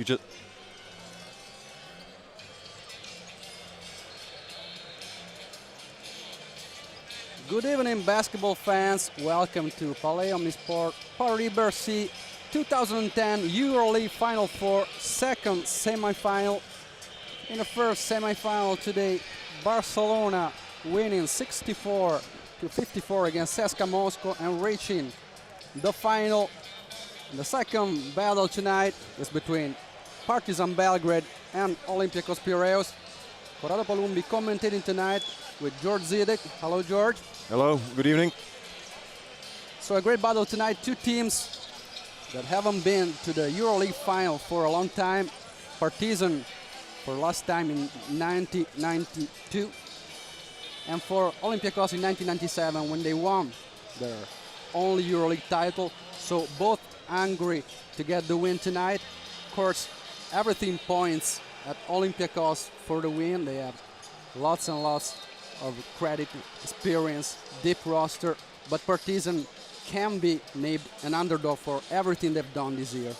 You just. Good evening, basketball fans. Welcome to Palais Omnisport Paris Bercy 2010 EuroLeague Final Four, second semi-final. In the first semi-final today, Barcelona winning 64-54 against CSKA Moscow and reaching the final. The second battle tonight is between Partizan Belgrade and Olympiacos Piraeus. Corrado Palumbi commentating tonight with George Zidek. Hello, George. Hello, good evening. So a great battle tonight. Two teams that haven't been to the EuroLeague final for a long time. Partizan for last time in 1992. And for Olympiacos in 1997 when they won their only EuroLeague title. So both hungry to get the win tonight. Of course, everything points at Olympiacos for the win. They have lots and lots of credit, experience, deep roster, but Partizan can be named an underdog for everything they've done this year.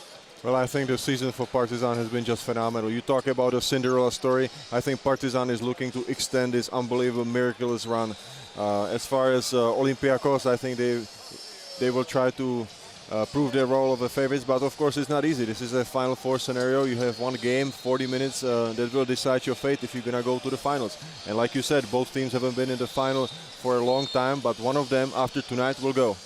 Well, I think the season for Partizan has been just phenomenal. You talk about a Cinderella story. I think Partizan is looking to extend this unbelievable, miraculous run. As far as Olympiacos, I think they will try to prove their role of the favorites, but of course it's not easy. This is a Final Four scenario. You have one game, 40 minutes, that will decide your fate if you're going to go to the finals. And like you said, both teams haven't been in the final for a long time, but one of them after tonight will go.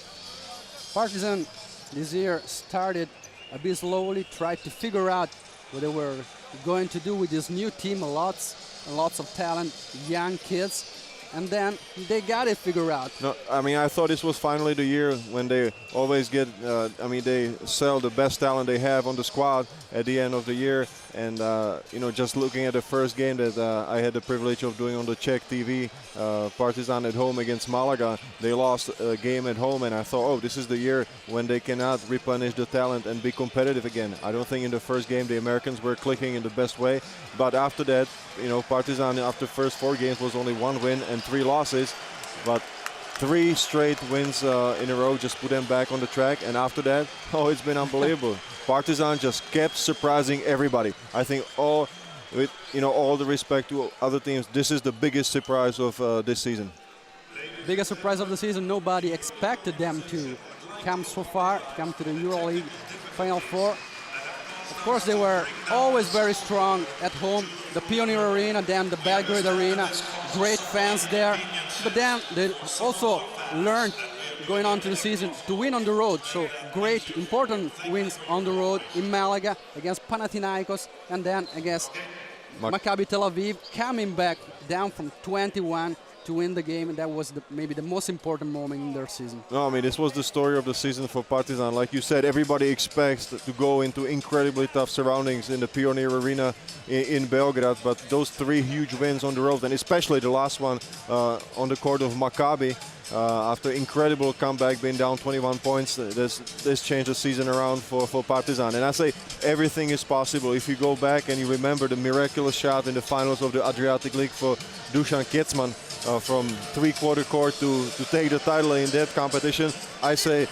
Partizan this year started a bit slowly, tried to figure out what they were going to do with this new team, lots and lots of talent, young kids. And then they got it figured out. No, I mean, I thought this was finally the year when they always get, they sell the best talent they have on the squad at the end of the year. And, just looking at the first game that I had the privilege of doing on the Czech TV, Partizan at home against Malaga, they lost a game at home. And I thought, oh, this is the year when they cannot replenish the talent and be competitive again. I don't think in the first game the Americans were clicking in the best way. But after that, Partizan after the first 4 games was only 1 win and 3 losses, but 3 straight wins in a row just put them back on the track. And after that, it's been unbelievable. Partizan just kept surprising everybody. I think all the respect to other teams, this is the biggest surprise of this season. Biggest surprise of the season. Nobody expected them to come so far, come to the EuroLeague Final Four. Of course, they were always very strong at home. The Pioneer Arena, then the Belgrade Arena, great fans there. But then they also learned going on to the season to win on the road. So great, important wins on the road in Malaga against Panathinaikos and then against Maccabi Tel Aviv, coming back down from 21 to win the game, and that was maybe the most important moment in their season. No, I mean, this was the story of the season for Partizan. Like you said, everybody expects to go into incredibly tough surroundings in the Pioneer Arena in Belgrade, but those 3 huge wins on the road, and especially the last one on the court of Maccabi, after incredible comeback, being down 21 points, this changed the season around for Partizan. And I say everything is possible. If you go back and you remember the miraculous shot in the finals of the Adriatic League for Dusan Kecman, from 3/4 court to take the title in that competition, I say,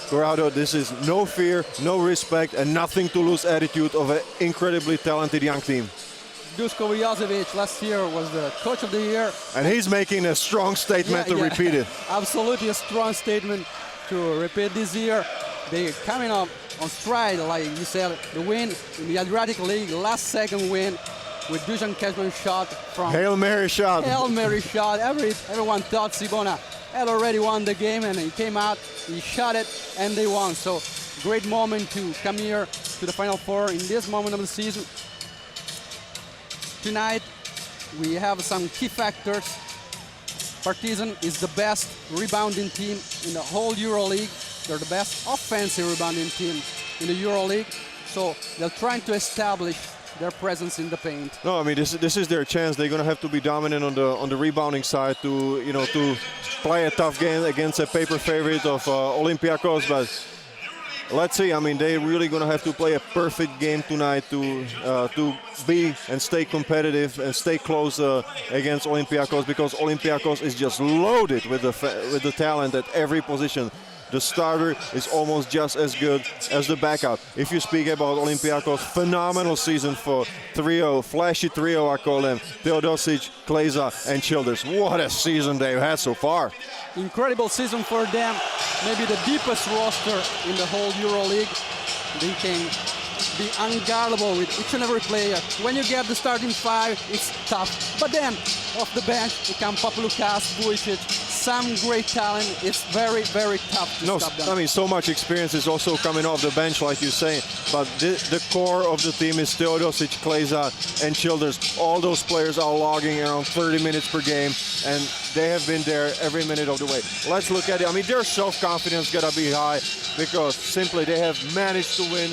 Corrado, this is no fear, no respect, and nothing to lose attitude of an incredibly talented young team. Duško Vujošević last year was the coach of the year. And he's making a strong statement to repeat it. Absolutely a strong statement to repeat this year. They coming up on stride, like you said, the win in the Adriatic League, last second win with Dusan Kecman shot from Hail Mary shot. Hail Mary shot. Everyone thought Cibona had already won the game, and he came out, he shot it, and they won. So great moment to come here to the Final Four in this moment of the season. Tonight we have some key factors. Partizan is the best rebounding team in the whole EuroLeague. They're the best offensive rebounding team in the EuroLeague. So they're trying to establish their presence in the paint. No, I mean, this is their chance. They're going to have to be dominant on the rebounding side to to play a tough game against a paper favorite of Olympiacos. But let's see. I mean, they're really going to have to play a perfect game tonight to be and stay competitive and stay close against Olympiacos, because Olympiacos is just loaded with the talent at every position. the starter is almost just as good as the backup. If you speak about Olympiacos, phenomenal season for trio, flashy trio I call them, Teodosic, Kleza and Childress. What a season they've had so far. Incredible season for them. Maybe the deepest roster in the whole EuroLeague. They can be unguardable with each and every player. When you get the starting five, it's tough. But then, off the bench, become Papaloukas, Vujicic, some great talent. It's very, very tough to stop them. I mean, so much experience is also coming off the bench, like you say. But the core of the team is Teodosic, Kleza, and Childress. All those players are logging around 30 minutes per game, and they have been there every minute of the way. Let's look at it. I mean, their self-confidence gotta be high because simply they have managed to win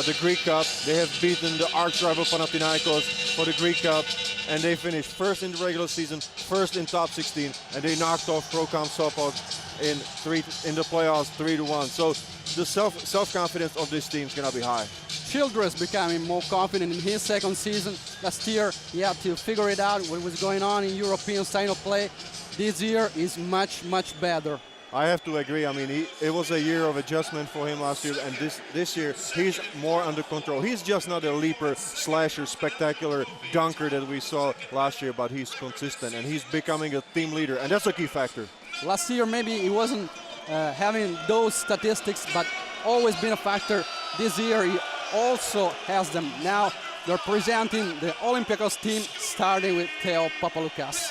the Greek Cup. They have beaten the arch-rival Panathinaikos for the Greek Cup, and they finished first in the regular season, first in top 16, and they knocked off Procom Sopot in the playoffs 3-1. So the self-confidence of this team is gonna be high. Childress becoming more confident in his second season. Last year, he had to figure it out what was going on in European style of play. This year is much, much better. I have to agree. I mean, it was a year of adjustment for him last year, and this year he's more under control. He's just not a leaper, slasher, spectacular dunker that we saw last year, but he's consistent and he's becoming a team leader, and that's a key factor. Last year maybe he wasn't having those statistics, but always been a factor. This year he also has them. Now they're presenting the Olympiacos team, starting with Theo Papaloukas.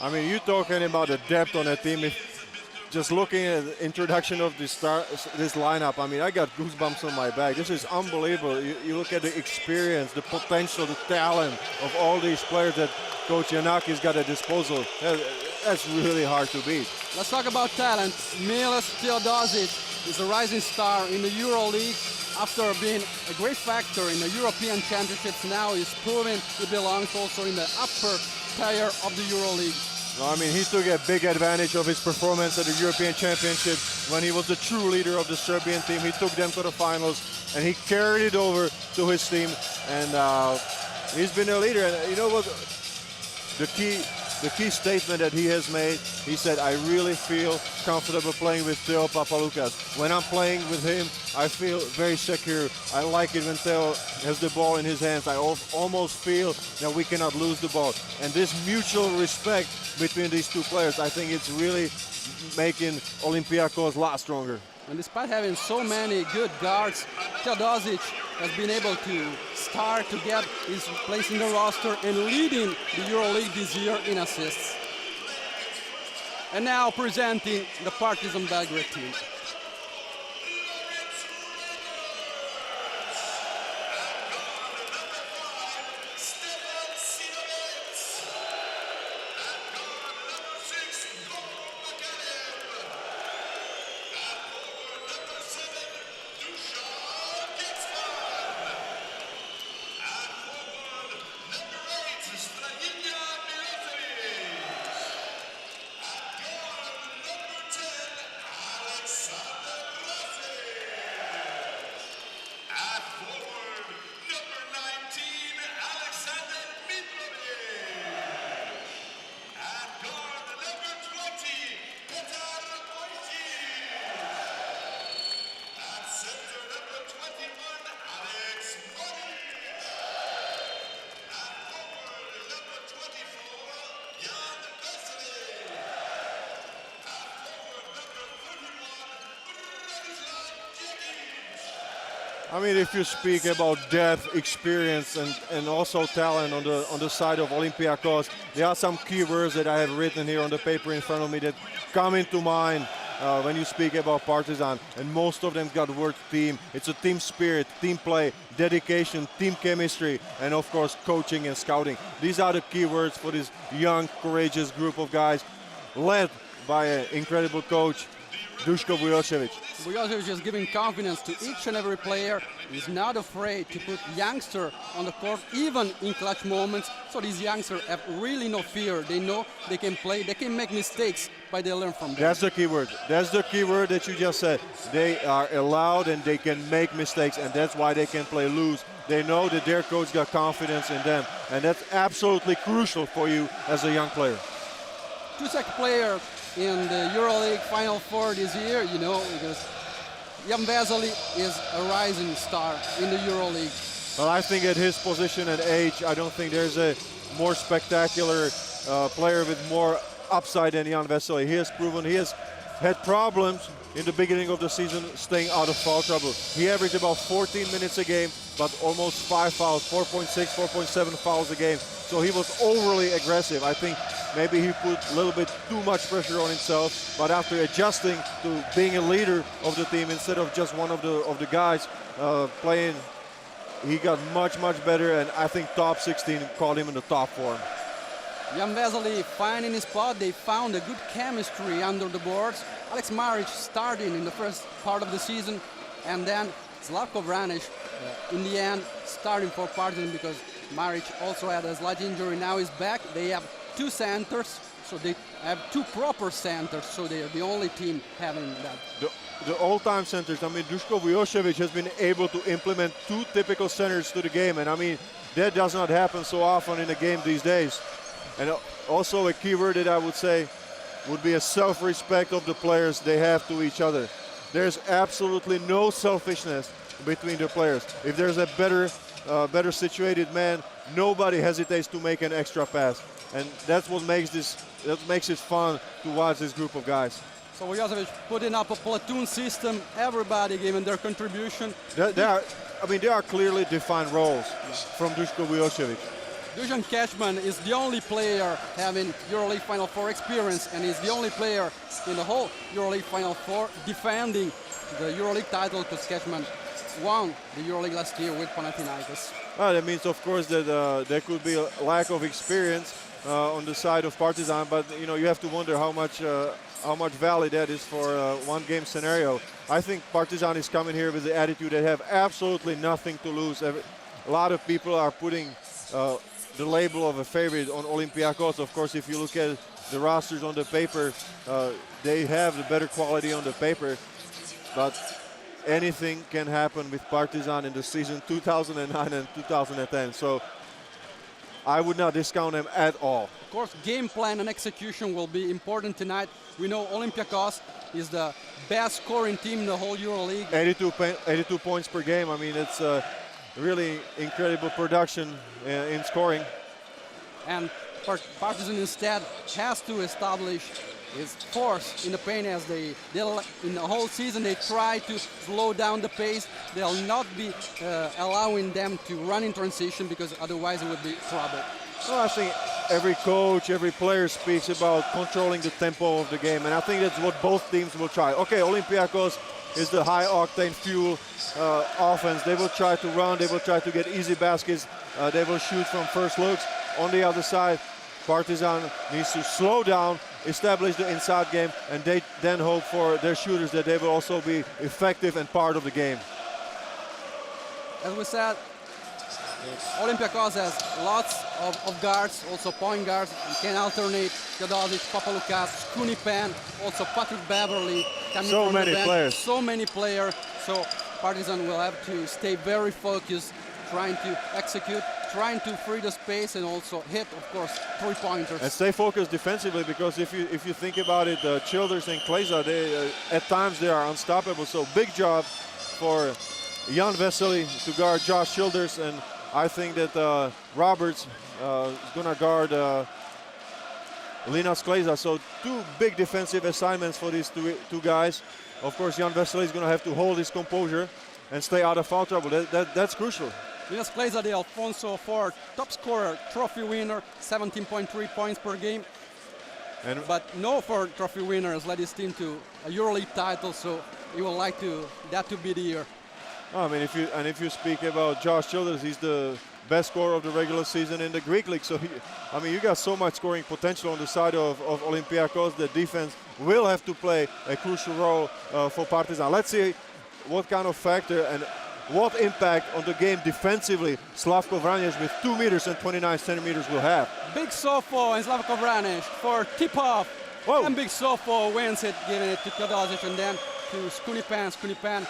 I mean, you're talking about the depth on that team. If just looking at the introduction of this lineup, I mean, I got goosebumps on my back. This is unbelievable. You look at the experience, the potential, the talent of all these players that Coach Yanaki's got at disposal. That's really hard to beat. Let's talk about talent. Milos Teodosic is a rising star in the EuroLeague. After being a great factor in the European Championships, now he's proven he belongs also in the upper tier of the EuroLeague. No, I mean, he took a big advantage of his performance at the European Championship when he was the true leader of the Serbian team. He took them to the finals, and he carried it over to his team, and he's been a leader. And you know what? The key statement that he has made, he said, I really feel comfortable playing with Theo Papaloukas. When I'm playing with him, I feel very secure. I like it when Theo has the ball in his hands. I almost feel that we cannot lose the ball. And this mutual respect between these two players, I think it's really making Olympiacos a lot stronger. And despite having so many good guards, Teodosic has been able to start to get his place in the roster and leading the EuroLeague this year in assists. And now presenting the Partizan Belgrade team. I mean, if you speak about depth, experience, and also talent on the side of Olympiacos, there are some keywords that I have written here on the paper in front of me that come into mind when you speak about Partizan, and most of them got the word team. It's a team spirit, team play, dedication, team chemistry, and of course coaching and scouting. These are the keywords for this young, courageous group of guys, led by an incredible coach, Duško Vujošević. Vujošević is giving confidence to each and every player. He's not afraid to put youngster on the court, even in clutch moments. So these youngsters have really no fear. They know they can play, they can make mistakes, but they learn from them. That's the key word. That's the key word that you just said. They are allowed and they can make mistakes, and that's why they can play loose. They know that their coach got confidence in them, and that's absolutely crucial for you as a young player. Two-second player in the EuroLeague Final Four this year, you know, because Jan Vesely is a rising star in the EuroLeague. Well, I think at his position and age, I don't think there's a more spectacular player with more upside than Jan Vesely. He has proven he has had problems in the beginning of the season staying out of foul trouble. He averaged about 14 minutes a game, but almost 5 fouls, 4.6, 4.7 fouls a game. So he was overly aggressive. I think maybe he put a little bit too much pressure on himself, but after adjusting to being a leader of the team instead of just one of the guys playing, he got much better, and I think top 16 called him in the top form. Jan Vesely finding his spot. They found a good chemistry under the boards. Alex Maric starting in the first part of the season, and then Slavko Vranic in the end starting for Partizan because Maric also had a slight injury. Now he's back. They have two centers, so they have two proper centers, so they are the only team having that. The all-time centers, I mean, Duško Vujošević has been able to implement two typical centers to the game, and I mean, that does not happen so often in a game these days. And also a key word that I would say would be a self-respect of the players they have to each other. There's absolutely no selfishness between the players. If there's a better situated man, nobody hesitates to make an extra pass. And that's what makes it fun to watch this group of guys. So Vujošević putting up a platoon system, everybody giving their contribution. There are clearly defined roles from Duško Vujošević. Dusan Cashman is the only player having EuroLeague Final Four experience, and is the only player in the whole EuroLeague Final Four defending the EuroLeague title, because Cashman won the EuroLeague last year with Panathinaikos. Well, that means, of course, that there could be a lack of experience on the side of Partizan, but you know, you have to wonder how much valid that is for a one-game scenario. I think Partizan is coming here with the attitude they have absolutely nothing to lose. A lot of people are putting the label of a favorite on Olympiacos. Of course, if you look at the rosters on the paper, they have the better quality on the paper, but anything can happen with Partizan in the season 2009 and 2010. So I would not discount them at all. Of course, game plan and execution will be important tonight. We know Olympiacos is the best scoring team in the whole EuroLeague. 82 points per game. I mean, it's really incredible production in scoring. And Partizan instead has to establish his force in the paint, as they in the whole season they try to slow down the pace. They'll not be allowing them to run in transition, because otherwise it would be trouble. Well, I think every coach, every player speaks about controlling the tempo of the game, and I think that's what both teams will try. Okay, Olympiacos is the high-octane fuel offense. They will try to run, they will try to get easy baskets, they will shoot from first looks. On the other side, Partizan needs to slow down, establish the inside game, and they then hope for their shooters that they will also be effective and part of the game. As we said, Olympiacos has lots of guards, also point guards. You can alternate Childress, Papaloukas, Kunipan, also Patrick Beverly coming so from many the bench. players. So many players. So Partizan will have to stay very focused, trying to execute, trying to free the space, and also hit, of course, three-pointers. And stay focused defensively, because if you think about it, Childress and Kleza, at times they are unstoppable. So big job for Jan Vesely to guard Josh Childress, and I think that Roberts is going to guard Linas Kleza. So two big defensive assignments for these two guys. Of course, Jan Vesely is going to have to hold his composure and stay out of foul trouble. That's crucial. Linas Kleza, the Alfonso Ford top scorer, trophy winner, 17.3 points per game. But no for trophy winner has led his team to a EuroLeague title, so he would like that to be the year. I mean, if you speak about Josh Childress, he's the best scorer of the regular season in the Greek league. So, you got so much scoring potential on the side of Olympiacos. The defense will have to play a crucial role for Partizan. Let's see what kind of factor and what impact on the game defensively Slavko Vranjes with 2 meters and 29 centimeters will have. Big Sofo and Slavko Vranjes for tip-off. Whoa. And Big Sofo wins it, giving it to Teodosic and then to Skunipan. Skunipan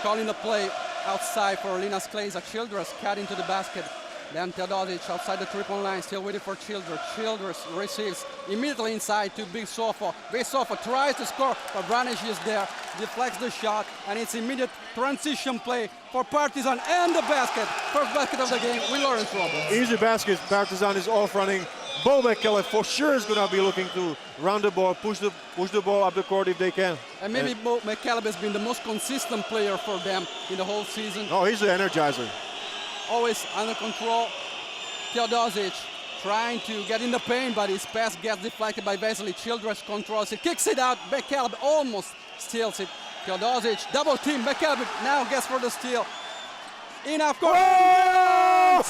calling the play outside for Linas Kleza. Childress cut into the basket. Then Teodosic outside the triple line, still waiting for Childress. Childress receives immediately inside to Big Sofo. Big Sofo tries to score, but Vranjes is there, deflects the shot, and it's immediate transition play for Partizan and the basket. First basket of the game with Lawrence Roberts. Easy basket. Partizan is off running. Bo McCalebb for sure is going to be looking to run the ball, push the ball up the court if they can. And maybe Bo McCalebb has been the most consistent player for them in the whole season. Oh, he's the energizer. Always under control. Teodosic trying to get in the paint, but his pass gets deflected by Vesely. Childress controls it, kicks it out. McCalebb almost steals it. Teodosic double team. McCalebb now gets for the steal. Enough. Oh,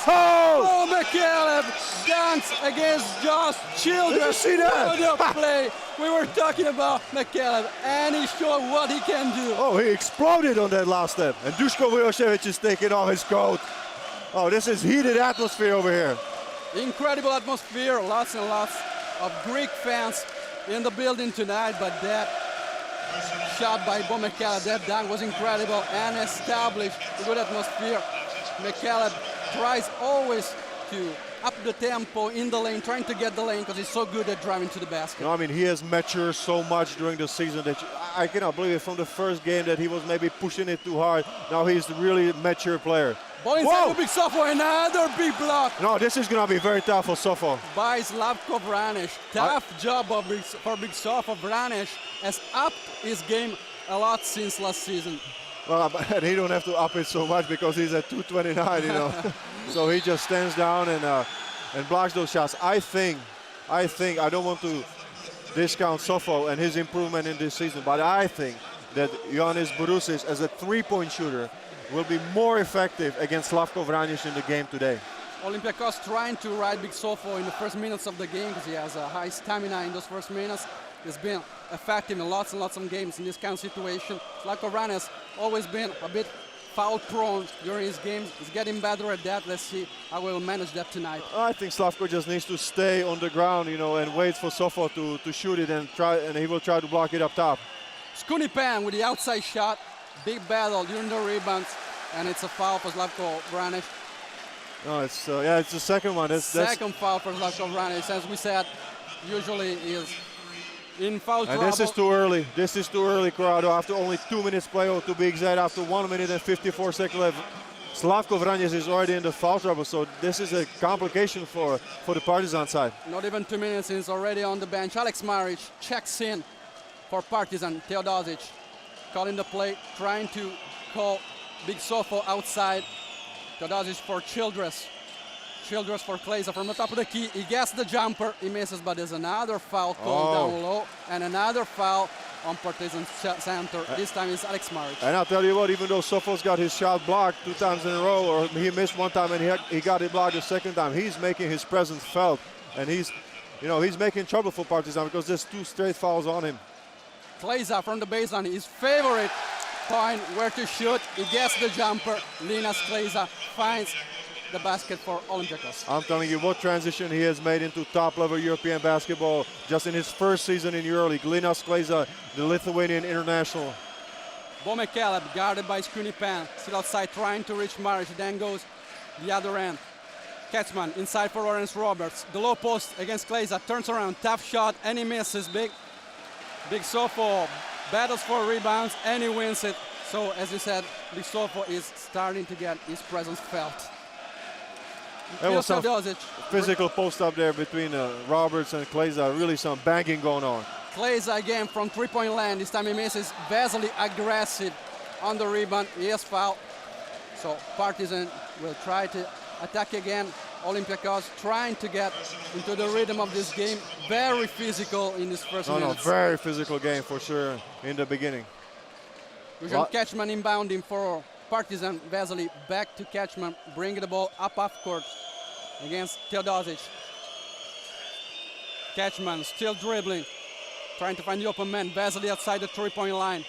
McCalebb dunks against Josh Childress. Did you see that? What a play. We were talking about McCalebb, and he showed what he can do. Oh, he exploded on that last step. And Duško Vujošević is taking off his coat. Oh, this is heated atmosphere over here. Incredible atmosphere, lots and lots of Greek fans in the building tonight, but that shot by Bo McCalebb, that dunk was incredible and established a good atmosphere. McCalebb tries always to up the tempo in the lane, trying to get the lane because he's so good at driving to the basket. No, I mean, he has matured so much during the season that I cannot believe it. From the first game that he was maybe pushing it too hard, now he's a really mature player. Ball inside for Big Sofo, another big block. No, this is going to be very tough for Sofo. By Slavko Vranjes. Tough job for Big Sofo. Vranjes has upped his game a lot since last season. Well, and he don't have to up it so much because he's at 229, you know. So he just stands down and blocks those shots. I think, I don't want to discount Sofo and his improvement in this season, but I think that Ioannis Bourousis as a three-point shooter will be more effective against Slavko Vranjes in the game today. Olympiacos trying to ride Big Sofo in the first minutes of the game because he has a high stamina in those first minutes. He's been effective in lots and lots of games in this kind of situation. Slavko Vranjes always been a bit foul prone during his games. He's getting better at that. Let's see how we'll manage that tonight. I think Slavko just needs to stay on the ground, you know, and wait for Sofo to shoot it and he will try to block it up top. Skunipan with the outside shot. Big battle during the rebounds, and it's a foul for Slavko Vranjes. No, it's it's the second one. Second foul for Slavko Vranjes. As we said, usually is in foul trouble. And this is too early. This is too early, Corrado. After only 2 minutes play, or to be exact, after 1 minute and 54 seconds left, Slavko Vranjes is already in the foul trouble. So this is a complication for the Partizan side. Not even 2 minutes, he's already on the bench. Alex Maric checks in for Partizan. Teodosic calling the play, trying to call Big Sofo outside. Teodosic for Childress. Childress for Kleza from the top of the key. He gets the jumper, he misses, but there's another foul called down low, and another foul on Partizan center. This time it's Alex Maric. And I'll tell you what, even though Sofo's got his shot blocked 2 times in a row, or he missed 1 time and he got it blocked the second time, he's making his presence felt, and he's making trouble for Partizan because there's 2 straight fouls on him. Kleza from the baseline, his favorite point where to shoot. He gets the jumper. Linas Kleza finds the basket for Olympiacos. I'm telling you what transition he has made into top-level European basketball just in his first season in EuroLeague. Linas Kleza, the Lithuanian international. Bo McCalebb guarded by Skunipan, still outside trying to reach Maric, then goes the other end. Katzman inside for Lawrence Roberts. The low post against Kleza, turns around, tough shot, and he misses. Big Sofo battles for rebounds, and he wins it. So, as you said, Big Sofo is starting to get his presence felt. There was some physical post up there between Roberts and Kleza. Really some banging going on. Kleza again from three-point land. This time he misses. Vesely aggressive on the rebound. He is fouled. So Partizan will try to attack again. Olympiacos trying to get into the rhythm of this game. Very physical in this first minutes. Very physical game for sure in the beginning. Dusan Kecman inbounding for Partizan. Vesely back to Kecman, bringing the ball up half court against Teodosic. Kecman still dribbling, trying to find the open man. Vesely outside the three-point line.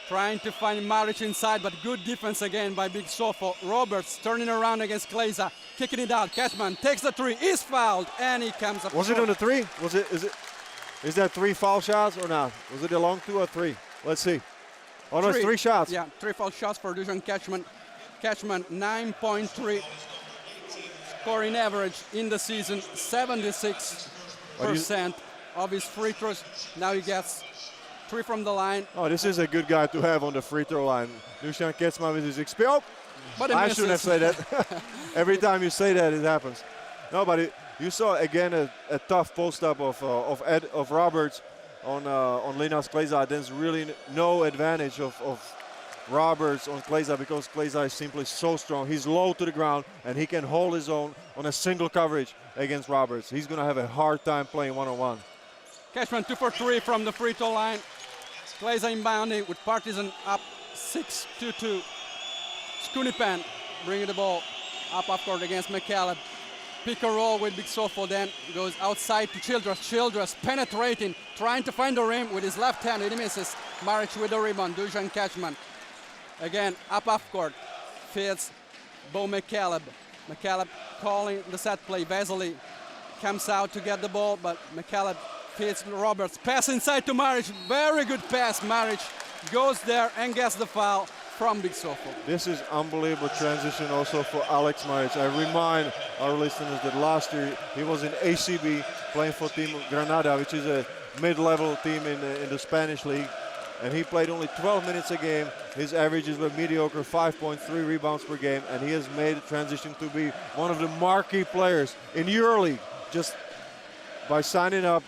Trying to find Maric inside, but good defense again by Big Sofo. Roberts turning around against Kleza, kicking it out. Kecman takes the three, is fouled, and he comes up. Was it on the three? Is that 3 foul shots or not? Was it a long 2 or 3? Let's see. Oh no, it's 3 shots. Yeah, 3 foul shots for Dusan Kecman. Kecman 9.3 scoring average in the season, 76% of his free throws. Now he gets 3 from the line. Oh, this is a good guy to have on the free throw line. Dusan Kecman with his experience. But I shouldn't have said that. Every time you say that, it happens. No, but you saw again a tough post up of Roberts on Linas Kleza. There's really no advantage of Roberts on Kleza because Kleza is simply so strong. He's low to the ground and he can hold his own on a single coverage against Roberts. He's going to have a hard time playing one-on-one. Kecman 2 for 3 from the free throw line. Kleza inbounding with Partizan up 6-2-2. Skunipan bringing the ball up court against McCalebb. Pick and roll with Big Sofo, then goes outside to Childress. Childress penetrating, trying to find the rim with his left hand. He misses. Maric with the rebound. Dusan Kecman. Again, up court. Feeds Bo McCalebb. McCalebb calling the set play. Vesely comes out to get the ball, but McCalebb feeds Roberts. Pass inside to Maric. Very good pass. Maric goes there and gets the foul from Big Sofo. This is unbelievable transition also for Alex Maric. I remind our listeners that last year he was in ACB playing for Team Granada, which is a mid-level team in the Spanish league. And he played only 12 minutes a game. His averages were mediocre, 5.3 rebounds per game. And he has made the transition to be one of the marquee players in EuroLeague just by signing up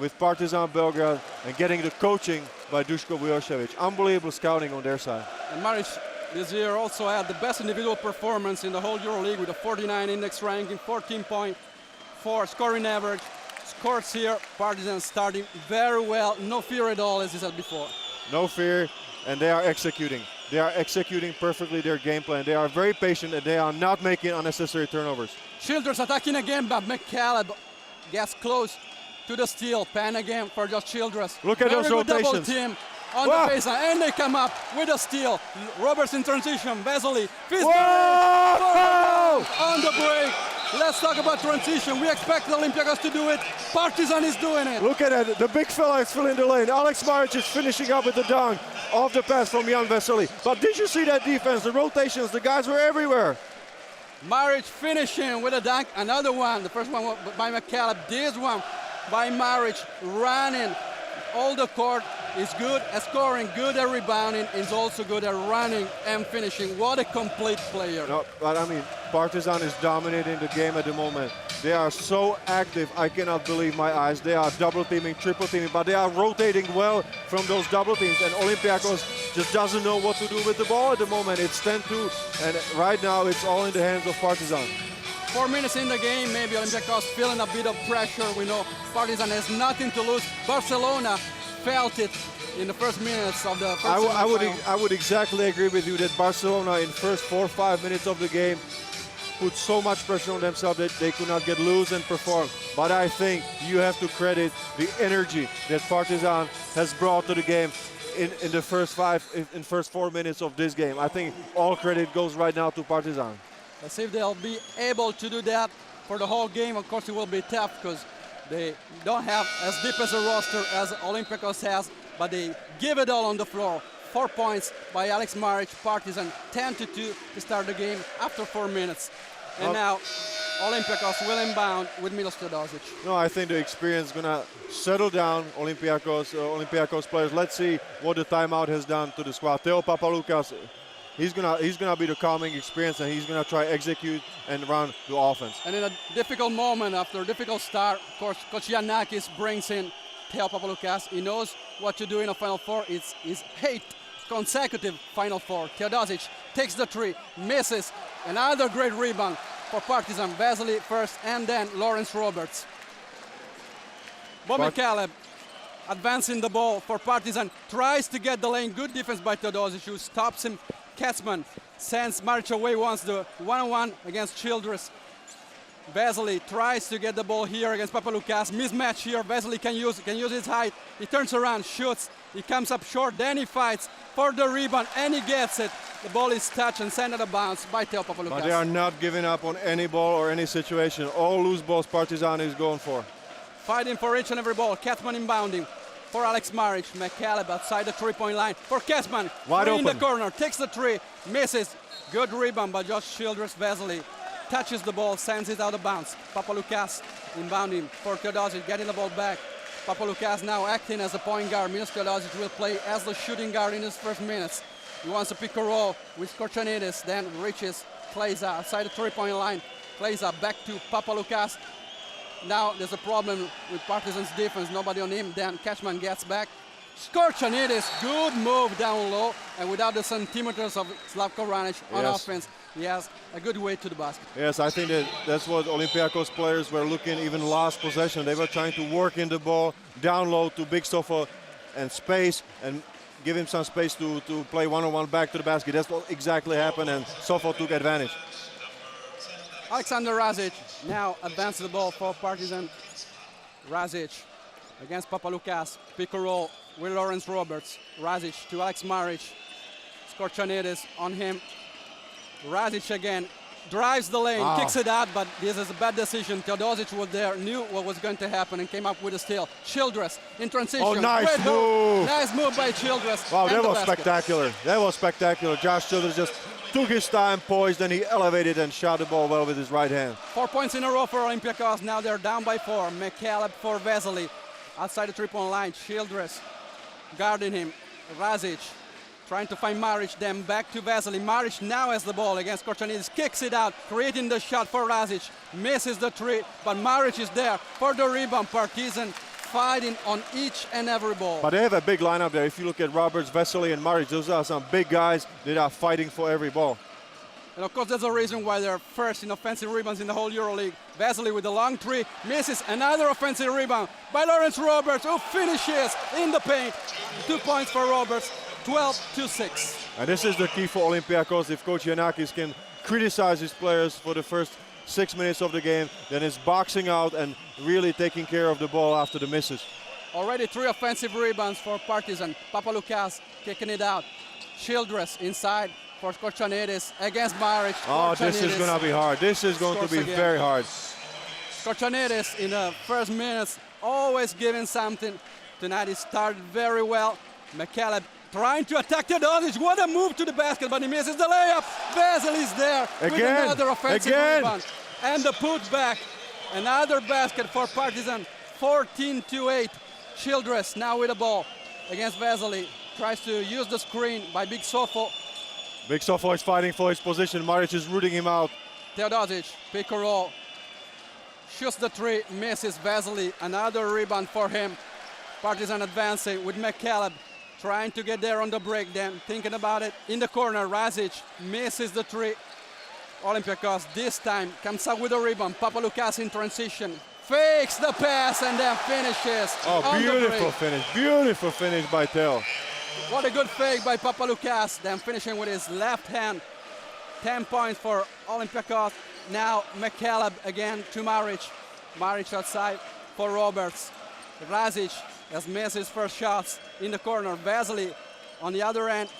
with Partizan Belgrade and getting the coaching by Duško Vujošević. Unbelievable scouting on their side. And Maric this year also had the best individual performance in the whole EuroLeague with a 49 index ranking, 14.4 scoring average. Scores here, Partizan starting very well, no fear at all as he said before. No fear, and they are executing. They are executing perfectly their game plan. They are very patient and they are not making unnecessary turnovers. Childress attacking again, but McCalebb gets close to the steal. Pan again for just Childress. Look at those rotations. Double team on the baseline, and they come up with a steal. Roberts in transition, Vesely. On the break. Let's talk about transition. We expect the Olympiacos to do it. Partizan is doing it. Look at it. The big fella is filling the lane. Alex Maric is finishing up with the dunk off the pass from Jan Vesely. But did you see that defense? The rotations, the guys were everywhere. Maric finishing with a dunk. Another one. The first one by McCalebb. This one by Maric running all the court. Is good at scoring, good at rebounding, is also good at running and finishing. What a complete player. No, but I mean, Partizan is dominating the game at the moment. They are so active, I cannot believe my eyes. They are double teaming, triple teaming, but they are rotating well from those double teams. And Olympiacos just doesn't know what to do with the ball at the moment. It's 10-2, and right now it's all in the hands of Partizan. 4 minutes in the game, maybe Olympiacos feeling a bit of pressure. We know Partizan has nothing to lose. Barcelona felt it in the first minutes of the first I would exactly agree with you that Barcelona in first 4 or 5 minutes of the game put so much pressure on themselves that they could not get loose and perform. But I think you have to credit the energy that Partizan has brought to the game in the first 4 minutes of this game. I think all credit goes right now to Partizan. Let's see if they'll be able to do that for the whole game. Of course, it will be tough because they don't have as deep as a roster as Olympiacos has, but they give it all on the floor. 4 points by Alex Maric, Partizan 10-2 to start the game after 4 minutes. And now Olympiacos will inbound with Milos Teodosic. No, I think the experience is gonna settle down Olympiacos players. Let's see what the timeout has done to the squad. Theo Papaloukas, he's gonna be the calming experience, and he's gonna try execute and run the offense. And in a difficult moment, after a difficult start, of course, Coach Giannakis brings in Theo Papaloukas. He knows what to do in a Final Four. It's his hate consecutive Final Four. Teodosic takes the three, misses. Another great rebound for Partizan. Vesely first and then Lawrence Roberts. Bob McCalebb advancing the ball for Partizan. Tries to get the lane. Good defense by Teodosic, who stops him. Katzman sends Maric away once, the one-on-one against Childress. Vesely tries to get the ball here against Papaloukas. Mismatch here. Vesely can use his height. He turns around, shoots. He comes up short. Then he fights for the rebound and he gets it. The ball is touched and sent out of bounds by Teo Papaloukas. But they are not giving up on any ball or any situation. All loose balls Partizan is going for. Fighting for each and every ball. Katzman inbounding for Alex Maric. McCalebb outside the three-point line for Katzman. Wide open. In the corner. Takes the three. Misses. Good rebound by Josh Childress. Vesely touches the ball, sends it out of bounds. Papaloukas inbounding for Teodosic, getting the ball back. Papaloukas now acting as a point guard. Milos Teodosic will play as the shooting guard in his first minutes. He wants to pick a roll with Korchanidis, then reaches Kleza outside the three-point line. Kleza back to Papaloukas. Now there's a problem with Partizan's defense, nobody on him. Then Katzman gets back. Korchanidis, good move down low, and without the centimeters of Slavko Ranic on offense, he has a good way to the basket. Yes, I think that's what Olympiacos players were looking even last possession. They were trying to work in the ball down low to Big Sofo and space and give him some space to play one-on-one back to the basket. That's what exactly happened, and Sofo took advantage. Alexander Razic now advances the ball for Partizan. Razic against Papaloukas. Pick and roll with Lawrence Roberts. Razic to Alex Maric. Korchanidis on him. Razic again drives the lane, kicks it out, but this is a bad decision. Teodosic was there, knew what was going to happen, and came up with a steal. Childress in transition. Oh, nice move! Nice move by Childress. Wow, that was spectacular. That was spectacular. Josh Childress just took his time, poised, and he elevated and shot the ball well with his right hand. 4 points in a row for Olympiacos. Now they're down by 4. McCalebb for Vesely. Outside the three-point line, Childress guarding him. Razic trying to find Maric, then back to Vesely. Maric now has the ball against Korchanidis, kicks it out, creating the shot for Razic. Misses the three, but Maric is there for the rebound. Partizan fighting on each and every ball. But they have a big lineup there. If you look at Roberts, Vesely, and Maric, those are some big guys that are fighting for every ball. And of course, that's the reason why they're first in offensive rebounds in the whole EuroLeague. Vesely with the long three, misses another offensive rebound by Lawrence Roberts, who finishes in the paint. 2 points for Roberts, 12-6. And this is the key for Olympiacos. If Coach Yanakis can criticize his players for the first 6 minutes of the game, then it's boxing out and really taking care of the ball after the misses. Already 3 offensive rebounds for Partizan. Papaloukas kicking it out. Childress inside for Korchanidis against Maric. Oh, this is going to be hard. This is going to be very hard. Korchanidis in the first minutes, always giving something. Tonight he started very well. McCalebb trying to attack Teodosic. What a move to the basket, but he misses the layup. Vesely is there with another offensive rebound. And the putback. Another basket for Partizan. 14-8. Childress now with the ball against Vesely. Tries to use the screen by Big Sofo. Big Sofo is fighting for his position. Maric is rooting him out. Teodosic, pick and roll. Shoots the three, misses. Vesely, another rebound for him. Partizan advancing with McCalebb, trying to get there on the break, then thinking about it. In the corner, Razic misses the three. Olympiacos this time comes out with a rebound. Papaloukas in transition. Fakes the pass and then finishes. Oh, beautiful finish. Beautiful finish by Teo. What a good fake by Papaloukas, then finishing with his left hand. 10 points for Olympiacos. Now McCalebb again to Maric. Maric outside for Roberts. Razic has missed his first shots in the corner. Vesely on the other end.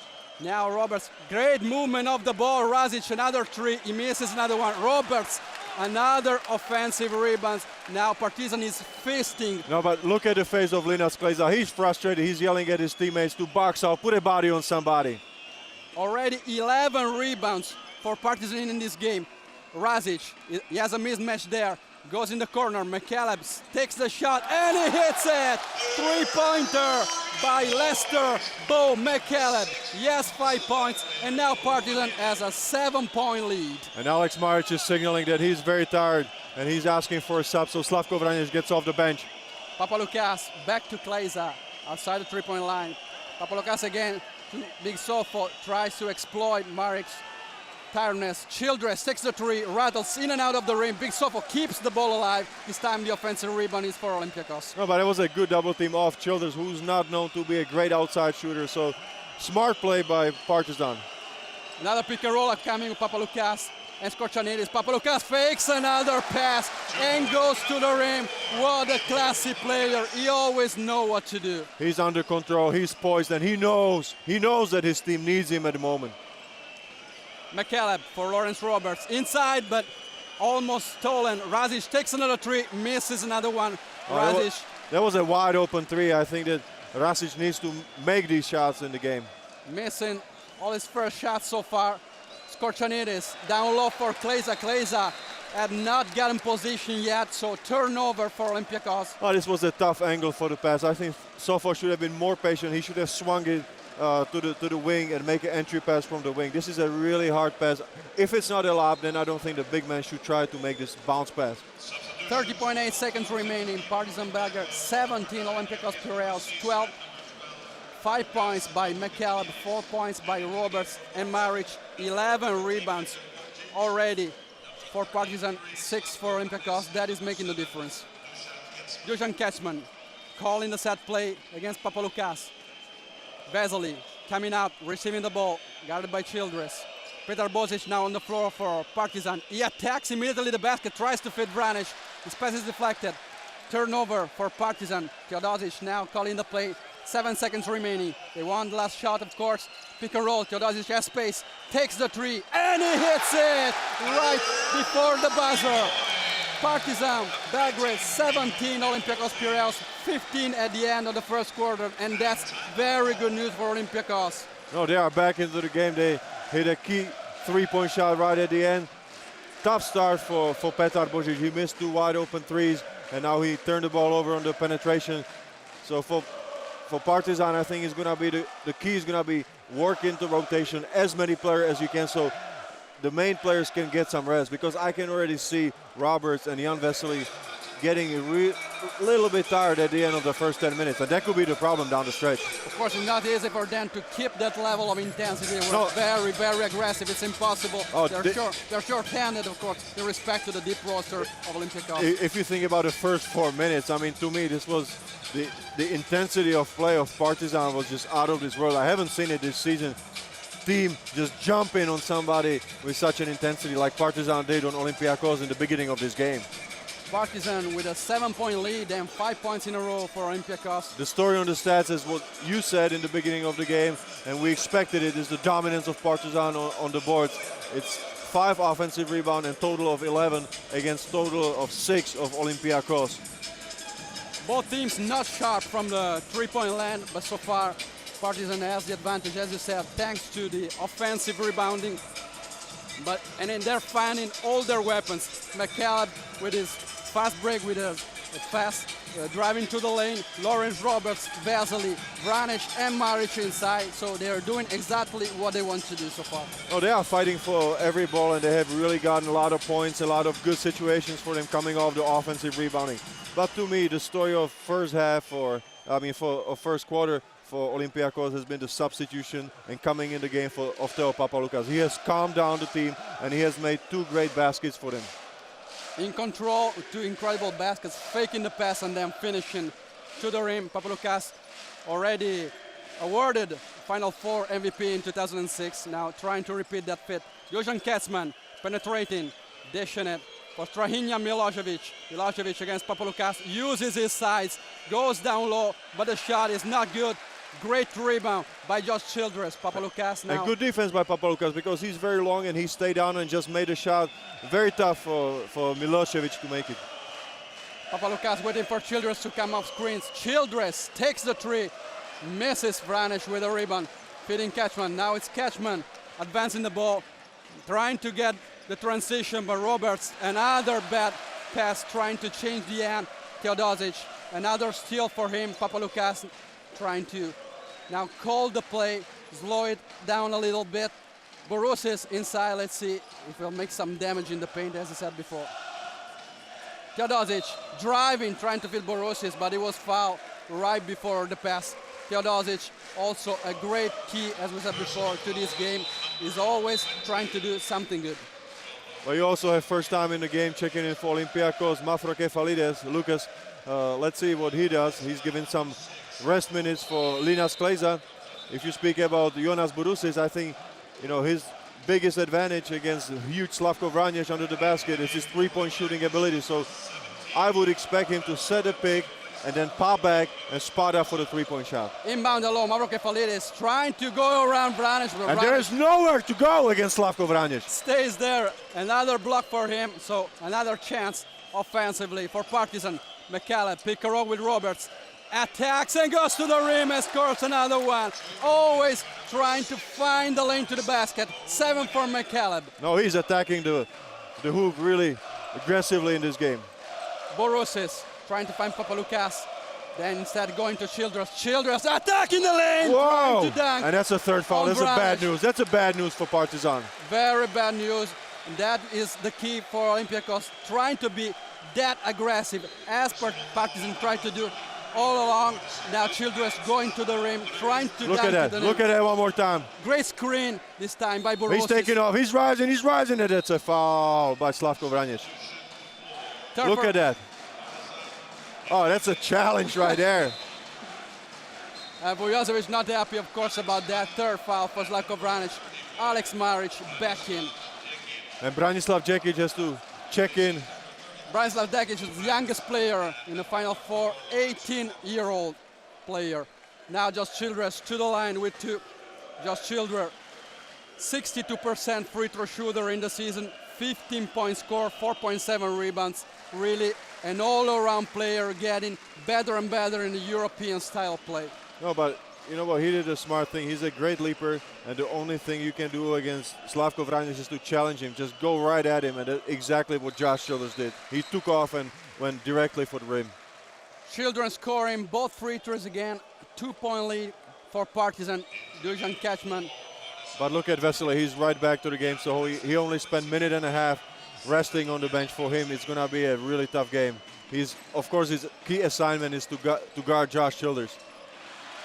Now Roberts, great movement of the ball. Razic, another three. He misses another one. Roberts, another offensive rebound. Now Partizan is feasting. No, but look at the face of Linas Kleza. He's frustrated. He's yelling at his teammates to box out, put a body on somebody. Already 11 rebounds for Partizan in this game. Razic, he has a mismatch there. Goes in the corner. McCalebb takes the shot and he hits it. 3-pointer by Lester Bo McCalebb. Yes, 5 points. And now Partizan has a 7-point lead. And Alex Maric is signaling that he's very tired and he's asking for a sub, so Slavko Vranic gets off the bench. Papaloukas back to Kleza outside the 3-point line. Papaloukas again to Big Sofo, tries to exploit Maric's tiredness. Childress takes the three, rattles in and out of the rim. Big Sofo keeps the ball alive. This time the offensive rebound is for Olympiacos. No, but it was a good double team off Childress, who's not known to be a great outside shooter. So smart play by Partizan. Another pick and roll upcoming with Papaloukas and Skorčanidis. Papaloukas fakes another pass and goes to the rim. What a classy player. He always knows what to do. He's under control, he's poised, and he knows that his team needs him at the moment. McCalebb for Lawrence Roberts. Inside, but almost stolen. Razic takes another three, misses another one. Razic. That was a wide open three. I think that Razic needs to make these shots in the game. Missing all his first shots so far. Skorčanidis down low for Kleza. Kleza had not gotten position yet, so turnover for Olympiacos. Oh, this was a tough angle for the pass. I think Sofo should have been more patient. He should have swung it to the wing and make an entry pass from the wing. This is a really hard pass. If it's not a lob, then I don't think the big man should try to make this bounce pass. 30.8 seconds remaining. Partizan Belgrade 17, Olympiacos Piraeus 12. 5 points by McCalebb, 4 points by Roberts and Maric, 11 rebounds already for Partizan, 6 for Olympiacos. That is making the difference. Dusan Kecman calling the set play against Papaloukas. Vesely coming out, receiving the ball, guarded by Childress. Petar Bozic now on the floor for Partizan. He attacks immediately the basket, tries to fit Vranic. His pass is deflected. Turnover for Partizan. Teodosic now calling the play. 7 seconds remaining. They want the last shot, of course. Pick and roll. Teodosic has space. Takes the three, and he hits it right before the buzzer. Partizan Belgrade 17, Olympiacos Piraeus 15 at the end of the first quarter, and that's very good news for Olympiacos. No, they are back into the game. They hit a key three-point shot right at the end. Tough start for Petar Bozic. He missed 2 wide open threes, and now he turned the ball over on the penetration. So for Partizan, I think it's going to be the key is going to be work into rotation, as many players as you can, so the main players can get some rest, because I can already see Roberts and Jan Vesely getting a little bit tired at the end of the first 10 minutes, and that could be the problem down the stretch. Of course, it's not easy for them to keep that level of intensity. We're very, very aggressive. It's impossible. They're short-handed, of course, in respect to the deep roster of Olympiacos. If you think about the first 4 minutes, I mean, to me, this was the intensity of play of Partizan was just out of this world. I haven't seen it this season. Team just jump in on somebody with such an intensity like Partizan did on Olympiacos in the beginning of this game. Partizan with a 7-point lead and 5 points in a row for Olympiacos. The story on the stats is what you said in the beginning of the game, and we expected it, is the dominance of Partizan on the boards. It's 5 offensive rebounds and total of 11 against total of 6 of Olympiacos. Both teams not sharp from the three-point land, but so far Partizan has the advantage, as you said, thanks to the offensive rebounding. And then they're finding all their weapons. McCalebb with his fast break, with a fast driving to the lane. Lawrence Roberts, Vesely, Vranic and Maric inside. So they're doing exactly what they want to do so far. Oh, they are fighting for every ball, and they have really gotten a lot of points, a lot of good situations for them coming off the offensive rebounding. But to me, the story of first quarter for Olympiacos has been the substitution and coming in the game of Theo Papaloukas. He has calmed down the team, and he has made 2 great baskets for them. In control, 2 incredible baskets, faking the pass and then finishing to the rim. Papaloukas already awarded Final Four MVP in 2006, now trying to repeat that feat. Dusan Kecman penetrating, dishing it for Strahinja Milosevic. Milosevic against Papaloukas, uses his size, goes down low, but the shot is not good. Great rebound by Josh Childress. Papaloukas now. And good defense by Papaloukas, because he's very long and he stayed down and just made a shot. Very tough for Milosevic to make it. Papaloukas waiting for Childress to come off screens. Childress takes the three, misses Vranic with a rebound. Feeding Kecman. Now it's Kecman advancing the ball, trying to get the transition, but Roberts, another bad pass, trying to change the end. Teodosic, another steal for him. Papaloukas trying to now call the play, slow it down a little bit. Borussis inside, let's see if he'll make some damage in the paint, as I said before. Teodosic driving, trying to feed Borussis, but he was fouled right before the pass. Teodosic, also a great key, as we said before, to this game, is always trying to do something good. Well, you also have first time in the game checking in for Olympiacos, Mafrokefalides, Lucas. Let's see what he does. He's given some rest minutes for Linas Kleza. If you speak about Jonas Borusis, I think his biggest advantage against huge Slavko Vranjes under the basket is his three-point shooting ability. So I would expect him to set a pick and then pop back and spot up for the three-point shot. Inbound alone, Mavrokefalides trying to go around Vranjes. And there is nowhere to go against Slavko Vranjes. Stays there, another block for him, so another chance offensively for Partizan. McCalebb, pick and roll with Roberts, attacks and goes to the rim and scores another one. Always trying to find the lane to the basket. 7 for McCalebb. No, he's attacking the hoop really aggressively in this game. Borusis trying to find Papaloukas, then instead going to Childress. Childress attacking the lane, Whoa. trying to dunk. And that's a third foul. That's a bad news. That's a bad news for Partizan. Very bad news. And that is the key for Olympiacos, trying to be that aggressive as Partizan tried to do all along. Now Childress going to the rim, trying to Look dunk at that. to the Look at that one more time. Great screen this time by Borusis. He's taking off. He's rising. He's rising. And that's a foul by Slavko Vranjes. Look at that. Oh, that's a challenge right there. Vujosevic not happy, of course, about that third foul for Slavko Vranjes. Alex Maric back in. And Branislav Djekic has to check in. Branislav Djekic is the youngest player in the Final Four, 18-year-old player. Now just Childress to the line with 2. Just Childress, 62% free throw shooter in the season, 15-point score, 4.7 rebounds. Really an all-around player, getting better and better in the European style play. No, but you know what? He did a smart thing. He's a great leaper, and the only thing you can do against Slavko Vranjes is to challenge him. Just go right at him, and that's exactly what Josh Childress did. He took off and went directly for the rim. Childress scoring both free throws again. 2-point lead for Partizan. Dusan Kecman. But look at Vesely. He's right back to the game, so he only spent a minute and a half resting on the bench. For him, it's going to be a really tough game. Of course, his key assignment is to guard Josh Childress.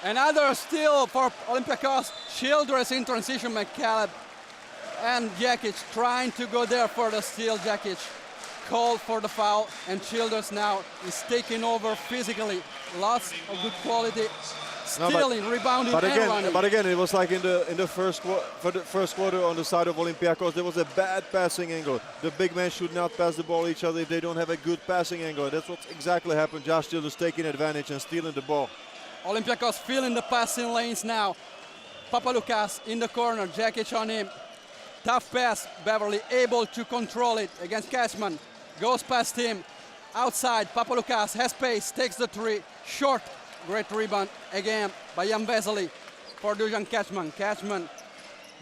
Another steal for Olympiacos. Childress in transition, McCalebb and Djekic trying to go there for the steal. Djekic called for the foul, and Childress now is taking over physically. Lots of good quality, stealing, rebounding, and running. But again, it was like in the first quarter on the side of Olympiacos, there was a bad passing angle. The big men should not pass the ball each other if they don't have a good passing angle. That's what exactly happened. Josh Childress taking advantage and stealing the ball. Olympiacos filling the passing lanes now. Papaloukas in the corner, Djekic on him. Tough pass, Beverly able to control it against Kecman. Goes past him, outside, Papaloukas has pace, takes the 3, short. Great rebound again by Jan Vesely for Dusan Kecman. Kecman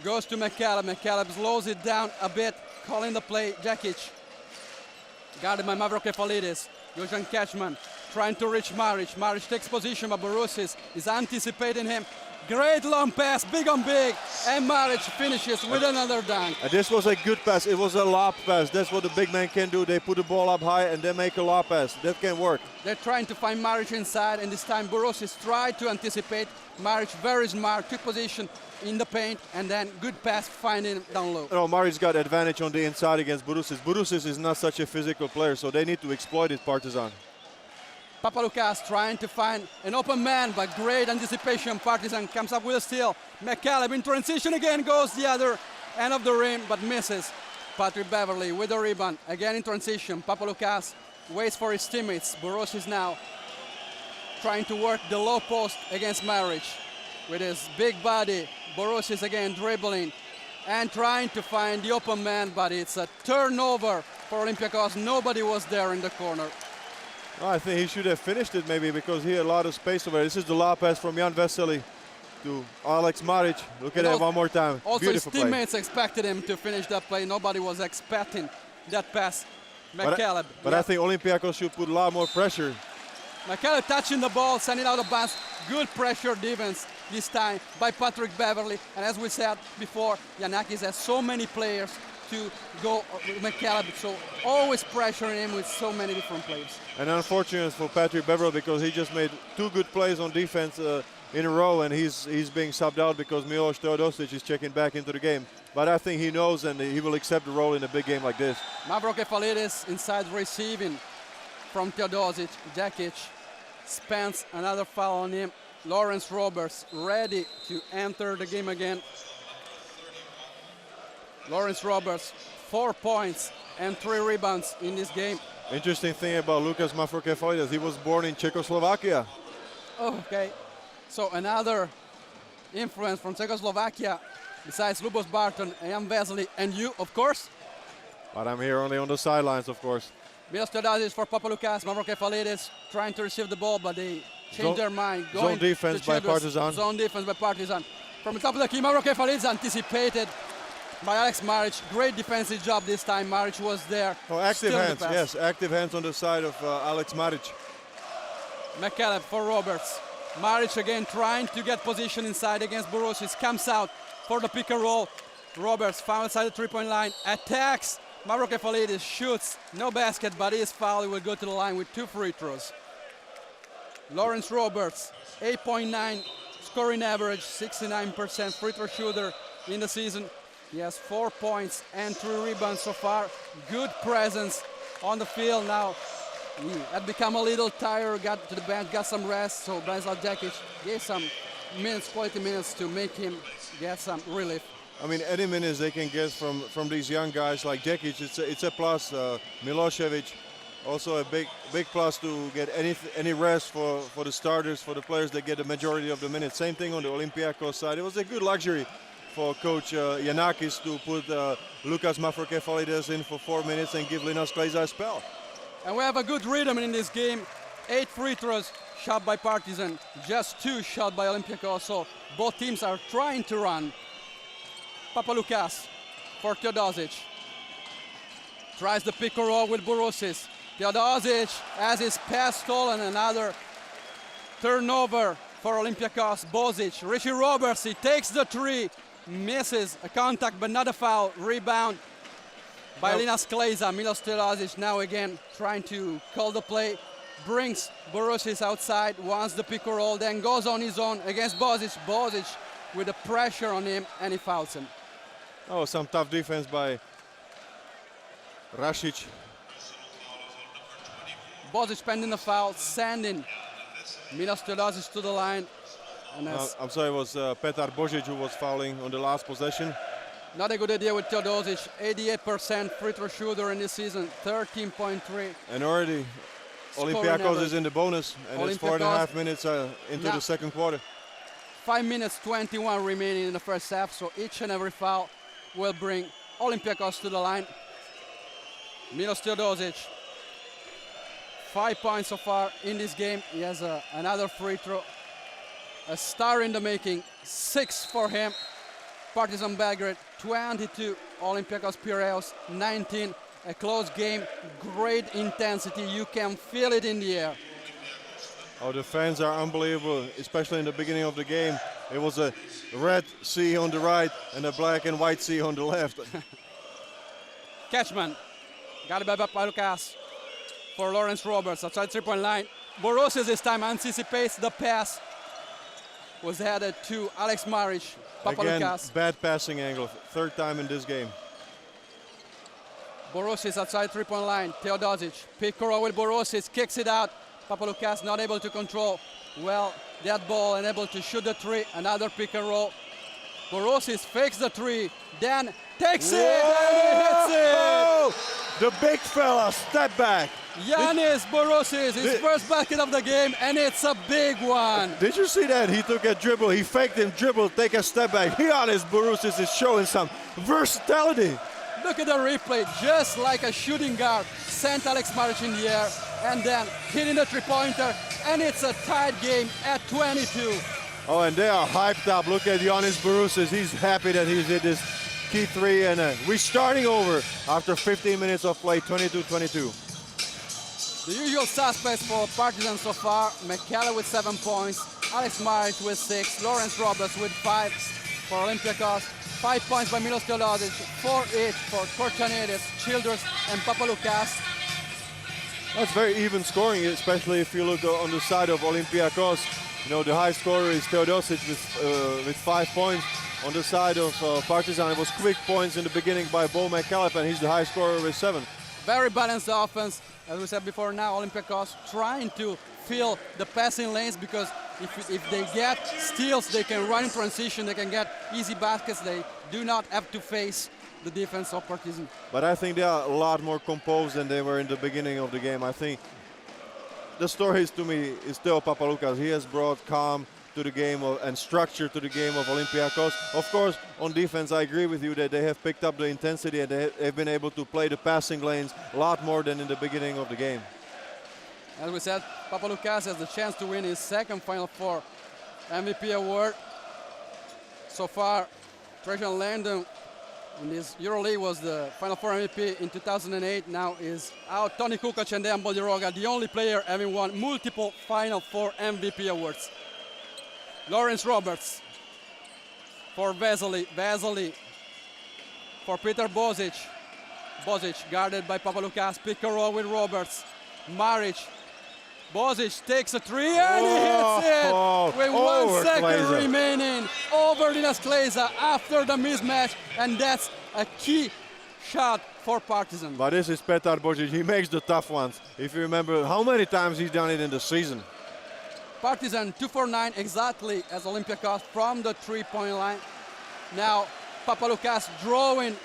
goes to McCalebb. McCalebb slows it down a bit, calling the play. Djekic guarded by Mavrokefalides. Dusan Kecman trying to reach Maric. Maric takes position, but Borusis is anticipating him. Great long pass, big on big, and Maric finishes with another dunk. And this was a good pass. It was a lob pass. That's what the big man can do. They put the ball up high and they make a lob pass. That can work. They're trying to find Maric inside, and this time Borusis tried to anticipate. Maric very smart, took position in the paint, and then good pass finding him down low. No, Maric's got advantage on the inside against Borusis. Borusis is not such a physical player, so they need to exploit it, Partizan. Papaloukas trying to find an open man, but great anticipation. Partizan comes up with a steal. McCalebb in transition again, goes the other end of the rim, but misses. Patrick Beverly with the rebound, again in transition. Papaloukas waits for his teammates. Borusis now trying to work the low post against Maric. With his big body, Borusis again dribbling and trying to find the open man, but it's a turnover for Olympiacos. Nobody was there in the corner. Well, I think he should have finished it maybe because he had a lot of space over there. This is the lob pass from Jan Vesely to Alex Maric. Look at that one more time. Also Beautiful his teammates expected him to finish that play. Nobody was expecting that pass. McCalebb. But I think Olympiacos should put a lot more pressure. McCalebb touching the ball, sending out of bounds. Good pressure defense this time by Patrick Beverly. And as we said before, Giannakis has so many players to go with McCalebb, so always pressuring him with so many different plays. And unfortunate for Patrick Beverly because he just made 2 good plays on defense in a row, and he's being subbed out because Milos Teodosic is checking back into the game. But I think he knows, and he will accept the role in a big game like this. Mavrokephalides inside receiving from Teodosic. Djekic spends another foul on him. Lawrence Roberts ready to enter the game again. Lawrence Roberts, 4 points and 3 rebounds in this game. Interesting thing about Lukas Mavrokephalides, he was born in Czechoslovakia. Oh, okay, so another influence from Czechoslovakia, besides Lubos Barton, Jan Vesely, and you, of course. But I'm here only on the sidelines, of course. Milos Teodosic for Papaloukas. Mavrokephalides trying to receive the ball, but they change their mind. Zone defense by Partizan. Zone defense by Partizan. From the top of the key, Mavrokephalides anticipated by Alex Maric. Great defensive job this time. Maric was there. Oh, active hands, yes, active hands on the side of Alex Maric. McCalebb for Roberts. Maric again trying to get position inside against Borosis. Comes out for the pick and roll. Roberts found outside the three-point line. Attacks. Mavrokephalides shoots. No basket, but he is fouled. He will go to the line with 2 free throws. Lawrence Roberts, 8.9 scoring average, 69% free throw shooter in the season. He has 4 points and 3 rebounds so far. Good presence on the field now. He had become a little tired, got to the bench, got some rest, so Branislav Djekic gave some minutes, quality minutes to make him get some relief. I mean, any minutes they can get from these young guys like Djekic, it's a plus. Milosevic, also a big plus to get any rest for the starters, for the players that get the majority of the minutes. Same thing on the Olympiacos side. It was a good luxury for Coach Yanakis to put Lukas Mavrokephalides in for 4 minutes and give Linas Kleza a spell. And we have a good rhythm in this game. 8 free throws shot by Partizan, just 2 shot by Olympiacos. So both teams are trying to run. Papaloukas for Teodosic. Tries the pick and roll with Borosis. Teodosic has his pass stolen. Another turnover for Olympiacos. Bozic, Richie Roberts, he takes the 3, misses a contact but not a foul. Rebound by Linas Kleza. Milos Teodosic now again trying to call the play. Brings Borosis outside, wants the pick and roll, then goes on his own against Bozic. Bozic with the pressure on him, and he fouls him. Oh, some tough defense by Rasic. Bozic pending the foul, sending Milos Teodosic to the line. And I'm sorry, it was Petar Božić who was fouling on the last possession. Not a good idea with Teodosic. 88% free throw shooter in this season, 13.3. And already Olympiacos is in the bonus, and it's 4.5 minutes into the second quarter. 5 minutes 21 remaining in the first half, so each and every foul will bring Olympiacos to the line. Milos Teodosic, 5 points so far in this game. He has another free throw. A star in the making, 6 for him. Partizan Belgrade, 22. Olympiacos Piraeus, 19. A close game, great intensity. You can feel it in the air. Oh, the fans are unbelievable, especially in the beginning of the game. It was a red sea on the right and a black and white sea on the left. Catchman, got it by Papaloukas for Lawrence Roberts outside three-point line. Borosis this time anticipates the pass. Was headed to Alex Maric. Papaloukas. Again, bad passing angle, 3rd time in this game. Borosis outside three-point line. Teodosic, pick and roll with Borosis, kicks it out. Papaloukas not able to control well that ball and able to shoot the 3. Another pick and roll. Borosis fakes the 3, then takes it and he hits it. The big fella, step back. Yanis Borosis, his first basket of the game, and it's a big one. Did you see that? He took a dribble, he faked him, dribbled, take a step back. Yanis Borosis is showing some versatility. Look at the replay, just like a shooting guard. Sent Alex Maric in the air and then hitting the three-pointer, and it's a tied game at 22. Oh, and they are hyped up. Look at Yanis Borosis. He's happy that he's hit this key 3, and we're starting over after 15 minutes of play, 22-22. The usual suspects for Partizan so far: McCalebb with 7 points, Alex Maric with 6, Lawrence Roberts with 5 for Olympiacos. 5 points by Milos Teodosic, 4 each for Korchanidis, Childress, and Papaloukas. That's very even scoring, especially if you look on the side of Olympiacos. You know, the high scorer is Teodosic with 5 points. On the side of Partizan, it was quick points in the beginning by McCalebb, and he's the high scorer with 7. Very balanced offense. As we said before, now Olympiacos trying to fill the passing lanes, because if they get steals, they can run in transition, they can get easy baskets. They do not have to face the defense of Partizan. But I think they are a lot more composed than they were in the beginning of the game. I think the story to me is still Papaloukas. He has brought calm to the game and structure to the game of Olympiacos. Of course, on defense, I agree with you that they have picked up the intensity and they've been able to play the passing lanes a lot more than in the beginning of the game. As we said, Papaloukas has the chance to win his second Final Four MVP award. So far, Trajan Landon in this EuroLeague was the Final Four MVP in 2008. Now is out Toni Kukoc and Dejan Bodiroga, the only player having won multiple Final Four MVP awards. Lawrence Roberts for Vesely. Vesely for Peter Bozic. Bozic guarded by Papaloukas. Pick and roll with Roberts. Maric. Bozic takes a three and he hits it with 1 second remaining over Linas Kleza after the mismatch, and that's a key shot for Partizan. But this is Petar Bozic. He makes the tough ones. If you remember how many times he's done it in the season. Partizan 2 for 9 exactly as Olympiacos from the three-point line. Now Papaloukas drawing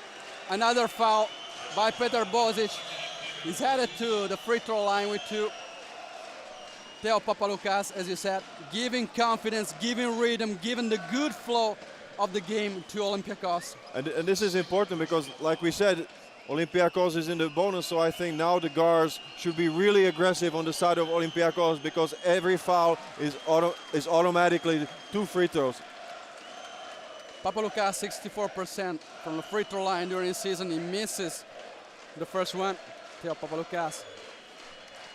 another foul by Petar Bozic. He's headed to the free throw line with 2. Theo Papaloukas, as you said, giving confidence, giving rhythm, giving the good flow of the game to Olympiacos. And this is important because, like we said, Olympiacos is in the bonus, so I think now the guards should be really aggressive on the side of Olympiacos, because every foul is automatically 2 free throws. Papaloukas 64% from the free throw line during the season. He misses the first one. Theo Papaloukas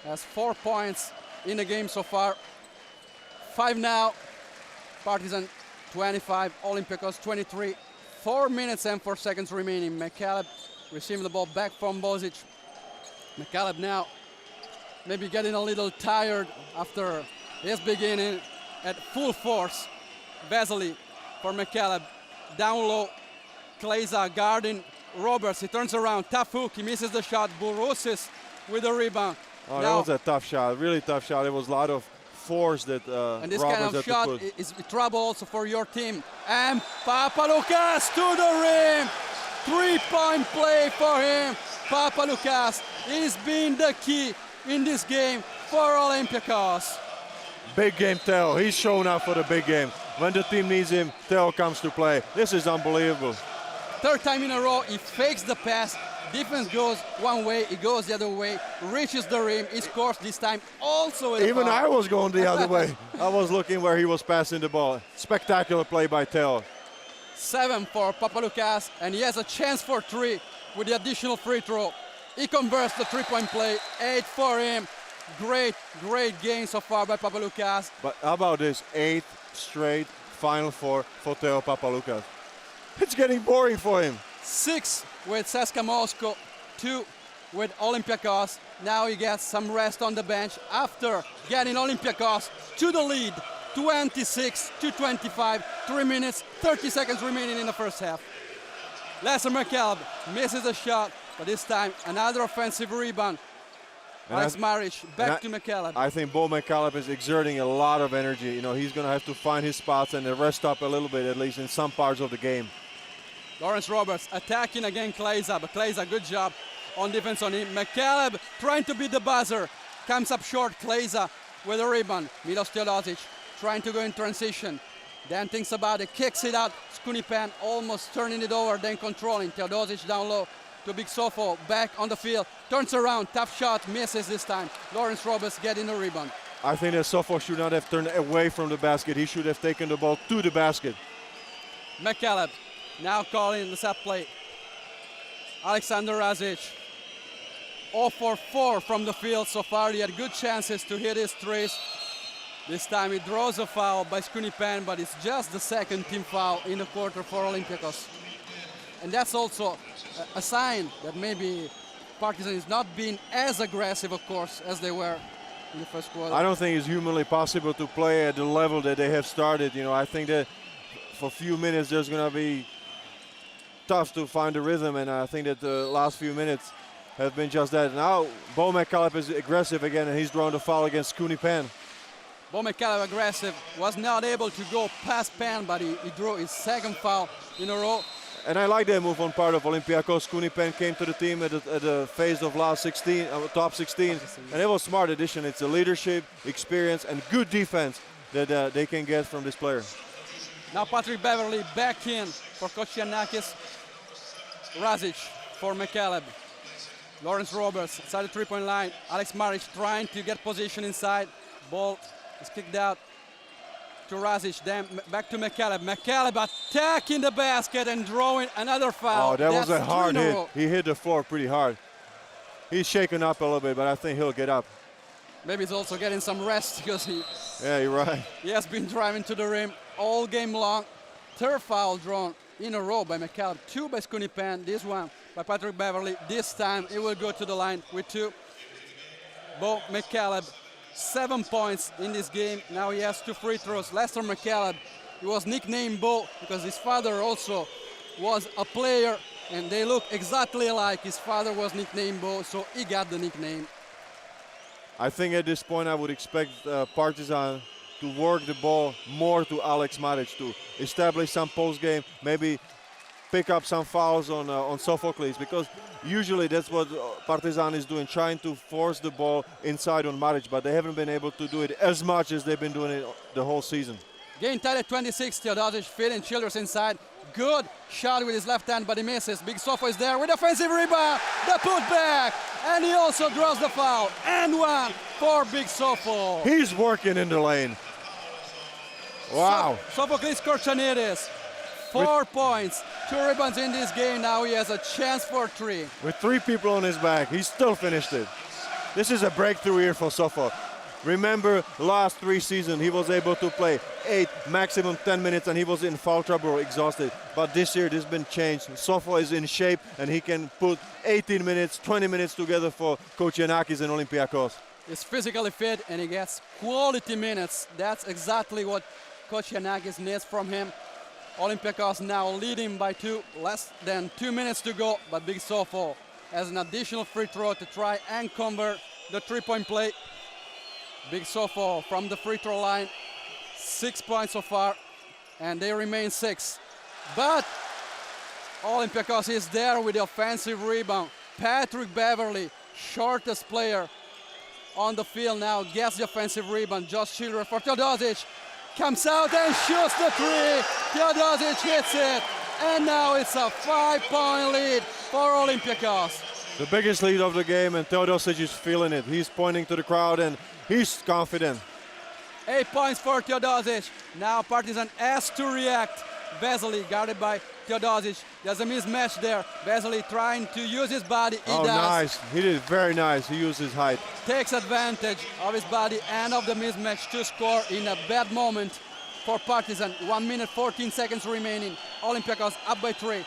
has 4 points in the game so far. 5 now. Partizan 25, Olympiacos 23. 4 minutes and 4 seconds remaining. McCalebb receiving the ball back from Bozic. McCalebb now maybe getting a little tired after his beginning at full force. Vesely for McCalebb. Down low. Kleza guarding Roberts. He turns around. Tough hook. He misses the shot. Bourousis with the rebound. Oh, that was a tough shot. Really tough shot. It was a lot of force that and this Roberts kind of had shot to put. is trouble also for your team. And Papaloukas to the rim. 3-point play for him. Papaloukas is being the key in this game for Olympiacos. Big game Theo. He's shown up for the big game. When the team needs him, Theo comes to play. This is unbelievable. Third time in a row, he fakes the pass. Defense goes one way, he goes the other way, reaches the rim, he scores this time also with a Even foul. I was going the other way. I was looking where he was passing the ball. Spectacular play by Theo. 7 for Papaloukas, and he has a chance for 3 with the additional free throw. He converts the 3-point play, 8 for him. Great game so far by Papaloukas. But how about this 8th straight Final Four for Theo Papaloukas? It's getting boring for him. 6 with CSKA Moscow, 2 with Olympiacos. Now he gets some rest on the bench after getting Olympiacos to the lead, 26-25, 3 minutes, 30 seconds remaining in the first half. Lesser McCalebb misses a shot, but this time another offensive rebound. Alex Maric back to McCalebb. I think McCalebb is exerting a lot of energy. You know, he's going to have to find his spots and rest up a little bit, at least in some parts of the game. Lawrence Roberts attacking again Kleza, but Kleza, good job on defense on him. McCalebb trying to beat the buzzer, comes up short. Kleza with a rebound. Milos Teodosic trying to go in transition, then thinks about it, kicks it out. Skunipan almost turning it over, then controlling. Teodosic down low to Big Sofo, back on the field, turns around, tough shot, misses this time. Lawrence Roberts getting the rebound. I think that Sofo should not have turned away from the basket. He should have taken the ball to the basket. McCalebb now calling the set play. Alexander Razic, 0 for 4 from the field so far. He had good chances to hit his threes. This time he draws a foul by Skunipan, but it's just the second team foul in the quarter for Olympiacos. And that's also a sign that maybe Partizan is not being as aggressive, of course, as they were in the first quarter. I don't think it's humanly possible to play at the level that they have started. You know, I think that for a few minutes there's going to be tough to find the rhythm, and I think that the last few minutes have been just that. Now, Bo McCalebb is aggressive again, and he's drawn the foul against Cooney Pan. Bo McCalebb aggressive, was not able to go past Pan, but he drew his second foul in a row. And I like that move on part of Olympiacos. Cooney Pan came to the team at the phase of last 16, top 16, and it was a smart addition. It's a leadership, experience, and good defense that they can get from this player. Now Patrick Beverly back in for Kocianakis. Razic for McCalebb. Lawrence Roberts inside the three-point line. Alex Maric trying to get position inside. Ball is kicked out to Razic, then back to McCalebb. McCalebb attacking the basket and drawing another foul. Oh, that was a That's hard 3 in a hit. row. He hit the floor pretty hard. He's shaken up a little bit, but I think he'll get up. Maybe he's also getting some rest because Yeah, you're right. he has been driving to the rim all game long. Third foul drawn in a row by McCalebb. 2 by Cooney Pan, this one by Patrick Beverly. This time he will go to the line with 2. Bo McCalebb, 7 points in this game. Now he has 2 free throws. Lester McCalebb, he was nicknamed Bo because his father also was a player, and they look exactly alike. His father was nicknamed Bo, so he got the nickname. I think at this point I would expect Partizan to work the ball more to Alex Maric, to establish some post game, maybe pick up some fouls on Sophocles, because usually that's what Partizan is doing, trying to force the ball inside on Maric, but they haven't been able to do it as much as they've been doing it the whole season. Game tied at 26, Teodosic feeding Childress inside. Good shot with his left hand, but he misses. Big Sofo is there with offensive rebound, the putback, and he also draws the foul. And one for Big Sofo. He's working in the lane. Wow. Sophocles Korchanidis, 4 points, 2 rebounds in this game. Now he has a chance for 3. With 3 people on his back, he still finished it. This is a breakthrough year for Sofo. Remember, last 3 seasons, he was able to play 8, maximum 10 minutes, and he was in foul trouble, exhausted. But this year, this has been changed. Sofo is in shape, and he can put 18 minutes, 20 minutes together for Kocianakis and Olympiacos. He's physically fit, and he gets quality minutes. That's exactly what Kocianakis needs from him. Olympiacos now leading by 2, less than 2 minutes to go, but Big Sofo has an additional free throw to try and convert the 3-point play. Big Sofo from the free throw line, 6 points so far, and they remain 6. But Olympiacos is there with the offensive rebound. Patrick Beverly, shortest player on the field now, gets the offensive rebound. Josh Childress for Teodosic, comes out and shoots the 3. Teodosic hits it, and now it's a 5-point lead for Olympiacos. The biggest lead of the game, and Teodosic is feeling it. He's pointing to the crowd, and he's confident. 8 points for Teodosic. Now Partizan has to react. Vesely guarded by Teodosic. There's a mismatch there. Vesely trying to use his body. He does. Nice. He did very nice. He used his height. Takes advantage of his body and of the mismatch to score in a bad moment for Partizan. 1 minute, 14 seconds remaining. Olympiacos up by 3.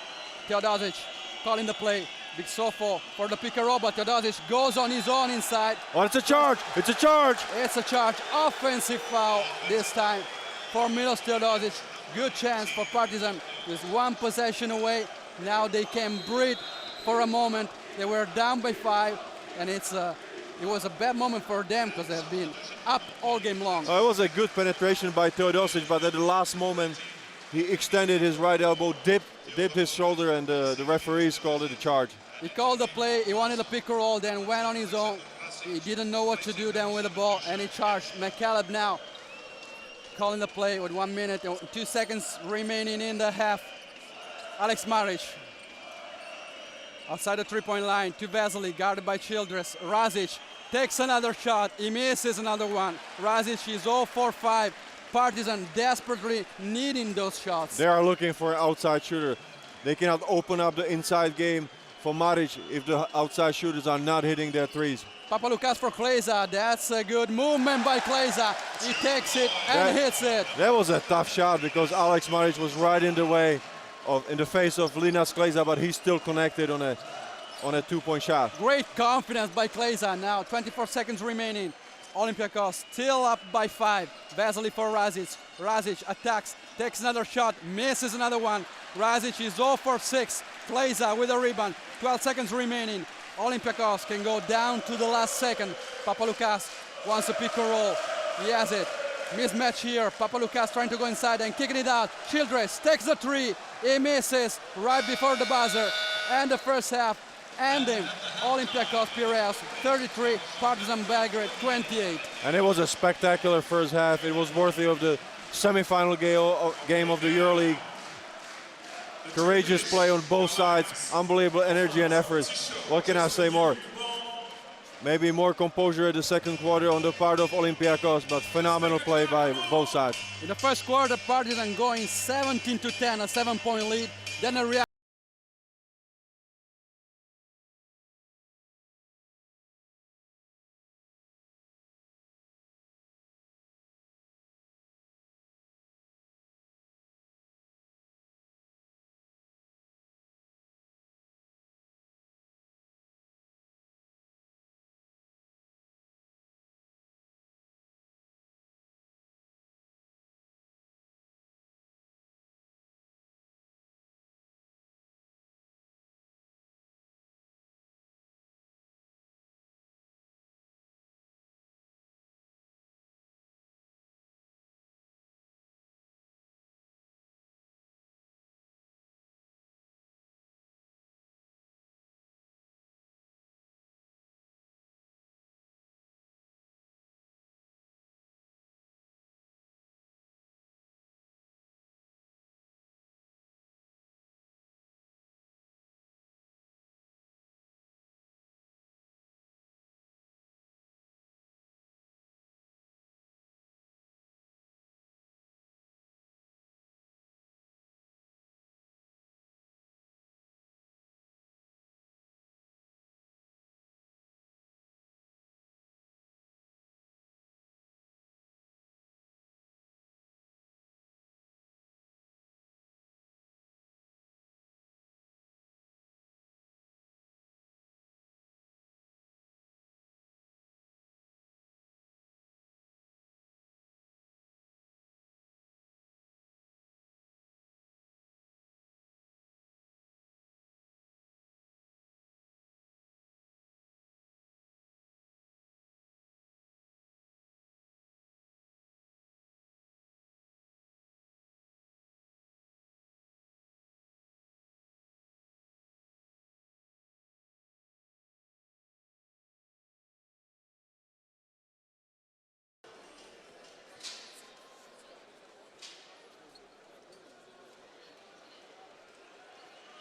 Teodosic calling the play. Big Sofo for the pick and roll, but Teodosic goes on his own inside. Oh, it's a charge. It's a charge. It's a charge. Offensive foul this time for Milos Teodosic. Good chance for Partizan. With 1 possession away. Now they can breathe for a moment. They were down by 5, and it was a bad moment for them because they have been up all game long. It was a good penetration by Teodosic, but at the last moment, he extended his right elbow, dipped his shoulder, and the referees called it a charge. He called the play, he wanted a pick and roll, then went on his own. He didn't know what to do then with the ball, and he charged. McCalebb now calling the play with 1 minute and 2 seconds remaining in the half. Alex Maric outside the 3-point line to Vesely, guarded by Childress. Razic takes another shot, he misses another one. Razic is 0 for 5. Partizan desperately needing those shots. They are looking for an outside shooter. They cannot open up the inside game for Maric if the outside shooters are not hitting their threes. Papaloukas for Kleza. That's a good movement by Kleza. He takes it and hits it. That was a tough shot because Alex Maric was right in the way, in the face of Linas Kleza, but he's still connected on a on a 2-point shot. Great confidence by Kleza now. 24 seconds remaining. Olympiacos still up by 5. Vesely for Razic. Razic attacks, takes another shot, misses another one. Razic is 0 for 6. Kleza with a rebound. 12 seconds remaining. Olympiacos can go down to the last second. Papaloukas wants a pick and roll. He has it. Mismatch here. Papaloukas trying to go inside and kicking it out. Childress takes the 3. He misses right before the buzzer. And the first half ending. Olympiacos Piraeus 33, Partizan Belgrade 28. And it was a spectacular first half. It was worthy of the semi-final game of the EuroLeague. Courageous play on both sides, unbelievable energy and effort. What can I say more? Maybe more composure at the second quarter on the part of Olympiacos, but phenomenal play by both sides. In the first quarter, Partizan going 17-10, a 7-point lead. Then a reaction.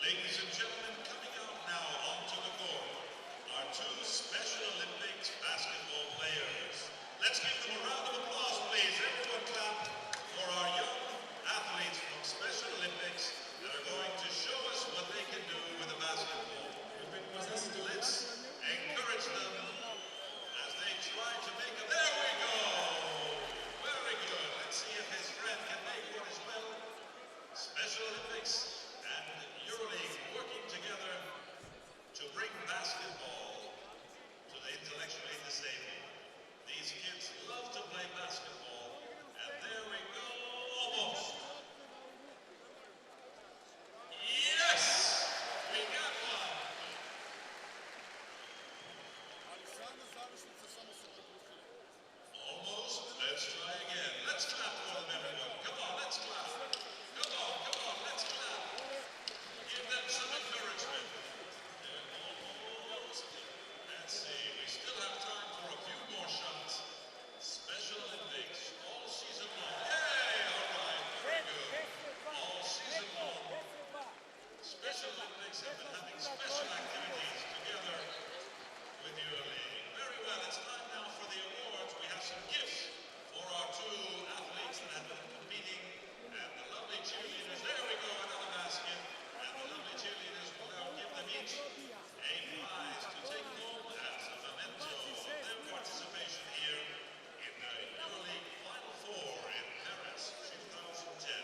Ladies and gentlemen, coming out now onto the court are 2 Special Olympics basketball players. Let's give them a round of applause, please. Everyone clap for our young athletes from Special Olympics that are going to show us what they can do with a basketball. Let's encourage them as they try to make a... There we go! Very good. Let's see if his friend can make one as well. Special Olympics and EuroLeague working together to bring basketball to the intellectually disabled. These kids love to play basketball, and there we go, almost. Yes! We got one! Almost. Let's try again. Let's clap for them, everyone. Come on, let's clap. Come on, let's clap. Give them some encouragement. They're almost. Let's see, we still have time for a few more shots. Special Olympics all season long. Yay! All right, very good. All season long. Special Olympics have been having special activities together with EuroLeague. Very well, it's time now for the awards. We have some gifts for our 2 athletes that have been competing. And the lovely cheerleaders, there we go, another basket. And the lovely cheerleaders will now give them each a prize to take home as a memento of their participation here in the EuroLeague Final Four in Paris 2010.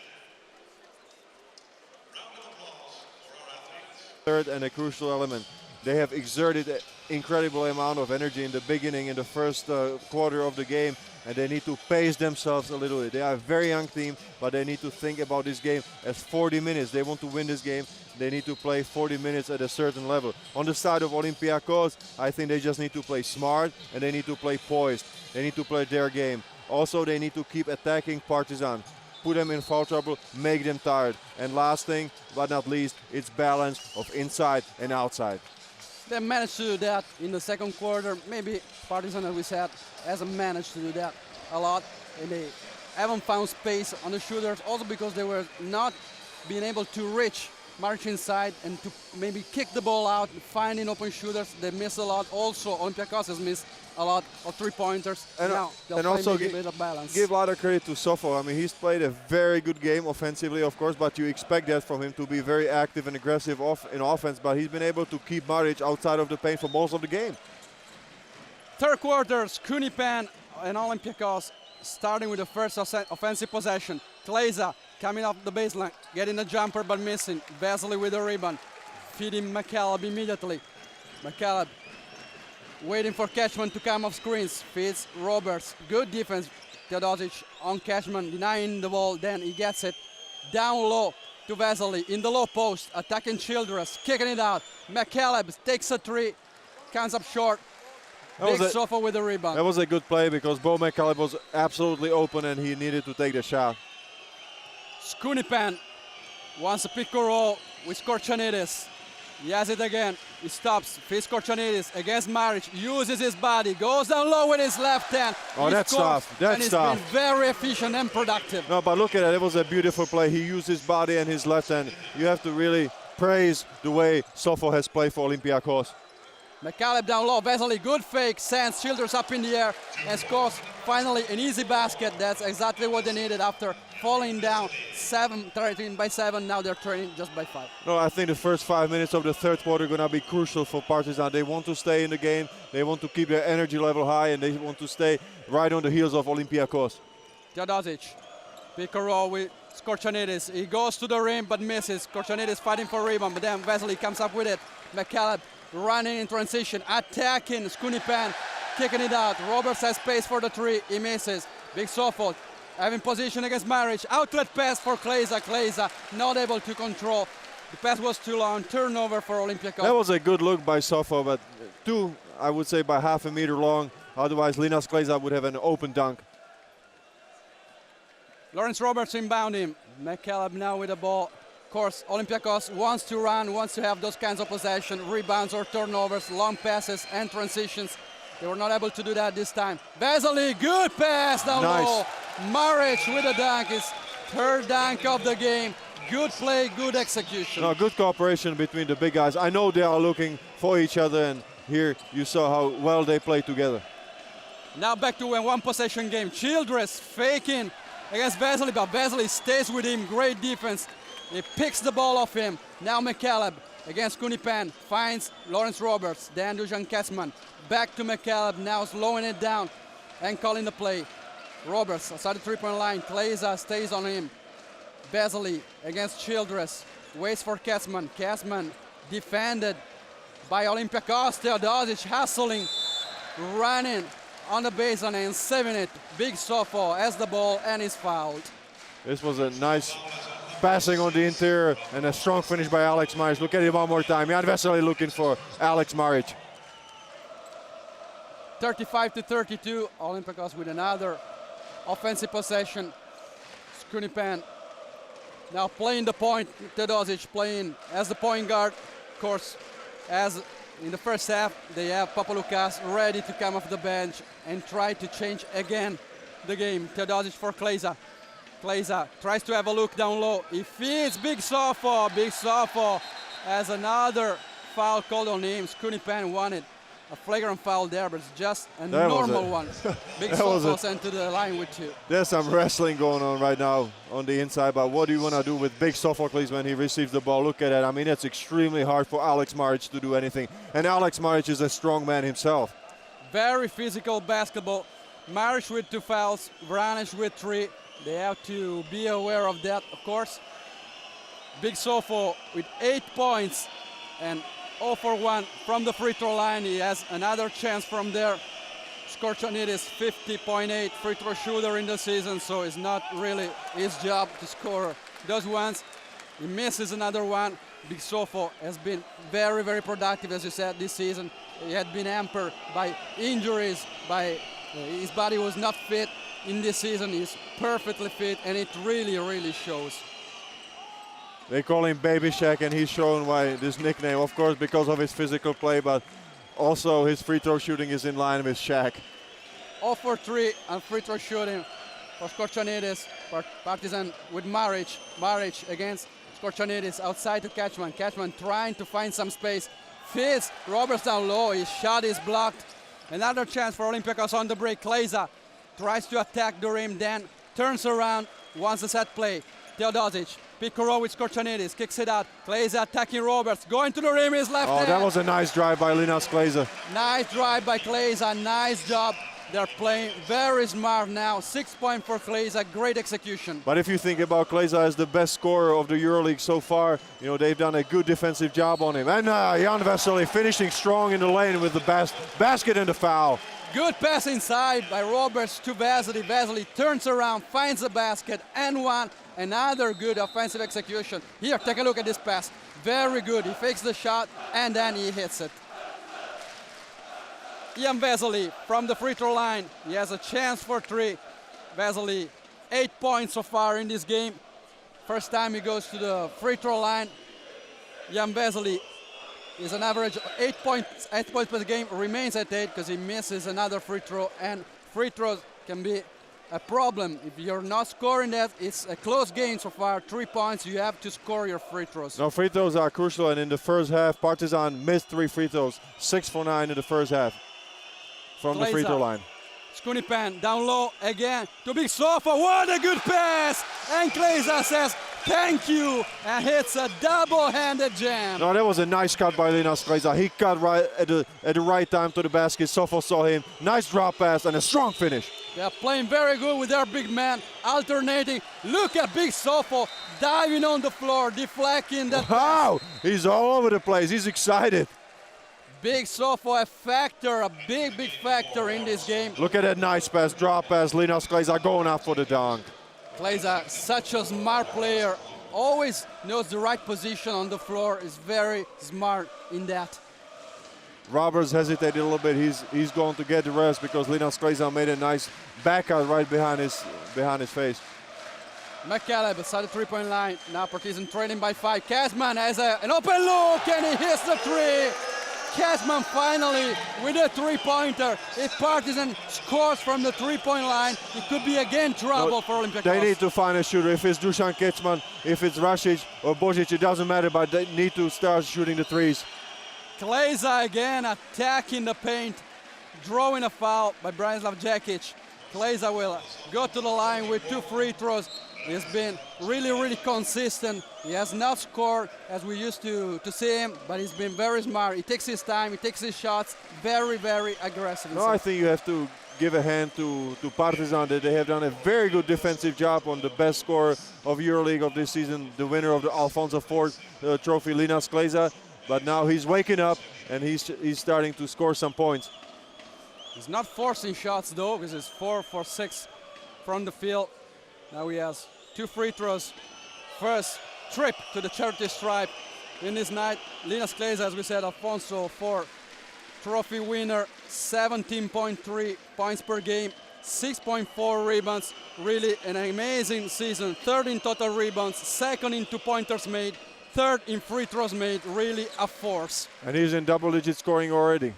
Round of applause for our athletes. Third and a crucial element. They have exerted an incredible amount of energy in the beginning, in the first quarter of the game, and they need to pace themselves a little bit. They are a very young team, but they need to think about this game as 40 minutes. They want to win this game. They need to play 40 minutes at a certain level. On the side of Olympiacos, I think they just need to play smart and they need to play poised. They need to play their game. Also, they need to keep attacking Partizan. Put them in foul trouble, make them tired. And last thing, but not least, it's balance of inside and outside. They managed to do that in the second quarter. Maybe Partizan, as we said, hasn't managed to do that a lot. And they haven't found space on the shooters, also because they were not being able to reach Maric inside and to maybe kick the ball out, finding open shooters. They miss a lot. Also, Olympiacos has missed a lot of three-pointers. And, now they'll also a bit of balance. give a lot of credit to Sofo. I mean, he's played a very good game offensively, of course, but you expect that from him to be very active and aggressive in offense. But he's been able to keep Maric outside of the paint for most of the game. Third quarter, Skunipan and Olympiacos starting with the first offensive possession. Kleza coming off the baseline, getting a jumper but missing. Vesely with the rebound, feeding McCalebb immediately. McCalebb waiting for Cashman to come off screens. Feeds Roberts. Good defense. Teodosic on Cashman, denying the ball. Then he gets it down low to Vesely in the low post, attacking Childress, kicking it out. McCalebb takes a three, comes up short. Big Sofa with the rebound. That was a good play because Bo McCalebb was absolutely open and he needed to take the shot. Skunipan wants a pick and roll with Korchanidis. He has it again. He stops. Feeds Korchanidis against Maric. Uses his body. Goes down low with his left hand. Oh, that's tough. That's tough. He's been very efficient and productive. No, but look at it. It was a beautiful play. He used his body and his left hand. You have to really praise the way Sofo has played for Olympiacos. McCalebb down low. Vesely, good fake. Sends Childress up in the air and scores finally an easy basket. That's exactly what they needed after falling down 13 by 7. Now they're trailing just by 5. No, I think the first 5 minutes of the third quarter are going to be crucial for Partizan. They want to stay in the game. They want to keep their energy level high and they want to stay right on the heels of Olympiacos. Teodosic, pick and roll with Korchanidis. He goes to the rim but misses. Korchanidis fighting for rebound, but then Vesely comes up with it. McCalebb running in transition, attacking Skunipan, kicking it out. Roberts has space for the three. He misses. Big Sofo having position against Maric. Outlet pass for Kleza. Kleza not able to control. The pass was too long. Turnover for Olympiacos. That was a good look by Sofo, but two, I would say, by half a meter long. Otherwise, Linas Kleza would have an open dunk. Lawrence Roberts inbounding. McCalebb now with the ball. Of course, Olympiacos wants to run, wants to have those kinds of possession, rebounds or turnovers, long passes and transitions. They were not able to do that this time. Vesely, good pass down low. Maric with a dunk, his third dunk of the game. Good play, good execution. No, good cooperation between the big guys. I know they are looking for each other, and here you saw how well they played together. Now back to a one possession game. Childress faking against Vesely, but Vesely stays with him. Great defense. He picks the ball off him. Now McCalebb against Skunipan finds Lawrence Roberts. Then Dusan Kessman. Back to McCalebb, now slowing it down and calling the play. Roberts outside the three-point line. Kleza stays on him. Vesely against Childress. Waits for Kessman. Kessman defended by Olympiacos. Teodosic hustling, running on the baseline and saving it. Big Sofo has the ball and is fouled. This was a nice passing on the interior and a strong finish by Alex Maric. Look at it one more time. Jan Vesely looking for Alex Maric. 35-32. Olympiacos with another offensive possession. Skunipan now playing the point. Teodosic playing as the point guard. Of course, as in the first half, they have Papaloukas ready to come off the bench and try to change again the game. Teodosic for Kleza. Kleza tries to have a look down low. He feeds Big Sofo. Big Sofo has another foul called on him. Skunipan wanted a flagrant foul there, but it's just a normal one. Big Sofo sent to the line with 2. There's some wrestling going on right now on the inside, but what do you want to do with Big Sophocles when he receives the ball? Look at that. I mean, it's extremely hard for Alex Maric to do anything. And Alex Maric is a strong man himself. Very physical basketball. Maric with 2 fouls, Vranic with 3. They have to be aware of that, of course. Big Sofo with 8 points and 0 for 1 from the free throw line. He has another chance from there. Skorčanidis, 50.8 free throw shooter in the season, so it's not really his job to score those ones. He misses another one. Big Sofo has been very, very productive, as you said, this season. He had been hampered by injuries, his body was not fit in this season. He's perfectly fit, and it really, really shows. They call him Baby Shaq, and he's shown why this nickname, of course, because of his physical play, but also his free throw shooting is in line with Shaq. 0 for 3 on free throw shooting for Skorčanidis. Partizan with Maric. Maric against Skorčanidis outside to Catchman. Catchman trying to find some space. Fizz, Roberts down low. His shot is blocked. Another chance for Olympiacos on the break. Kleza tries to attack the rim, then turns around, wants the set play. Teodosic, pick and roll with Skorčanidis, kicks it out. Kleza attacking Roberts, going to the rim, his left hand. That was a nice drive by Linas Kleza. Nice drive by Kleza, nice job. They're playing very smart now. 6 points for Kleza, great execution. But if you think about Kleza as the best scorer of the EuroLeague so far, you know, they've done a good defensive job on him. And Jan Vesely finishing strong in the lane with the basket and the foul. Good pass inside by Roberts to Vesely. Vesely turns around, finds the basket, and one. Another good offensive execution. Here, take a look at this pass. Very good. He fakes the shot, and then he hits it. Jan Vesely from the free throw line. He has a chance for 3. Vesely, 8 points so far in this game. First time he goes to the free throw line. Jan Vesely is an average of 8 points per game, remains at 8 because he misses another free throw, and free throws can be a problem. If you're not scoring that, it's a close game so far. 3 points, you have to score your free throws. No, free throws are crucial, and in the first half, Partizan missed 3 free throws, 6 for 9 in the first half from the free throw line. Skunipan down low again to Big Sofo. What a good pass! And Kleza says thank you and hits a double-handed jam. No, that was a nice cut by Linas Kleza. He cut right at the right time to the basket. Sofo saw him. Nice drop pass and a strong finish. They're playing very good with their big man, alternating. Look at Big Sofo diving on the floor, deflecting that Wow! pass. He's all over the place. He's excited. Big Sofo, a factor, a big, big factor in this game. Look at that nice pass, drop pass. Linas Kleza going up for the dunk. Kleza, such a smart player, always knows the right position on the floor, is very smart in that. Roberts hesitated a little bit. He's going to get the rest because Linas Kleza made a nice back out right behind his face. McCalebb beside the three-point line. Now Partizan trailing by 5. Kazman has an open look and he hits the 3. Kazman finally with a three-pointer. If Partizan scores from the three-point line, it could be again trouble for Olympiacos. They need to find a shooter. If it's Dusan Kecman, if it's Rasic or Božić, it doesn't matter, but they need to start shooting the threes. Kleza again attacking the paint, drawing a foul by Branislav Djekic. Kleza will go to the line with 2 free throws. He's been really, really consistent. He has not scored as we used to see him, but he's been very smart. He takes his time, he takes his shots, very, very aggressive. No, I think you have to give a hand to Partizan that they have done a very good defensive job on the best scorer of EuroLeague of this season, the winner of the Alfonso Ford trophy, Linas Kleza. But now he's waking up and he's starting to score some points. He's not forcing shots though, because he's 4 for 6 from the field. Now he has 2 free throws. First trip to the charity stripe in this night. Linas Kleza, as we said, Alfonso Ford trophy winner, 17.3 points per game, 6.4 rebounds. Really an amazing season. 3rd in total rebounds, 2nd in 2-pointers made, 3rd in free throws made. Really a force. And he's in double-digit scoring already.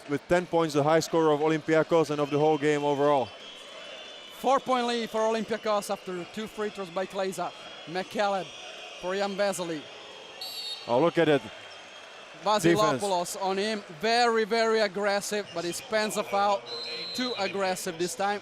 With 10 points, the high scorer of Olympiacos and of the whole game overall. 4-point lead for Olympiacos after 2 free throws by Kleza. McCalebb for Jan Vesely. Oh, look at it. Vasilopoulos on him. Very, very aggressive, but he spends a foul. Too aggressive this time.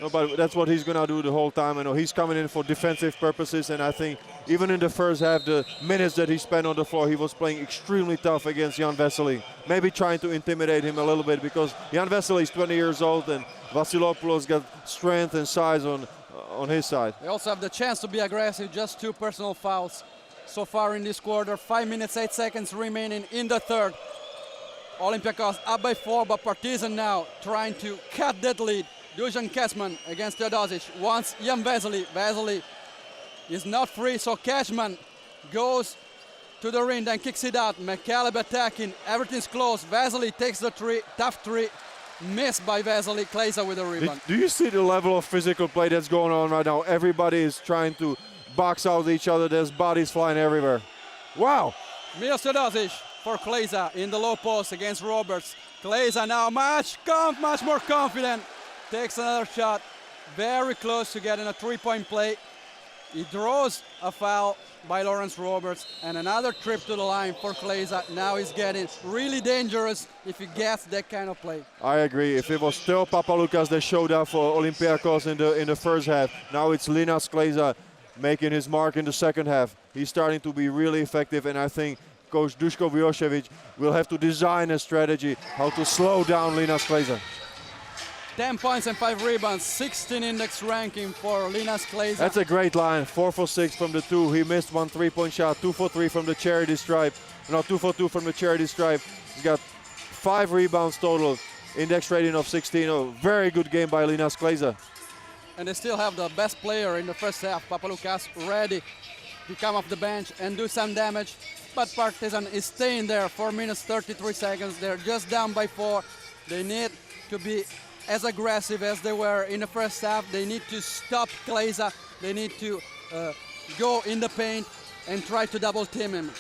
No, but that's what he's going to do the whole time. I know he's coming in for defensive purposes, and I think even in the first half, the minutes that he spent on the floor, he was playing extremely tough against Jan Vesely. Maybe trying to intimidate him a little bit because Jan Vesely is 20 years old and Vasilopoulos got strength and size on his side. They also have the chance to be aggressive, just 2 personal fouls so far in this quarter. 5 minutes, 8 seconds remaining in the third. Olympiacos up by 4, but Partizan now trying to cut that lead. Dusan Cashman against Teodosic. Wants Jan Vesely. Vesely is not free, so Cashman goes to the ring, then kicks it out. McCalebb attacking. Everything's close. Vesely takes the three. Tough three. Missed by Vesely. Kleza with a rebound. Do you see the level of physical play that's going on right now? Everybody is trying to box out each other. There's bodies flying everywhere. Wow. Milos Teodosic for Kleza in the low post against Roberts. Kleza now much more confident. Takes another shot. Very close to getting a three-point play. He draws a foul by Lawrence Roberts, and another trip to the line for Kleza. Now he's getting really dangerous if he gets that kind of play. I agree. If it was still Papaloukas that showed up for Olympiacos in the first half, now it's Linas Kleza making his mark in the second half. He's starting to be really effective, and I think Coach Duško Vujošević will have to design a strategy how to slow down Linas Kleza. 10 points and 5 rebounds, 16 index ranking for Linas Kleza. That's a great line. 4 for 6 from the 2. He missed one three-point shot. 2 for 3 from the charity stripe. No, 2 for 2 from the charity stripe. He's got 5 rebounds total. Index rating of 16. Oh, very good game by Linas Kleza. And they still have the best player in the first half, Papaloukas, ready to come off the bench and do some damage. But Partizan is staying there. 4 minutes, 33 seconds. They're just down by 4. They need to be as aggressive as they were in the first half. They need to stop Kleza. They need to go in the paint and try to double team him.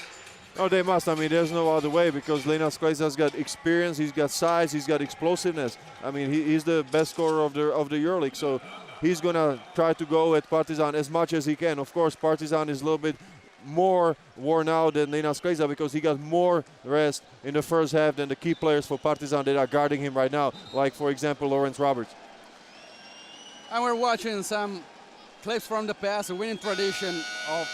Oh, they must. I mean, there's no other way because Linas Kleza's got experience, he's got size, he's got explosiveness. I mean, he's the best scorer of the EuroLeague, so he's gonna try to go at Partizan as much as he can. Of course, Partizan is a little bit more worn out than Linas Kleza because he got more rest in the first half than the key players for Partizan that are guarding him right now, like, for example, Lawrence Roberts. And we're watching some clips from the past, a winning tradition of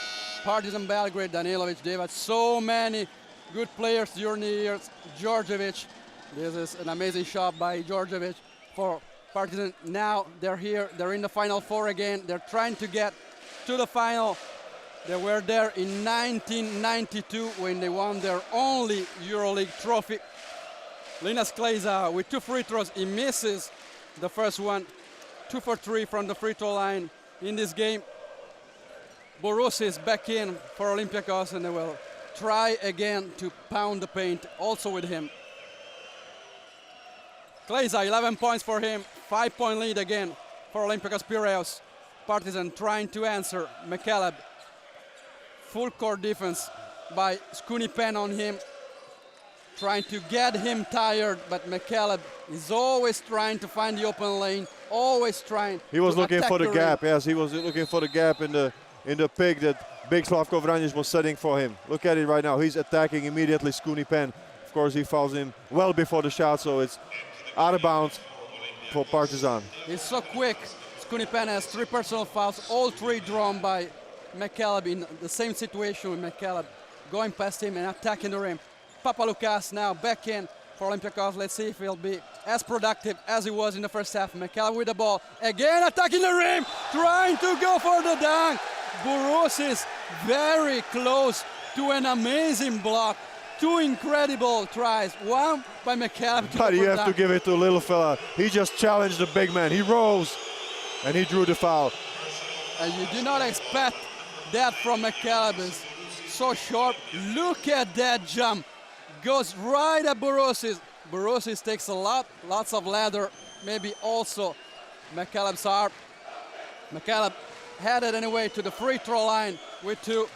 Partizan Belgrade, Danilovic, Divac. So many good players during the years. Djordjevic, this is an amazing shot by Djordjevic for Partizan. Now they're here, they're in the Final Four again. They're trying to get to the final. They were there in 1992 when they won their only EuroLeague trophy. Linas Kleza with 2 free throws. He misses the first one. 2 for 3 from the free throw line in this game. Borussia is back in for Olympiacos, and they will try again to pound the paint also with him. Kleza, 11 points for him. 5-point lead again for Olympiacos Piraeus. Partizan trying to answer. McCalebb. Full court defense by Scooney Penn on him, trying to get him tired, but McCalebb is always trying to find the open lane, always trying. He was looking for the gap. rim. Yes, he was looking for the gap in the pick that Big Slavko Vranjes was setting for him. Look at it right now. He's attacking immediately Scooney Penn. Of course, he fouls him well before the shot, so it's out of bounds for Partizan. He's so quick. Scooney Penn has 3 personal fouls, all 3 drawn by McCalebb in the same situation with McCalebb going past him and attacking the rim. Papaloukas now back in for Olympiacos. Let's see if he'll be as productive as he was in the first half. McCalebb with the ball, again attacking the rim, trying to go for the dunk. Borussia is very close to an amazing block. 2 incredible tries, one by McCalebb. But you have to give it to little fella. He just challenged the big man. He rose and he drew the foul. And you do not expect that from McCalebb. Is so sharp. Look at that jump. Goes right at Borussia. Borussia takes lots of ladder. Maybe also McCaleb's arm. McCalebb headed anyway to the free throw line with 2.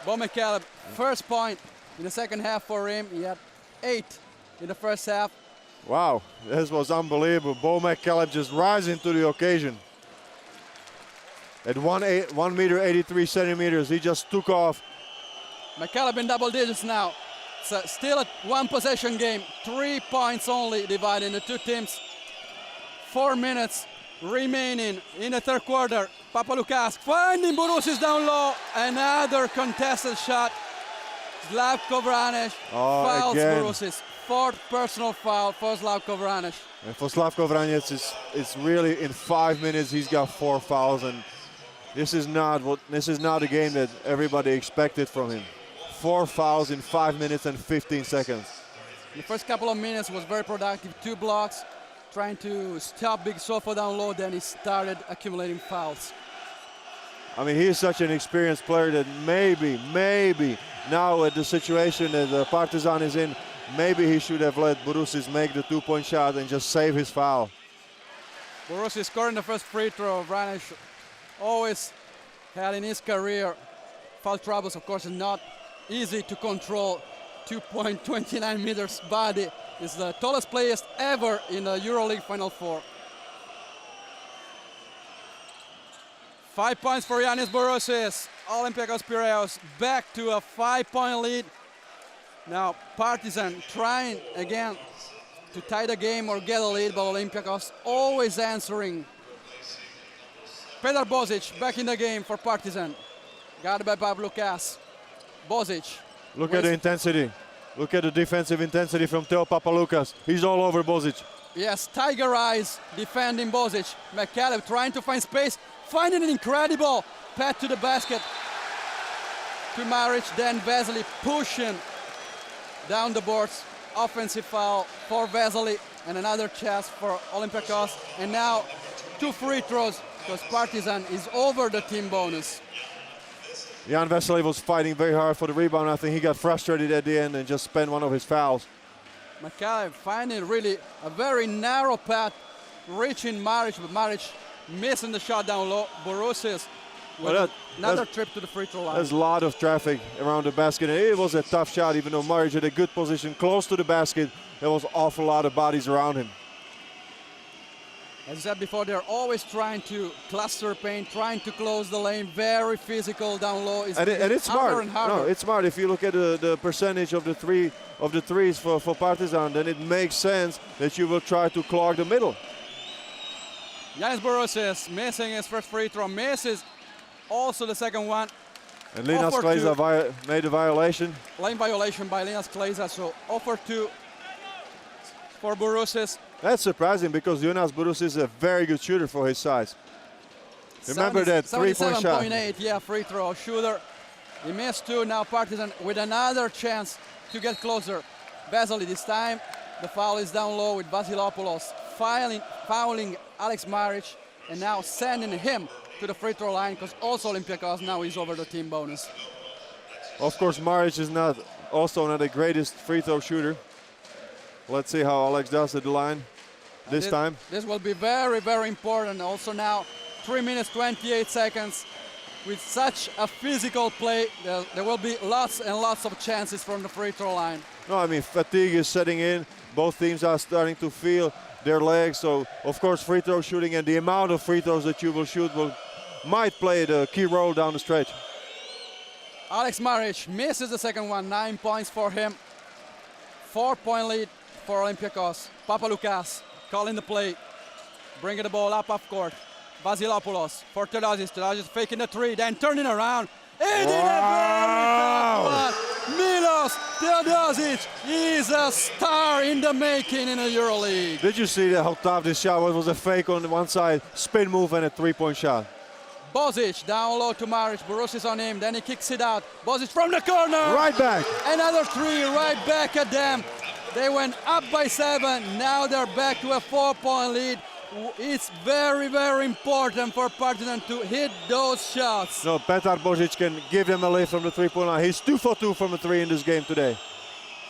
Bo McCalebb, first point in the second half for him. He had 8 in the first half. Wow, this was unbelievable. Bo McCalebb just rising to the occasion. At 1 meter 83 centimeters, he just took off. McCalebb in double digits now. It's still a 1 possession game. 3 points only divided into 2 teams. 4 minutes remaining in the third quarter. Papaloukas finding Borussia down low. Another contested shot. Slavko Vranjes fouls again. Borussia. 4th personal foul for Slavko Vranjes. And for Slavko Vranjes, it's really in 5 minutes he's got 4 fouls, and This is not a game that everybody expected from him. 4 fouls in 5 minutes and 15 seconds. The first couple of minutes was very productive. 2 blocks, trying to stop Big Sofo down low. Then he started accumulating fouls. I mean, he is such an experienced player that maybe now at the situation that Partizan is in, maybe he should have let Borusis make the 2-point shot and just save his foul. Borusis scoring the first free throw. Vranic always had in his career foul troubles. Of course, it's not easy to control. 2.29 meters body is the tallest player ever in the EuroLeague Final Four. 5 points for Yanis Borusis. Olympiacos Piraeus back to a 5-point lead. Now Partizan trying again to tie the game or get a lead, but Olympiacos always answering. Petar Bozic back in the game for Partizan. Guarded by Papaloukas. Bozic. Look at the intensity. Look at the defensive intensity from Teo Papaloukas. He's all over Bozic. Yes, tiger eyes defending Bozic. McCalebb trying to find space, finding an incredible pat to the basket to Maric, then Vesely pushing down the boards. Offensive foul for Vesely and another chance for Olympiacos. And now 2 free throws because Partizan is over the team bonus. Jan Vesely was fighting very hard for the rebound. I think he got frustrated at the end and just spent one of his fouls. McCalebb finding really a very narrow path, reaching Maric, but Maric missing the shot down low. Borusis with another trip to the free throw line. There's a lot of traffic around the basket. It was a tough shot, even though Maric had a good position close to the basket. There was an awful lot of bodies around him. As I said before, they're always trying to cluster paint, trying to close the lane, very physical down low. And it's smart. And harder. No, it's smart. If you look at the percentage of the threes for Partizan, then it makes sense that you will try to clog the middle. Yanis Borusis missing his first free throw, misses also the second one. And Linas Kleiza made a violation. Lane violation by Linas Kleiza, so offer 2 for Borusis. That's surprising because Jonas Borusis is a very good shooter for his size. Remember that 3-point shot. 77.8, yeah, free throw shooter. He missed 2, now Partizan with another chance to get closer. Vesely this time, the foul is down low with Vasilopoulos fouling Alex Maric and now sending him to the free throw line because also Olympiacos now is over the team bonus. Of course, Maric is also not the greatest free throw shooter. Let's see how Alex does at the line this time. This will be very, very important. Also now, 3 minutes, 28 seconds. With such a physical play, there will be lots and lots of chances from the free throw line. No, I mean, fatigue is setting in. Both teams are starting to feel their legs. So, of course, free throw shooting and the amount of free throws that you will shoot might play the key role down the stretch. Alex Maric misses the second one, 9 points for him. 4-point lead for Olympiacos. Papaloukas calling the play, bringing the ball up half court. Vasilopoulos for Teodosic. Teodosic faking the 3, then turning around. He did a very tough one. Milos Teodosic is a star in the making in the EuroLeague. Did you see how tough this shot was? It was a fake on one side, spin move and a 3-point shot. Bozic down low to Maric. Borusis on him, then he kicks it out. Bozic from the corner. Right back. Another 3 right back at them. They went up by 7. Now they're back to a 4-point lead. It's very, very important for Partizan to hit those shots. No, Petar Bozic can give them a lift from the 3-point line. He's 2 for 2 from the 3 in this game today.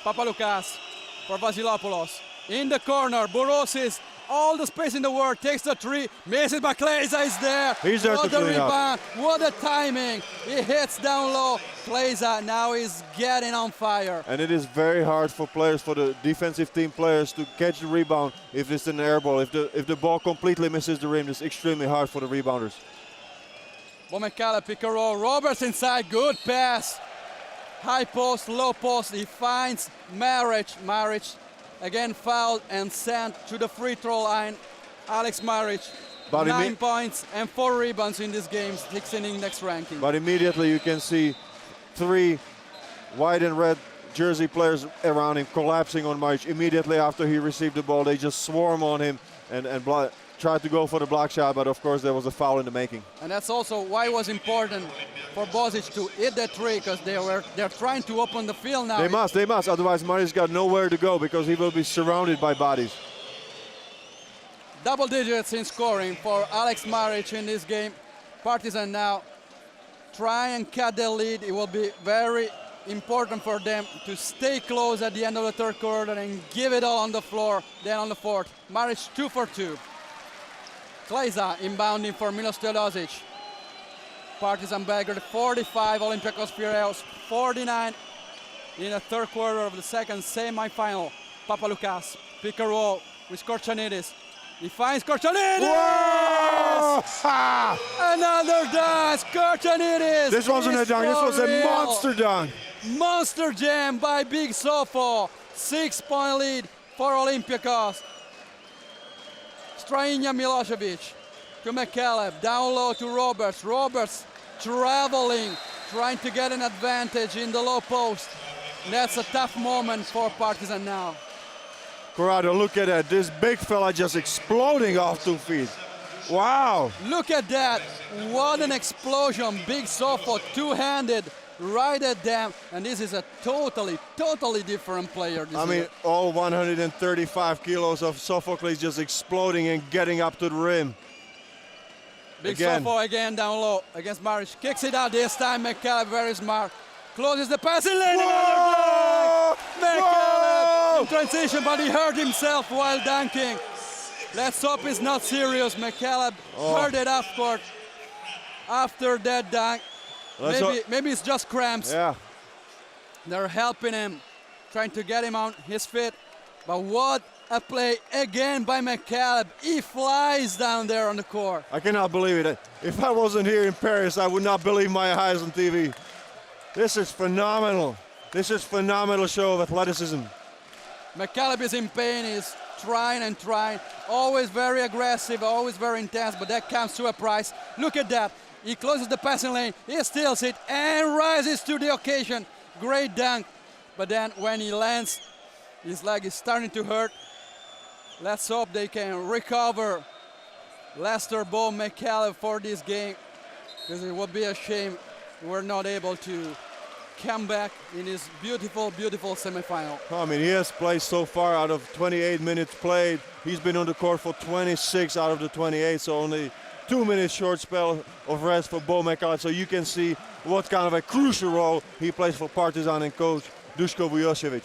Papaloukas for Vasilopoulos. In the corner, Borusis, all the space in the world, takes the 3, misses, but Kleiza is there. He's there what to the clean rebound, up. what a timing. He hits down low. Kleiza now is getting on fire. And it is very hard for players, for the defensive team players, to catch the rebound if it's an air ball. If the ball completely misses the rim, it's extremely hard for the rebounders. McCalebb pick and roll. Roberts inside, good pass. High post, low post. He finds Maric. Maric again fouled and sent to the free throw line. Alex Maric, 9 points and 4 rebounds in this game, 6th in index ranking. But immediately you can see 3 white and red jersey players around him collapsing on Maric. Immediately after he received the ball, they just swarm on him and tried to go for the block shot, but of course there was a foul in the making. And that's also why it was important for Bozic to hit that three, because they're trying to open the field now. They must, otherwise Maric's got nowhere to go because he will be surrounded by bodies. Double digits in scoring for Alex Maric in this game. Partizan now try and cut the lead. It will be very important for them to stay close at the end of the third quarter and give it all on the floor, then on the fourth. Maric 2 for 2. Kleza inbounding for Milos Teodosic. Partizan Belgrade 45, Olympiacos Piraeus 49 in the third quarter of the second semi-final. Papaloukas, pick and roll with Korchanidis. He finds Korchanidis! Another dunk, Korchanidis! This wasn't a dunk, this was a monster dunk. Monster jam by Big Sofo. 6-point lead for Olympiacos. Strajinja Milosevic to McCalebb, down low to Roberts. Roberts traveling, trying to get an advantage in the low post. And that's a tough moment for Partizan now. Corrado, look at that. This big fella just exploding off 2 feet. Wow. Look at that. What an explosion. Big Sofo, two-handed, right at them. And this is a totally different player. I mean, all 135 kilos of Sophocles just exploding and getting up to the rim. Big Sofo again down low against Maric. Kicks it out this time. McCalebb very smart. Closes the passing lane. McCalebb in transition, but he hurt himself while dunking. Let's hope it's not serious. McCalebb hurt it off court after that dunk. Maybe it's just cramps. Yeah. They're helping him, trying to get him on his feet. But what a play again by McCalebb. He flies down there on the court. I cannot believe it. If I wasn't here in Paris, I would not believe my eyes on TV. This is phenomenal. This is phenomenal show of athleticism. McCalebb is in pain. He's trying and trying. Always very aggressive, always very intense, but that comes to a price. Look at that. He closes the passing lane. He steals it and rises to the occasion. Great dunk. But then when he lands, his leg is starting to hurt. Let's hope they can recover Lester Bo McCalebb for this game, because it would be a shame we're not able to come back in this beautiful semifinal. I mean, he has played so far out of 28 minutes played. He's been on the court for 26 out of the 28, so only 2 minutes short spell of rest for Bo McCalebb. So you can see what kind of a crucial role he plays for Partizan and coach Duško Vujošević.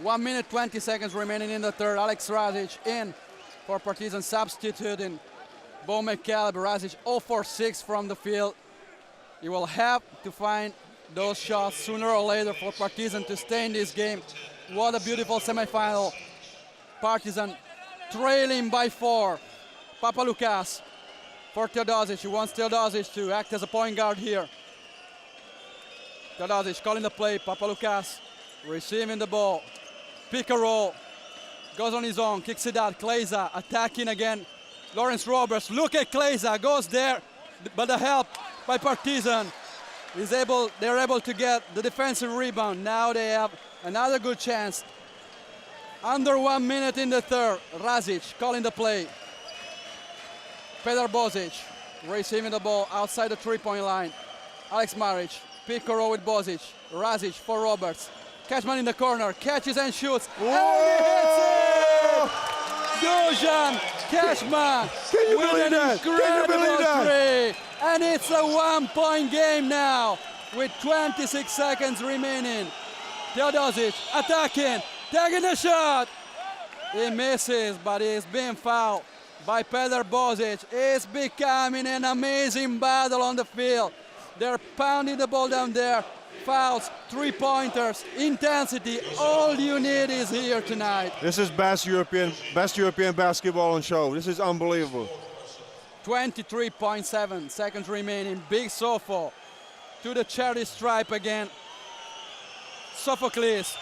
1 minute 20 seconds remaining in the third. Alex Razic in for Partizan, substituting Bo McCalebb. Razic 0 for 6 from the field. He will have to find those shots sooner or later for Partizan to stay in this game. What a beautiful semifinal. Partizan trailing by 4. Papaloukas for Teodosic. He wants Teodosic to act as a point guard here. Teodosic calling the play. Papaloukas receiving the ball. Pick and roll. Goes on his own. Kicks it out. Kleza attacking again. Lawrence Roberts. Look at Kleza. Goes there. But the help by Partizan. They're able to get the defensive rebound. Now they have another good chance. Under 1 minute in the third. Razic calling the play. Petar Bozic receiving the ball outside the three-point line. Alex Maric, pick and roll with Bozic. Razic for Roberts. Cashman in the corner, catches and shoots. Whoa! And he hits it! Dusan Cashman with an incredible three. And it's a 1-point game now with 26 seconds remaining. Teodosic attacking, taking the shot. He misses, but he's being fouled by Petar Bozic. It's becoming an amazing battle on the field. They're pounding the ball down there. Fouls, three-pointers, intensity. All you need is here tonight. This is best European basketball on show. This is unbelievable. 23.7 seconds remaining. Big Sofo to the charity stripe again. Sophocles,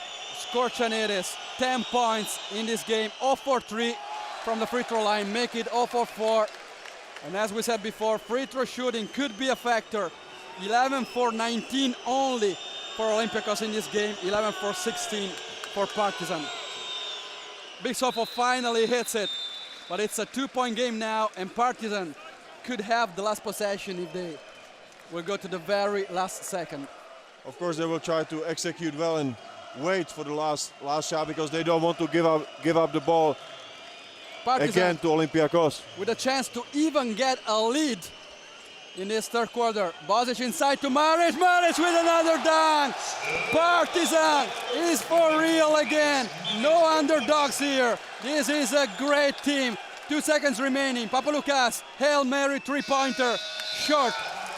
Korchanidis, 10 points in this game. 0 for 3 from the free throw line. Make it 0 for 4. And as we said before, free throw shooting could be a factor. 11 for 19 only for Olympiacos in this game. 11 for 16 for Partizan. Big Sofo finally hits it. but it's a 2-point game now, and Partizan could have the last possession if they will go to the very last second. Of course, they will try to execute well and wait for the last shot because they don't want to give up the ball Partizan again to Olympiacos. with a chance to even get a lead in this third quarter. Bozic inside to Maric. Maric with another dunk. Partizan is for real again. No underdogs here. This is a great team. 2 seconds remaining. Papaloukas, Hail Mary three-pointer, short.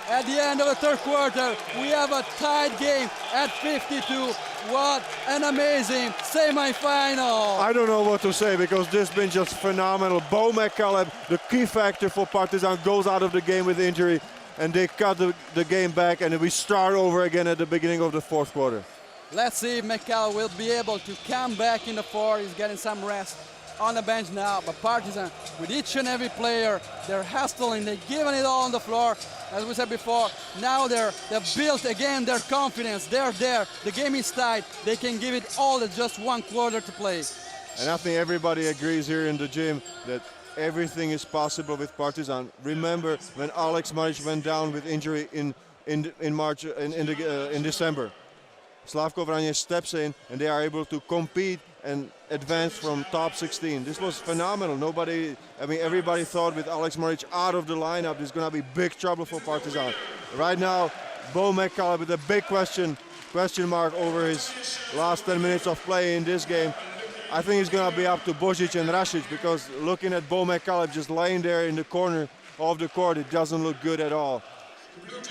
At the end of the third quarter, we have a tied game at 52. What an amazing semi-final. I don't know what to say because this has been just phenomenal. Bo McCalebb, the key factor for Partizan, goes out of the game with injury, and they cut the game back, and we start over again at the beginning of the fourth quarter. Let's see if McCalebb will be able to come back in the fourth. He's getting some rest on the bench now, but Partizan, with each and every player, they're hustling, they're giving it all on the floor. As we said before, now they've built again their confidence. They're there, the game is tight, they can give it all at just 1 quarter to play. And I think everybody agrees here in the gym that everything is possible with Partizan. Remember when Alex Maric went down with injury in December. Slavko Vranje steps in and they are able to compete and advance from top 16. This was phenomenal. Everybody thought with Alex Maric out of the lineup, there's going to be big trouble for Partizan. Right now, Bo McCalebb with a big question mark over his last 10 minutes of play in this game. I think it's going to be up to Bozic and Rasic because looking at Bo McCalebb just laying there in the corner of the court, it doesn't look good at all.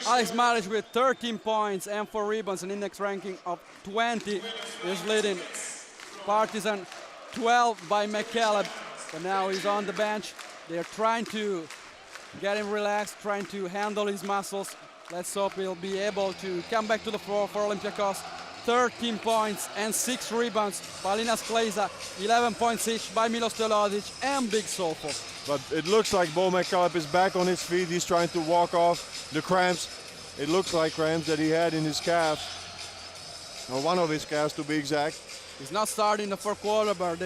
Alex Maric with 13 points and 4 rebounds, an index ranking of 20 is leading. Partizan 12 by McCalebb, but now he's on the bench. They're trying to get him relaxed, trying to handle his muscles. Let's hope he'll be able to come back to the floor for Olympiacos. 13 points and 6 rebounds by Linas Kleza, 11 points each by Milos Teodosic and Big Solfo. But it looks like Bo McCalebb is back on his feet. He's trying to walk off the cramps. It looks like cramps that he had in his calf, or one of his calves to be exact. He's not starting the fourth quarter, but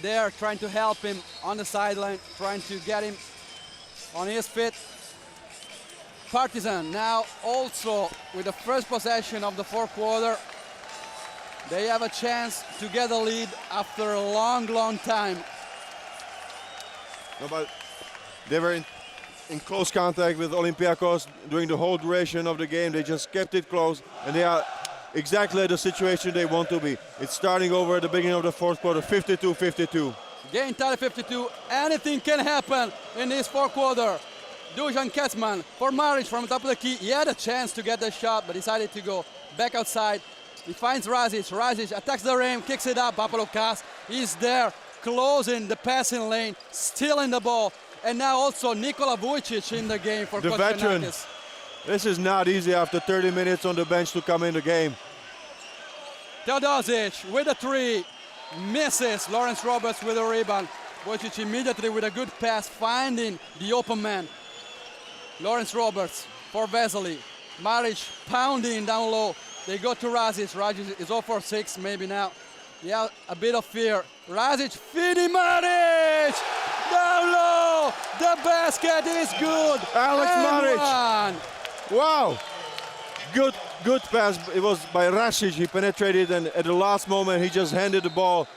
they're trying to help him on the sideline, trying to get him on his feet. Partizan now also with the first possession of the fourth quarter. They have a chance to get a lead after a long, long time. No, but they were in close contact with Olympiacos during the whole duration of the game. They just kept it close, and they are exactly the situation they want to be. It's starting over at the beginning of the fourth quarter, 52-52. Game tied 52. Anything can happen in this fourth quarter. Dusan Kecman for Maric from the top of the key. He had a chance to get the shot, but decided to go back outside. He finds Rasic. Rasic attacks the rim, kicks it up. Papaloukas is there, closing the passing lane, stealing the ball. And now also Nikola Vujicic in the game for the veteran. Konstantakis. This is not easy after 30 minutes on the bench to come in the game. Teodosic with a 3, misses. Lawrence Roberts with a rebound. Vujicic immediately with a good pass, finding the open man. Lawrence Roberts for Vesely. Maric pounding down low. They go to Rasic. Rasic is 0 for 6 maybe now. Yeah, a bit of fear. Rasic feeding Maric! Down low! The basket is good! Alex And Maric! one. Wow! Good pass. It was by Rasic. He penetrated, and at the last moment he just handed the ball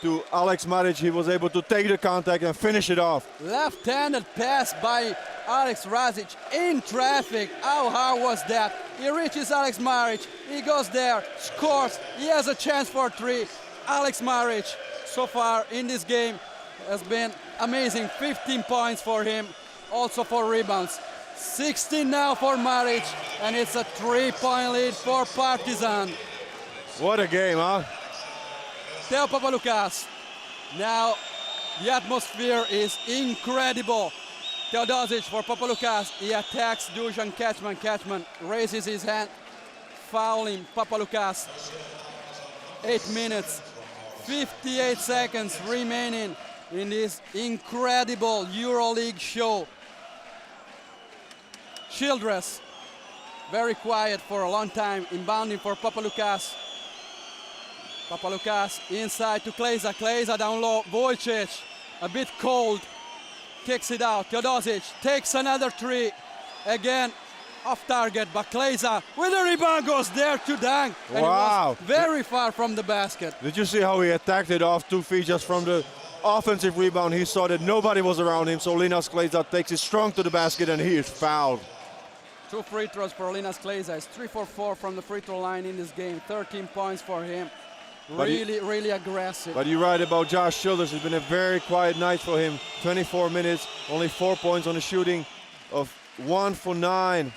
to Alex Maric. He was able to take the contact and finish it off. Left-handed pass by Alex Rasic in traffic. How hard was that? He reaches Alex Maric. He goes there, scores. He has a chance for 3. Alex Maric, so far in this game, has been amazing. 15 points for him, also 4 rebounds. 16 now for Maric, and it's a 3-point lead for Partizan. What a game, huh? Teo Papaloukas. Now the atmosphere is incredible. Teodosic for Papaloukas. He attacks Dusan Kecman. Kecman raises his hand, fouling Papaloukas. 8 minutes, 58 seconds remaining in this incredible EuroLeague show. Childress, very quiet for a long time, inbounding for Papaloukas. Papaloukas inside to Kleza. Kleza down low. Vujicic a bit cold, kicks it out. Teodosic takes another three, again off target, but Kleza with a rebound goes there to dunk. And Wow. it was very far from the basket. Did you see how he attacked it off 2 feet just from the offensive rebound? He saw that nobody was around him, so Linas Kleza takes it strong to the basket and he is fouled. 2 free throws for Linas Kleza. He's 3 for 4 from the free throw line in this game. 13 points for him. Really aggressive. But you're right about Josh Childress. It's been a very quiet night for him. 24 minutes, only 4 points on the shooting of 1 for 9.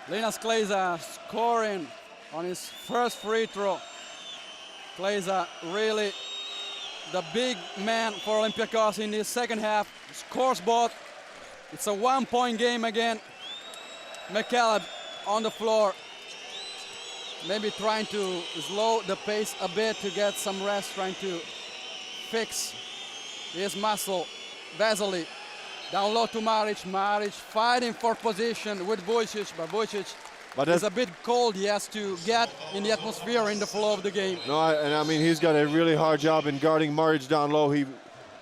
Linas Kleza scoring on his first free throw. Kleza really the big man for Olympiacos in this second half. Scores both. It's a 1-point game again. McCalebb on the floor. Maybe trying to slow the pace a bit to get some rest, trying to fix his muscle. Vesely down low to Maric. Maric fighting for position with Vujicic, but Vujicic is a bit cold. He has to get in the atmosphere, in the flow of the game. No, I mean, he's got a really hard job in guarding Maric down low.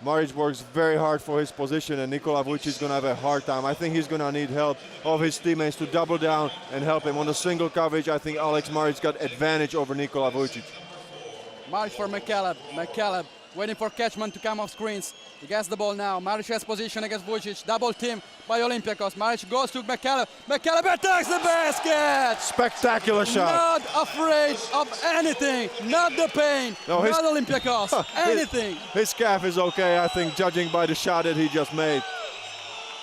Maric works very hard for his position, and Nikola Vujicic is going to have a hard time. I think he's going to need help of his teammates to double down and help him on the single coverage. I think Alex Maric got advantage over Nikola Vujicic. Maric for McCalebb. McCalebb waiting for Catchman to come off screens. He gets the ball now. Maric has position against Vujicic. Double team by Olympiacos. Maric goes to McCalebb. McCalebb attacks the basket! Spectacular shot. Not afraid of anything. Not the pain. No, not Olympiacos. Anything. His calf is okay, I think, judging by the shot that he just made.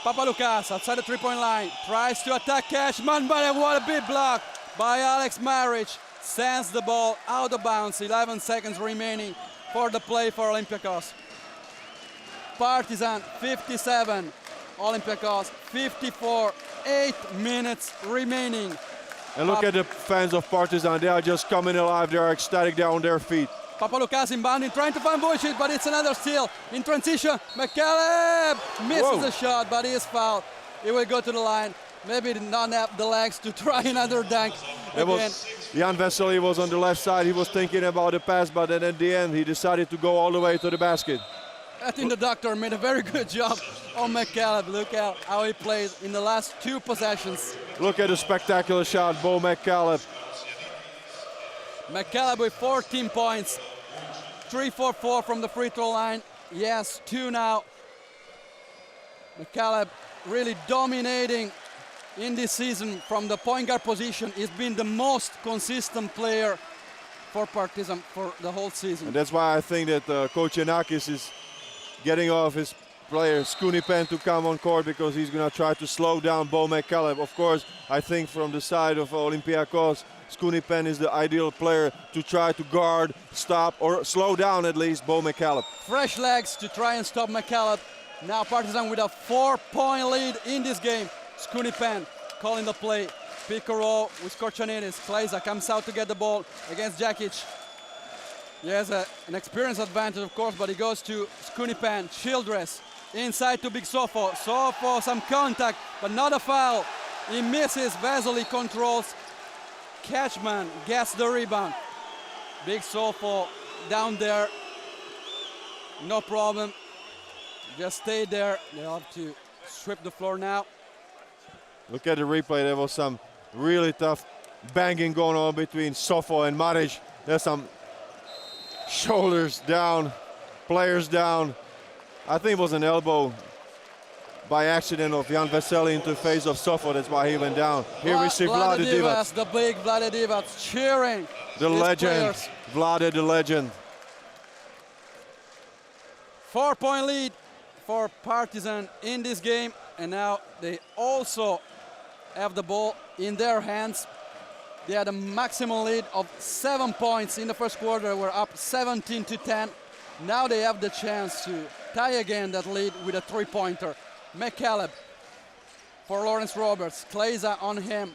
Papaloukas outside the three-point line. Tries to attack Cashman, but what a big block by Alex Maric. Sends the ball out of bounds. 11 seconds remaining for the play for Olympiacos. Partizan 57, Olympiacos 54, 8 minutes remaining. And look at the fans of Partizan, they are just coming alive, they are ecstatic, they are on their feet. Papaloukas inbounding, trying to find Vujicic, but it's another steal. In transition, McCalebb misses the shot, but he is fouled. He will go to the line. Maybe did not have the legs to try another dunk again. Jan Vesely was on the left side, he was thinking about the pass, but then at the end he decided to go all the way to the basket. I think the doctor made a very good job on McCalebb. Look at how he played in the last 2 possessions. Look at the spectacular shot, Bo McCalebb. McCalebb with 14 points. 3 for 4 from the free throw line. Yes, 2 now. McCalebb really dominating in this season from the point guard position. He's been the most consistent player for Partizan for the whole season. And that's why I think that Coach Yanakis is getting off his player Skunipen to come on court, because he's going to try to slow down Bo McCalebb. Of course, I think from the side of Olympiacos, Skunipen is the ideal player to try to guard, stop, or slow down at least Bo McCalebb. Fresh legs to try and stop McCalebb. Now Partizan with a 4-point lead in this game. Skunipen calling the play. Pick and roll with Korchanidis. Kleza comes out to get the ball against Djakic. He has an experience advantage, of course, but he goes to Skunipen. Childress inside to Big Sofo. Sofo, some contact, but not a foul. He misses. Vesely controls. Catchman gets the rebound. Big Sofo down there. No problem. Just stay there. They'll have to sweep the floor now. Look at the replay. There was some really tough banging going on between Sofo and Maric. There's some shoulders down, players down. I think it was an elbow by accident of Jan Vesely into the face of Sofo. That's why he went down. Here we see Vlade Divac. The big Vlade Divac cheering. The legend, players. Vlade the legend. 4-point lead for Partizan in this game, and now they also have the ball in their hands. They had a maximum lead of 7 points in the first quarter. We're up 17-10. Now they have the chance to tie again that lead with a 3-pointer. McCalebb for Lawrence Roberts. Kleza on him.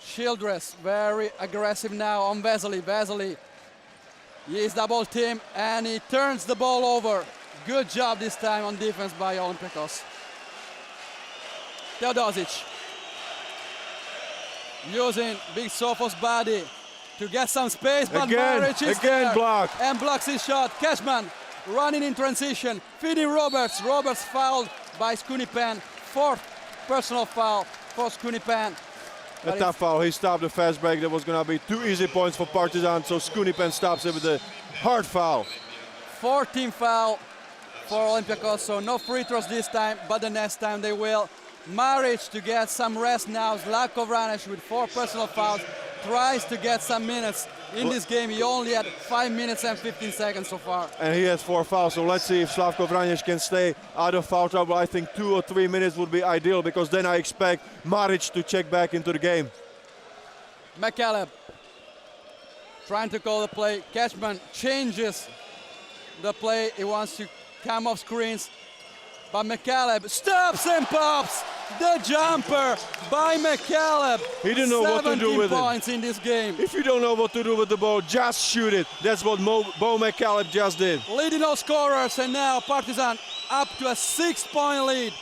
Childress very aggressive now on Vesely. Vesely, he is double team and he turns the ball over. Good job this time on defense by Olympiacos. Teodosic using Big Sofo's body to get some space, but Maric is there blocked. and blocks his shot. Cashman running in transition, feeding Roberts. Roberts fouled by Skunipan. Fourth personal foul for Skunipan. A tough foul. He stopped the fast break. That was going to be 2 easy points for Partizan. So Skunipan stops it with a hard foul. 14 foul for Olympiacos. So no free throws this time, but the next time they will. Maric to get some rest now. Zlatko Vranic with 4 personal fouls tries to get some minutes. In this game, he only had 5 minutes and 15 seconds so far. And he has 4 fouls, so let's see if Zlatko Vranic can stay out of foul trouble. I think 2 or 3 minutes would be ideal, because then I expect Maric to check back into the game. McCalebb trying to call the play. Catchman changes the play. He wants to come off screens, but McCalebb stops and pops the jumper by McCalebb. He didn't know what to do with 17 points in this game. If you don't know what to do with the ball, just shoot it. That's what Bo McCalebb just did. Leading all scorers, and now Partizan up to a 6-point lead.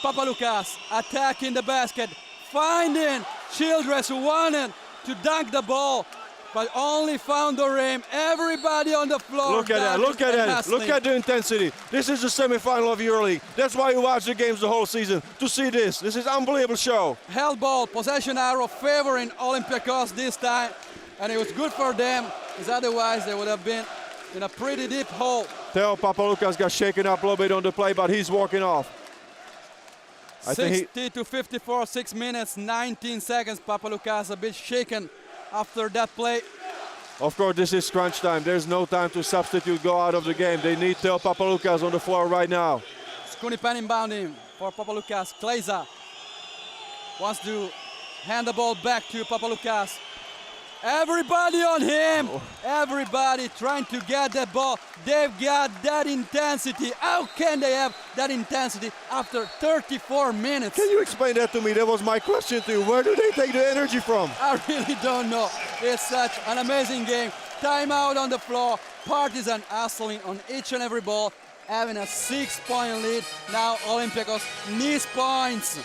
Papaloukas attacking the basket, finding Childress, who wanted to dunk the ball, but only found the rim. Everybody on the floor. Look at that, look at that, look at the intensity. This is the semi-final of EuroLeague. That's why you watch the games the whole season, to see this. This is unbelievable show. Held ball, possession arrow favoring Olympiacos this time, and it was good for them, because otherwise they would have been in a pretty deep hole. Theo Papaloukas got shaken up a little bit on the play, but he's walking off. 60 to 54, 6 minutes, 19 seconds. Papaloukas a bit shaken after that play. Of course, this is crunch time. There's no time to substitute, go out of the game. They need Theo Papaloukas on the floor right now. Skunipan inbounding for Papaloukas. Kleza wants to hand the ball back to Papaloukas. Everybody on him. Everybody trying to get the ball. They've got that intensity. How can they have that intensity after 34 minutes? Can you explain that to me? That was my question to you. Where do they take the energy from? I really don't know. It's such an amazing game. Timeout on the floor. Partizan hustling on each and every ball, having a 6-point lead. Now Olympiacos needs points.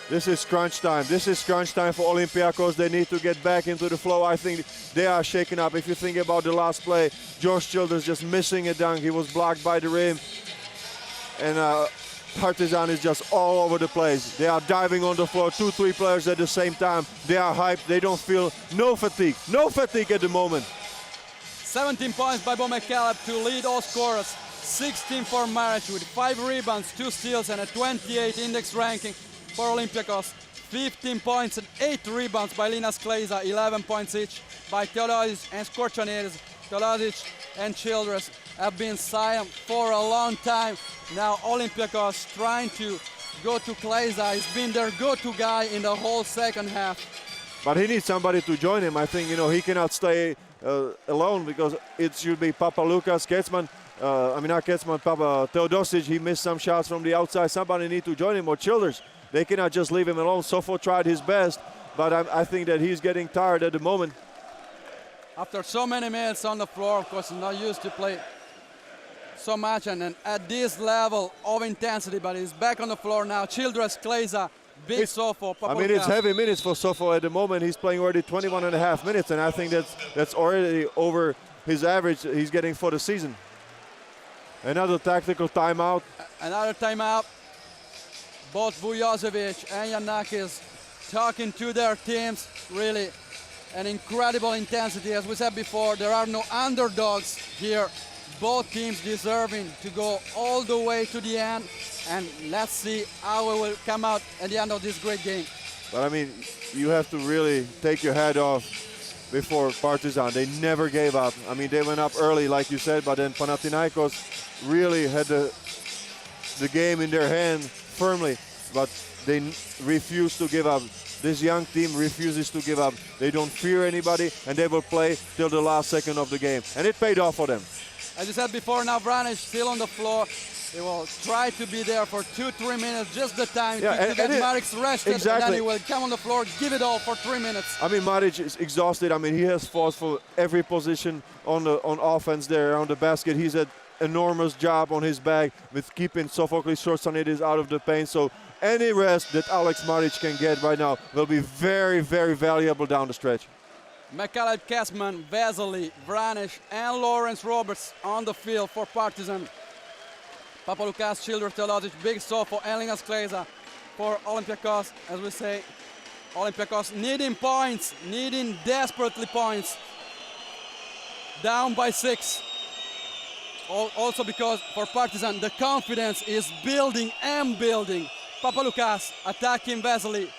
This is crunch time. This is crunch time for Olympiacos. They need to get back into the flow. I think they are shaken up. If you think about the last play, Josh Childress just missing a dunk. He was blocked by the rim. And Partizan is just all over the place. They are diving on the floor, 2-3 players at the same time. They are hyped. They don't feel no fatigue. No fatigue at the moment. 17 points by Bo McCalebb to lead all scorers. 16 for Maric with 5 rebounds, 2 steals, and a 28 index ranking for Olympiacos. 15 points and 8 rebounds by Linas Kleza, 11 points each by Teodosic and Skorčanides. Teodosic and Childress have been silent for a long time. Now Olympiacos trying to go to Kleza. He's been their go-to guy in the whole second half. But he needs somebody to join him. I think, he cannot stay alone, because it should be Papaloukas, Ketzman. Not Ketzman, Teodosic. He missed some shots from the outside. Somebody need to join him, or Childress. They cannot just leave him alone. Sofo tried his best, but I think that he's getting tired at the moment. After so many minutes on the floor, of course, he's not used to play so much and then at this level of intensity, but he's back on the floor now. Childress, Kleza, big Sofo, Papaloukas. It's heavy minutes for Sofo at the moment. He's playing already 21.5 minutes, and I think that's already over his average he's getting for the season. Another tactical timeout. Another timeout. Both Vujosevic and Yanakis talking to their teams. Really an incredible intensity. As we said before, there are no underdogs here. Both teams deserving to go all the way to the end. And let's see how it will come out at the end of this great game. But you have to really take your hat off before Partizan. They never gave up. They went up early, like you said, but then Panathinaikos really had the game in their hand firmly, but they refuse to give up. This young team refuses to give up. They don't fear anybody, and they will play till the last second of the game. And it paid off for them. As you said before, now Vranic still on the floor. He will try to be there for 2-3 minutes, just the time to get Maric rested, exactly. And then he will come on the floor, give it all for 3 minutes. Maric is exhausted. He has fought for every position on offense there around the basket. He's had enormous job on his back with keeping Sophocles Skorčanides out of the paint. So any rest that Alex Maric can get right now will be very, very valuable down the stretch. McCalebb, Kessman, Vesely, Vranic, and Lawrence Roberts on the field for Partizan. Papaloukas, Childress, Teodosic, Big Sofo, and Linus Kleza for Olympiacos. As we say, Olympiacos needing points, needing desperately points. Down by 6. Also because for Partizan, the confidence is building and building. Papaloukas attacking Vesely,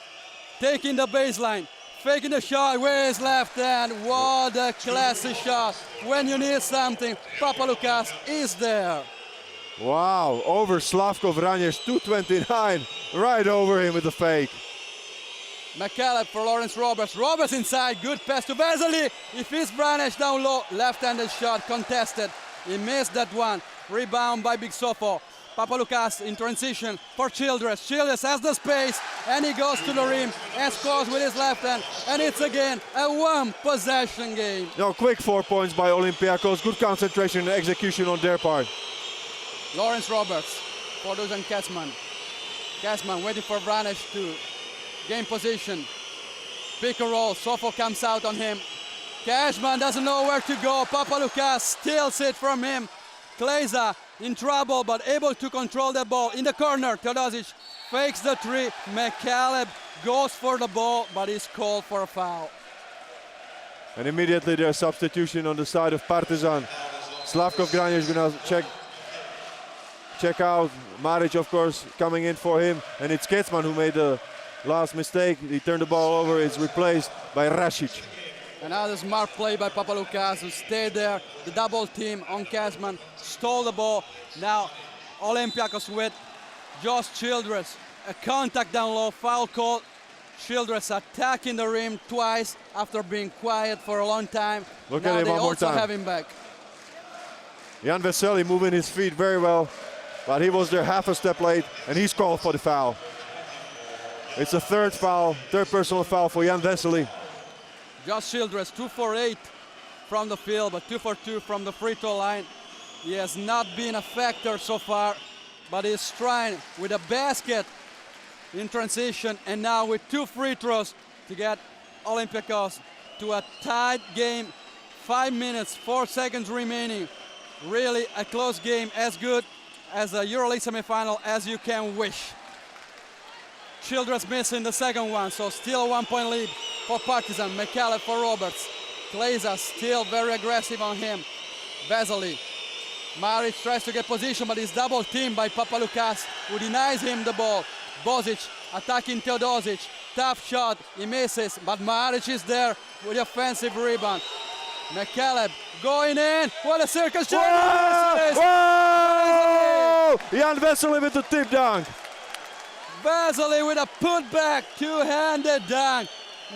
taking the baseline, faking the shot with his left hand. What a classy shot. When you need something, Papaloukas is there. Wow, over Slavko Vranic, 229, right over him with the fake. McCalebb for Lawrence Roberts. Roberts inside, good pass to Vesely. If it's Vranic down low, left-handed shot contested. He missed that one. Rebound by Big Sofo. Papaloukas in transition for Childress. Childress has the space and he goes to the rim and scores with his left hand. And it's again a one-possession game. No, quick 4 points by Olympiacos. Good concentration and execution on their part. Lawrence Roberts for Dusan Kessman. Kessman waiting for Vranic to gain position. Pick and roll. Sofo comes out on him. Kessman doesn't know where to go. Papaloukas steals it from him. Kleza in trouble, but able to control the ball. In the corner, Teodosic fakes the three. McCalebb goes for the ball, but is called for a foul. And immediately there's substitution on the side of Partizan. Slavko Vranic is going to check out. Maric, of course, coming in for him. And it's Kessman who made the last mistake. He turned the ball over. It's replaced by Rasic. Another smart play by Papaloukas, who stayed there. The double team on Kessman, stole the ball. Now Olympiacos with Josh Childress. A contact down low, foul call. Childress attacking the rim twice after being quiet for a long time. Look now at him one more also time. have him back. Jan Vesely moving his feet very well, but he was there half a step late, and he's called for the foul. It's a third personal foul for Jan Vesely. Josh Childress, 2 for 8 from the field, but 2 for 2 from the free throw line. He has not been a factor so far, but he's trying with a basket in transition, and now with 2 free throws to get Olympiacos to a tied game. 5 minutes, 4 seconds remaining. Really a close game, as good as a EuroLeague Semi-Final as you can wish. Childress missing the second one, so still a 1-point lead for Partizan. McCalebb for Roberts. Kleza still very aggressive on him. Vesely. Maric tries to get position, but he's double teamed by Papaloukas, who denies him the ball. Bozic attacking Teodosic. Tough shot, he misses, but Maric is there with the offensive rebound. McCalebb going in. What a circus shot! Whoa! Jan Vesely with the tip dunk. Vesely with a putback, two-handed dunk.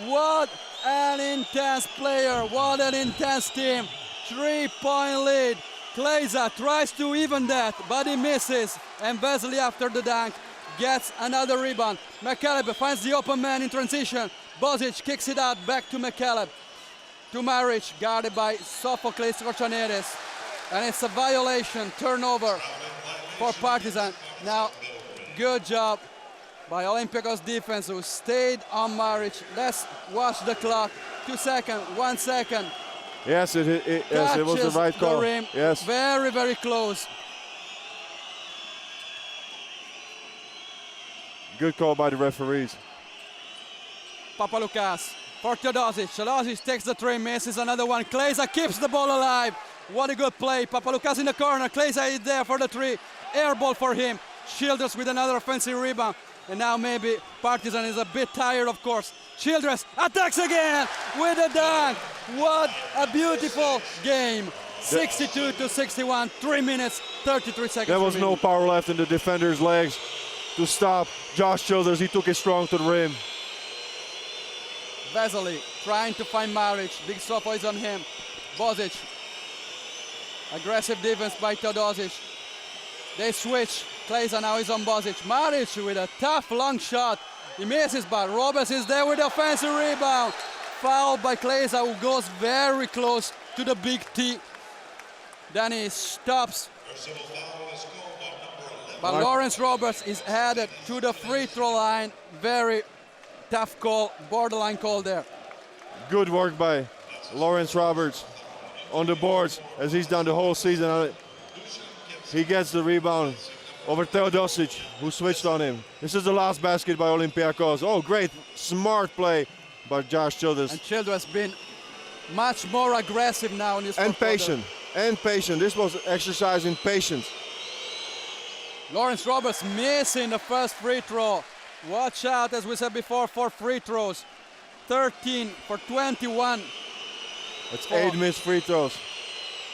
What an intense player, what an intense team. 3-point lead. Kleza tries to even that, but he misses. And Vesely after the dunk gets another rebound. McCalebb finds the open man in transition. Bozic kicks it out back to McCalebb. To Maric, guarded by Sophocles Rochaneres. And it's a violation, turnover for Partizan. Now, good job by Olympiacos defense, who stayed on Maric. Let's watch the clock. 2 seconds, 1 second. Yes, it was the right call. The rim. Yes. Very, very close. Good call by the referees. Papaloukas for Teodosic. Teodosic takes the three, misses another one. Kleza keeps the ball alive. What a good play. Papaloukas in the corner. Kleza is there for the three. Air ball for him. Childress with another offensive rebound. And now maybe Partizan is a bit tired, of course. Childress attacks again with a dunk. What a beautiful game. 62-61, 3 minutes, 33 seconds. There was no power left in the defender's legs to stop Josh Childress. He took it strong to the rim. Vesely trying to find Maric. Big Sofo is on him. Bozic. Aggressive defense by Teodosic. They switch. Kleza now is on Bozic. Maric with a tough long shot. He misses, but Roberts is there with the offensive rebound. Fouled by Kleza, who goes very close to the big T. Then he stops. But Lawrence Roberts is added to the free throw line. Very tough call, borderline call there. Good work by Lawrence Roberts on the boards as he's done the whole season. He gets the rebound over Teodosic, who switched on him. This is the last basket by Olympiacos. Oh, great, smart play by Josh Childress. And Childress has been much more aggressive now in this And fourth quarter. patient, and patient. This was exercise in patience. Lawrence Roberts missing the first free throw. Watch out, as we said before, 4 free throws. 13 for 21 That's 8 missed free throws.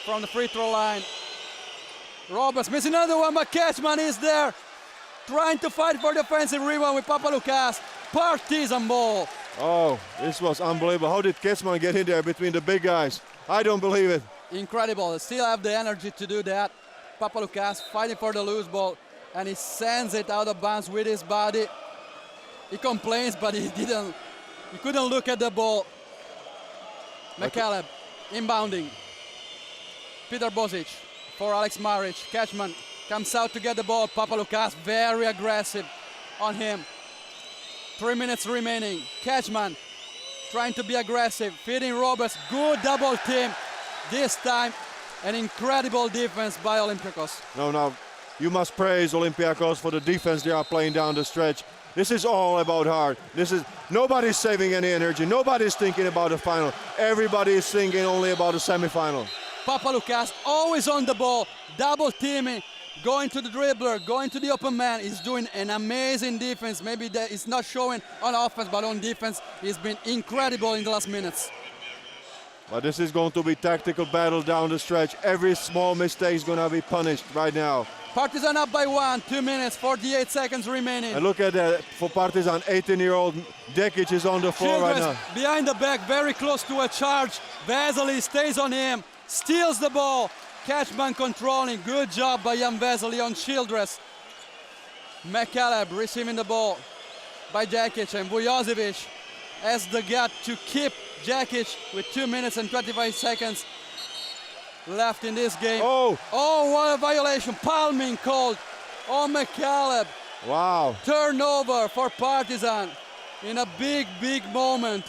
from the free throw line. Roberts missing another one, but Ketchman is there, trying to fight for the offensive rebound with Papaloukas. Partizan ball. Oh, this was unbelievable. How did Ketchman get in there between the big guys? I don't believe it. Incredible. They still have the energy to do that. Papaloukas fighting for the loose ball, and he sends it out of bounds with his body. He complains, but he couldn't look at the ball. McCalebb inbounding. Peter Bozic for Alex Maric. Ketchman comes out to get the ball. Papaloukas very aggressive on him. 3 minutes remaining. Ketchman trying to be aggressive, feeding Roberts. Good double team. This time, an incredible defense by Olympiacos. No, you must praise Olympiacos for the defense they are playing down the stretch. This is all about heart. Nobody's saving any energy. Nobody's thinking about the final. Everybody is thinking only about the semifinal. Papaloukas always on the ball, double teaming, going to the dribbler, going to the open man. He's doing an amazing defense. Maybe that is not showing on offense, but on defense, he's been incredible in the last minutes. But this is going to be tactical battle down the stretch. Every small mistake is going to be punished right now. Partizan up by 1, 2 minutes, 48 seconds remaining. And look at that, for Partizan, 18-year-old Dekic is on the floor right now. Behind the back, very close to a charge. Vesely stays on him, steals the ball. Ketchman controlling, good job by Jan Vesely on Childress. McCalebb receiving the ball by Dekic, and Vujosevic has the gut to keep Dekic with 2 minutes and 25 seconds left in this game. Oh, what a violation. Palming called on McCalebb. wow. Turnover for Partizan in a big, big moment.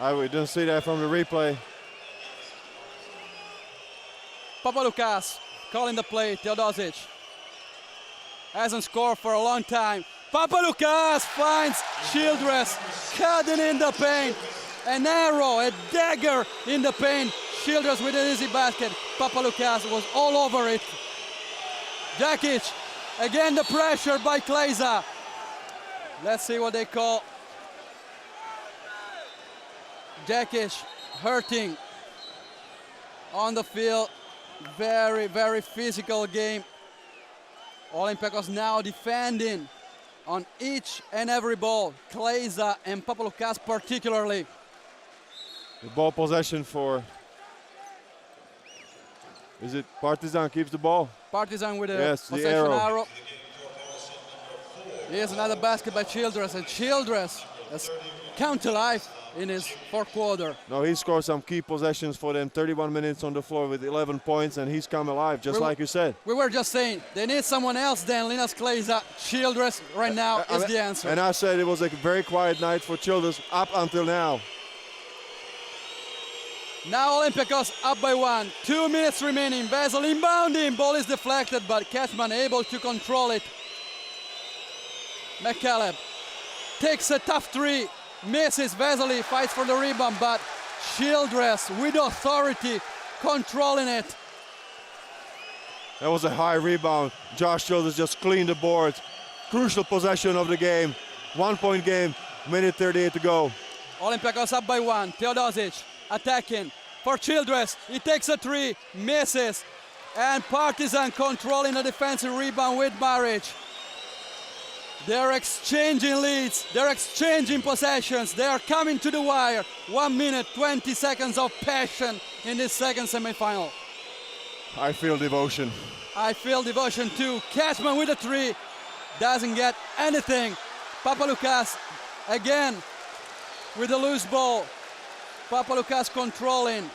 We didn't see that from the replay. Papaloukas calling the play. Teodosic hasn't scored for a long time. Papaloukas finds Childress cutting in the paint. An arrow, a dagger in the paint. Childress with an easy basket. Papaloukas was all over it. Dekic, again the pressure by Kleza. Let's see what they call. Dekic hurting on the field. Very, very physical game. Olympiacos now defending on each and every ball. Kleza and Papaloukas particularly. The ball possession for, is it Partizan keeps the ball? Partizan with a Yes, the possession arrow. Here's another basket by Childress, and Childress has come to life in his fourth quarter. No, he scored some key possessions for them. 31 minutes on the floor with 11 points, and he's come alive, just like you said. We were just saying, they need someone else than Linas Kleza. Childress right now is the answer. And I said it was a very quiet night for Childress up until now. Now Olympiacos up by 1. 2 minutes remaining. Vesely inbounding. Ball is deflected, but Ketchman able to control it. McCalebb takes a tough three. Misses. Vesely fights for the rebound, but Childress with authority controlling it. That was a high rebound. Josh Childress just cleaned the boards. Crucial possession of the game. 1 point game. Minute 38 to go. Olympiacos up by 1. Teodosic attacking for Childress. He takes a three, misses, and Partizan controlling the defensive rebound with Maric. They're exchanging leads, they're exchanging possessions, they are coming to the wire. 1 minute, 20 seconds of passion in this second semifinal. I feel devotion. I feel devotion too. Ketchman with a three, doesn't get anything. Papaloukas again with a loose ball. Papaloukas controlling.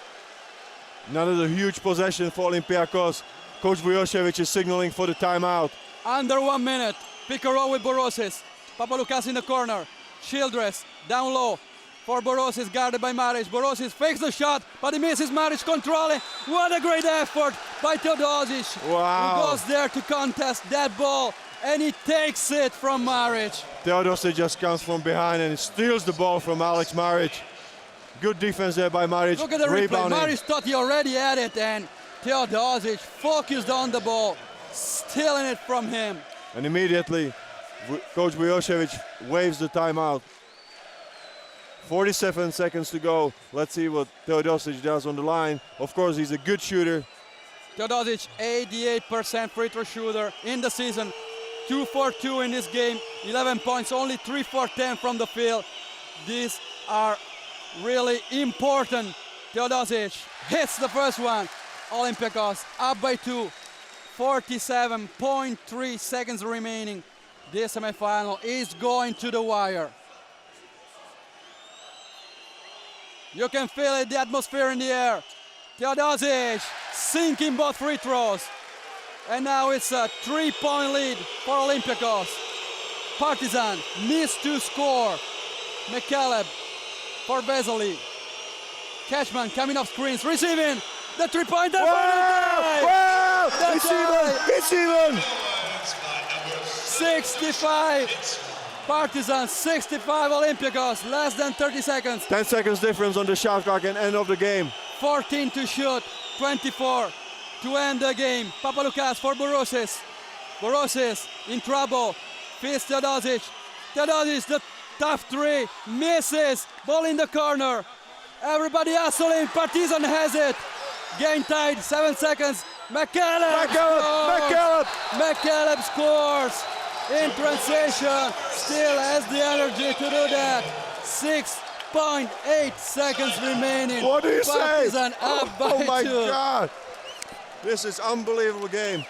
Another huge possession for Olympiacos. Coach Vujosevic is signaling for the timeout. Under 1 minute. Pick and roll with Borosis. Papaloukas in the corner. Childress down low for Borosis, guarded by Maric. Borosis fakes the shot, but he misses. Maric controlling. What a great effort by Teodosic. Wow. Who goes there to contest that ball, and he takes it from Maric. Teodosic just comes from behind and steals the ball from Alex Maric. Good defense there by Maric. Look at the replay. Rebounding. Maric thought he already had it, and Teodosic focused on the ball, stealing it from him. And immediately, Coach Vujocevic waves the timeout. 47 seconds to go. Let's see what Teodosic does on the line. Of course, he's a good shooter. Teodosic, 88% free throw shooter in the season. 2 for 2 in this game. 11 points, only 3 for 10 from the field. These are really important. Teodosic hits the first one. Olympiacos up by 2. 47.3 seconds remaining. This semifinal is going to the wire. You can feel it, the atmosphere in the air. Teodosic sinking both free throws. And now it's a 3-point lead for Olympiacos. Partizan needs to score. McCalebb for Vesely. Cashman coming off screens, receiving the 3-pointer. Wow! It's even! 65. Partizan 65, Olympiacos, less than 30 seconds. 10 seconds difference on the shot clock and end of the game. 14 to shoot, 24 to end the game. Papaloukas for Borosis. Borosis in trouble. Feeds Teodosic. Teodosic, the tough three, misses. Ball in the corner. Everybody hustling. Partizan has it. Game tied, 7 seconds. McCalebb scores in transition. Still has the energy to do that. 6.8 seconds remaining. What do you say? Partizan up by 2. Oh my God! This is unbelievable game.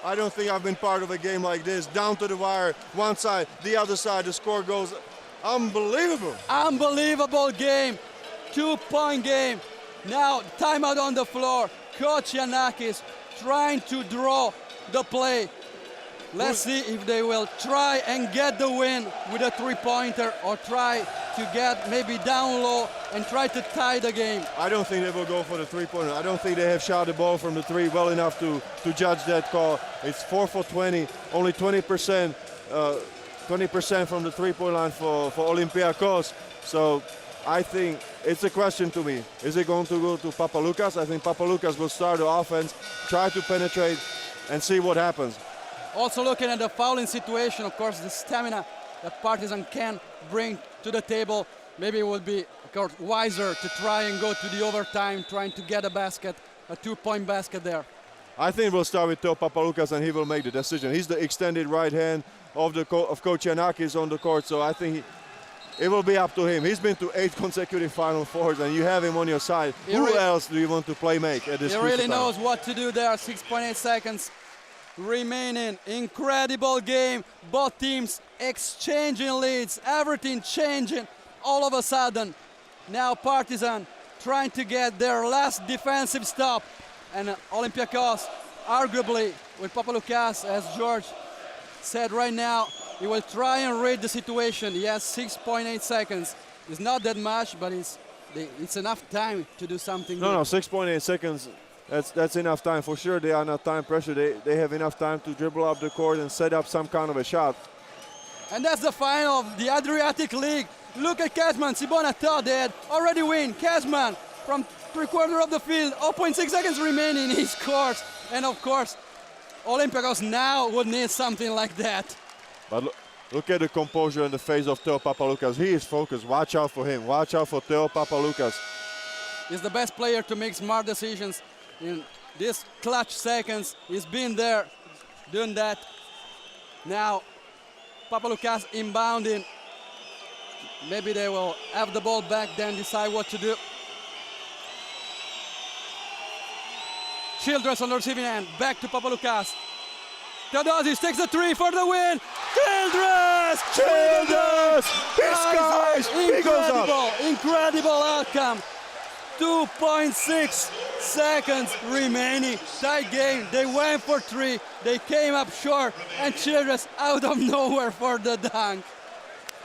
I don't think I've been part of a game like this. Down to the wire, one side, the other side, the score goes unbelievable. Unbelievable game. 2-point game. Now timeout on the floor. Coach Giannakis trying to draw the play. Let's see if they will try and get the win with a 3-pointer or try to get maybe down low and try to tie the game. I don't think they will go for the 3-pointer. I don't think they have shot the ball from the 3 well enough to judge that call. It's 4 for 20, only 20% from the 3-point line for Olympiacos. So I think it's a question to me. Is it going to go to Papaloukas? I think Papaloukas will start the offense, try to penetrate and see what happens. Also looking at the fouling situation, of course, the stamina that Partizan can bring to the table. Maybe it would be, of course, wiser to try and go to the overtime, trying to get a basket, a 2-point basket there. I think we'll start with Teo Papaloukas and he will make the decision. He's the extended right hand of Coach Giannakis on the court, so I think it will be up to him. He's been to 8 consecutive Final Fours and you have him on your side. Who else do you want to play make at this He really knows what to do there. 6.8 seconds remaining. Incredible game. Both teams exchanging leads, everything changing all of a sudden. Now Partizan trying to get their last defensive stop, and Olympiacos arguably with Papaloukas, as George said right now, he will try and read the situation. He has 6.8 seconds. It's not that much, but it's enough time to do something. No, 6.8 seconds. That's enough time. For sure, they are not time pressure. They have enough time to dribble up the court and set up some kind of a shot. And that's the final of the Adriatic League. Look at Cashman. Cibona thought they had already win. Cashman from 3/4 of the field. 0.6 seconds remaining. He scores. And of course, Olympiacos now would need something like that. But look at the composure in the face of Teo Papaloukas. He is focused. Watch out for him. Watch out for Teo Papaloukas. He's the best player to make smart decisions in these clutch seconds. He's been there doing that. Now Papaloukas inbounding. Maybe they will have the ball back, then decide what to do. Childress on the receiving end, back to Papaloukas. Teodosic takes the 3 for the win. Childress! He goes up. Incredible outcome. 2.6 seconds remaining. Tight game. They went for 3. They came up short, and Childress out of nowhere for the dunk.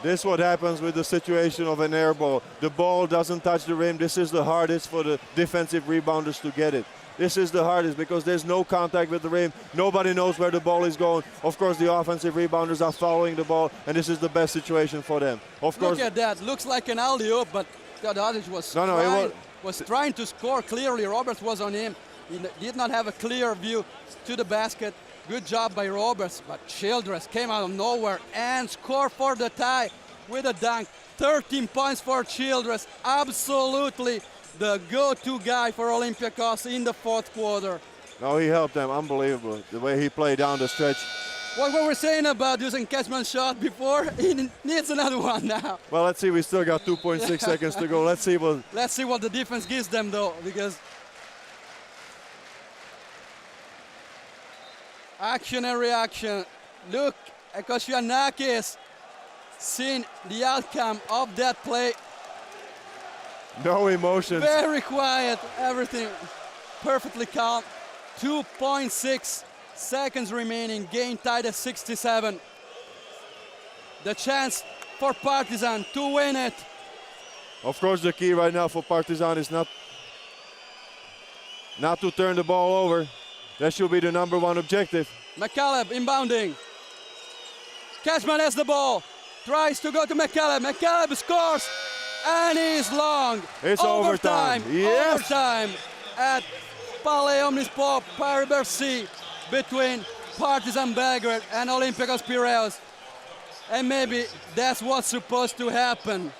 This is what happens with the situation of an air ball. The ball doesn't touch the rim. This is the hardest for the defensive rebounders to get it. This is the hardest because there's no contact with the rim. Nobody knows where the ball is going. Of course, the offensive rebounders are following the ball, and this is the best situation for them. Of course. Look at that. Looks like an alley-oop, but Teodosic was trying to score clearly. Roberts was on him. He did not have a clear view to the basket. Good job by Roberts, but Childress came out of nowhere and scored for the tie with a dunk. 13 points for Childress. Absolutely the go-to guy for Olympiacos in the fourth quarter. No, he helped them. Unbelievable. The way he played down the stretch. What we were saying about using Catchman's shot before, he needs another one now. Well, let's see. We still got 2.6 seconds to go. Let's see what the defense gives them, though, because action and reaction. Look at Koscianakis seeing the outcome of that play. No emotions. Very quiet, everything perfectly calm. 2.6 seconds remaining, game tied at 67. The chance for Partizan to win it. Of course, the key right now for Partizan is not to turn the ball over. That should be the #1 objective. McCalebb inbounding. Catchman has the ball. Tries to go to McCalebb. McCalebb scores. And he's long. It's overtime. Yes. Overtime at Palais Omnisport Paris-Bercy between Partizan Belgrade and Olympiacos Piraeus. And maybe that's what's supposed to happen.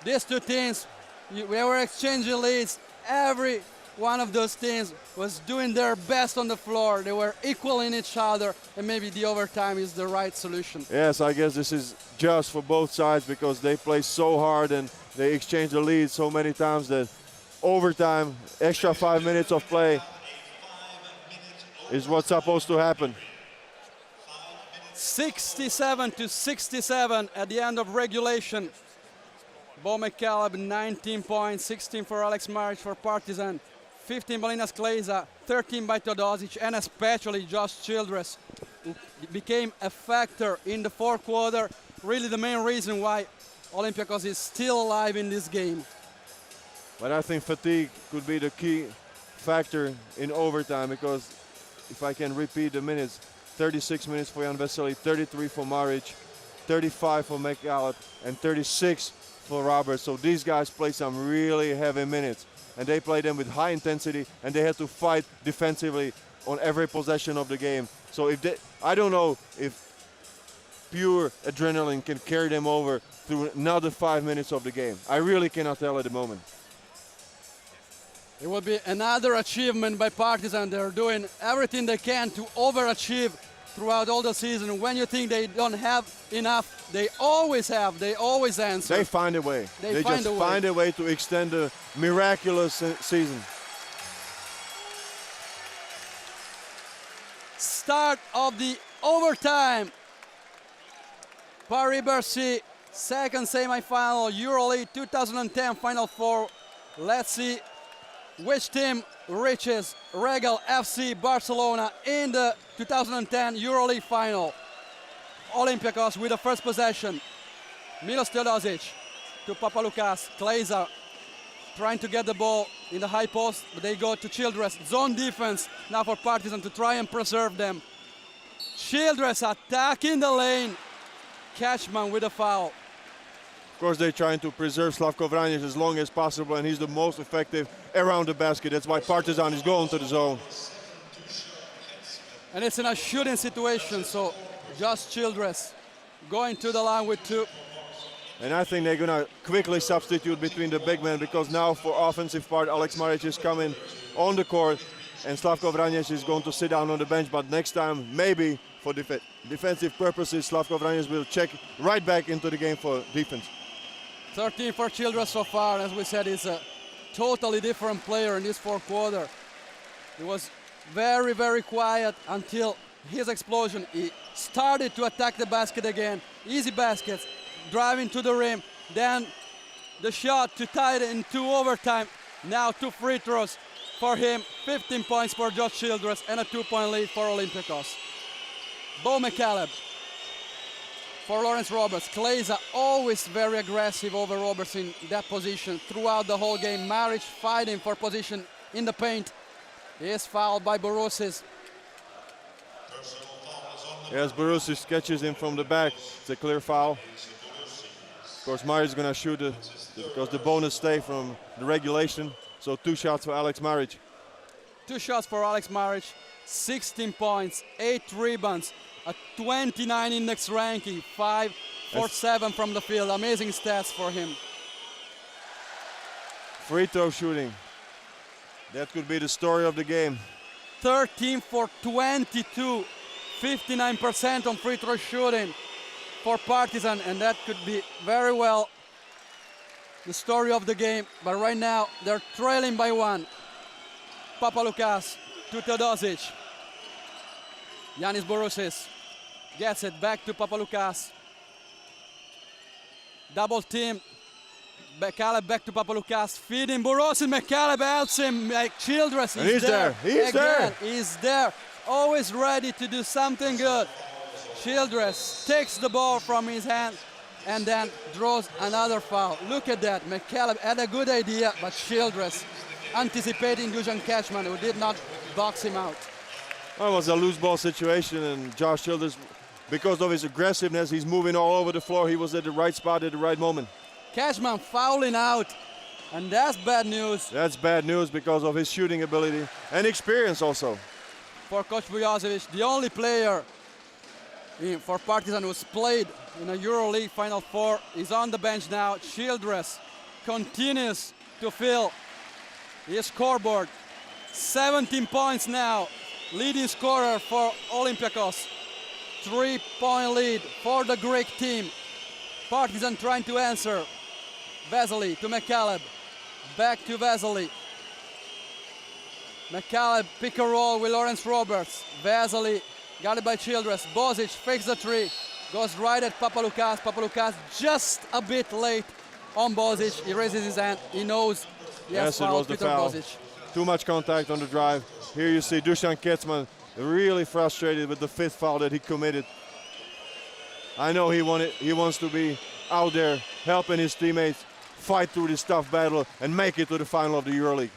These two teams, we were exchanging leads. Every one of those teams was doing their best on the floor. They were equaling each other, and maybe the overtime is the right solution. Yes, I guess this is just for both sides because they play so hard and they exchange the lead so many times that overtime, extra 5 minutes of play is what's supposed to happen. 67-67 at the end of regulation. Bo McCalebb, 19 points, 16 for Alex Maric for Partizan, 15 by Linas Kleiza, 13 by Teodosic, and especially Josh Childress, who became a factor in the fourth quarter. Really the main reason why Olympiacos is still alive in this game. But I think fatigue could be the key factor in overtime because if I can repeat the minutes, 36 minutes for Jan Vesely, 33 for Maric, 35 for McCalebb, and 36 for Roberts. So these guys play some really heavy minutes, and they play them with high intensity, and they had to fight defensively on every possession of the game. So I don't know if pure adrenaline can carry them over through another 5 minutes of the game. I really cannot tell at the moment. It will be another achievement by Partizan. They're doing everything they can to overachieve throughout all the season. When you think they don't have enough, they always have, they always answer. They find a way. They just find a way to extend a miraculous season. Start of the overtime. Paris-Bercy, second semi-final, EuroLeague 2010 Final Four. Let's see which team reaches Regal FC Barcelona in the 2010 EuroLeague Final. Olympiacos with the first possession. Milos Teodosic to Papaloukas. Kleiza trying to get the ball in the high post, but they go to Childress. Zone defense now for Partizan to try and preserve them. Childress attacking the lane. Catchman with a foul. Of course, they're trying to preserve Slavko Vranjes as long as possible, and he's the most effective around the basket. That's why Partizan is going to the zone. And it's in a shooting situation, so just Childress going to the line with two. And I think they're going to quickly substitute between the big men because now for offensive part, Alex Maric is coming on the court and Slavko Vranjes is going to sit down on the bench. But next time, maybe for defensive purposes, Slavko Vranjes will check right back into the game for defense. 13 for Childress so far. As we said, he's a totally different player in this fourth quarter. He was very, very quiet until his explosion. He started to attack the basket again. Easy baskets, driving to the rim. Then the shot to tie it into overtime. Now 2 free throws for him. 15 points for Josh Childress and a 2-point lead for Olympiacos. Bo McCalebb for Lawrence Roberts. Kleiza always very aggressive over Roberts in that position throughout the whole game. Maric fighting for position in the paint. He is fouled by Borussis. Yes, Borussis catches him from the back. It's a clear foul. Of course, Maric is going to shoot it because the bonus stay from the regulation. So 2 shots for Alex Maric. 2 shots for Alex Maric. 16 points, 8 rebounds, a 29 index ranking, 5 for 7 from the field. Amazing stats for him. Free throw shooting. That could be the story of the game. 13 for 22, 59% on free throw shooting for Partizan, and that could be very well the story of the game. But right now, they're trailing by 1. Papaloukas to Teodosic. Yanis Borussis gets it back to Papaloukas. Double team. McCalebb back to Papaloukas. Feeding Borussis. McCalebb helps him. Childress is there. He's there. He's there. Always ready to do something good. Childress takes the ball from his hand and then draws another foul. Look at that. McCalebb had a good idea, but Childress anticipating Dusan Kachman, who did not box him out. Well, it was a loose ball situation, and Josh Childress, because of his aggressiveness, he's moving all over the floor. He was at the right spot at the right moment. Kachman fouling out, and that's bad news. That's bad news because of his shooting ability and experience also. For Coach Vujocevic, the only player for Partizan who's played in a EuroLeague Final Four is on the bench now. Childress continues to fill his scoreboard. 17 points now, leading scorer for Olympiacos. 3-point lead for the Greek team. Partizan trying to answer. Vesely to McCalebb. Back to Vesely. McCalebb pick and roll with Lawrence Roberts. Vesely got it by Childress. Bozic fakes the 3. Goes right at Papaloukas. Papaloukas just a bit late on Bozic. He raises his hand. He knows. Yes, it was the foul. Bozic. Too much contact on the drive. Here you see Dusan Kachman really frustrated with the 5th foul that he committed. I know he wants to be out there helping his teammates fight through this tough battle and make it to the final of the EuroLeague.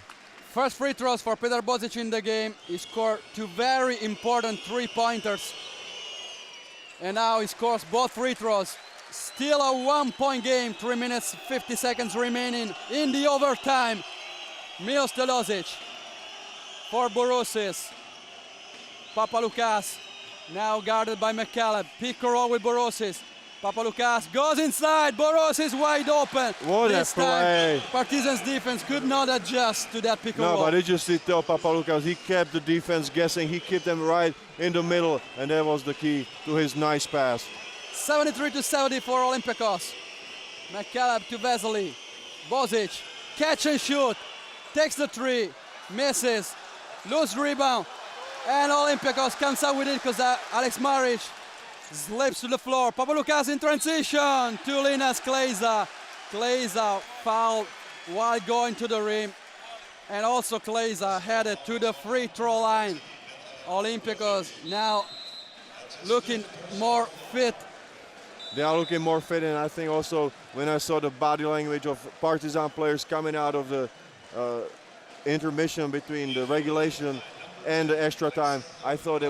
First free throws for Petar Bozic in the game. He scored 2 very important 3-pointers. And now he scores both free throws. Still a 1-point game, 3 minutes, 50 seconds remaining in the overtime. Milos Teodosic for Borussis. Papaloukas now guarded by McCalebb. Pick and roll with Borussis. Papaloukas goes inside. Borussis wide open. What a play. Partizan's defense could not adjust to that pick and roll. No, but did you see Papaloukas? He kept the defense guessing. He kept them right in the middle, and that was the key to his nice pass. 73-70 for Olympiacos. McCalebb to Vesely. Bozic, catch and shoot. Takes the 3, misses. Loose rebound. And Olympiacos comes out with it because Alex Maric slips to the floor. Papaloukas in transition to Linas Kleiza. Kleiza fouled while going to the rim. And also Kleiza headed to the free throw line. Olympiacos now looking more fit. They are looking more fit, and I think also when I saw the body language of Partizan players coming out of the intermission between the regulation and the extra time, I thought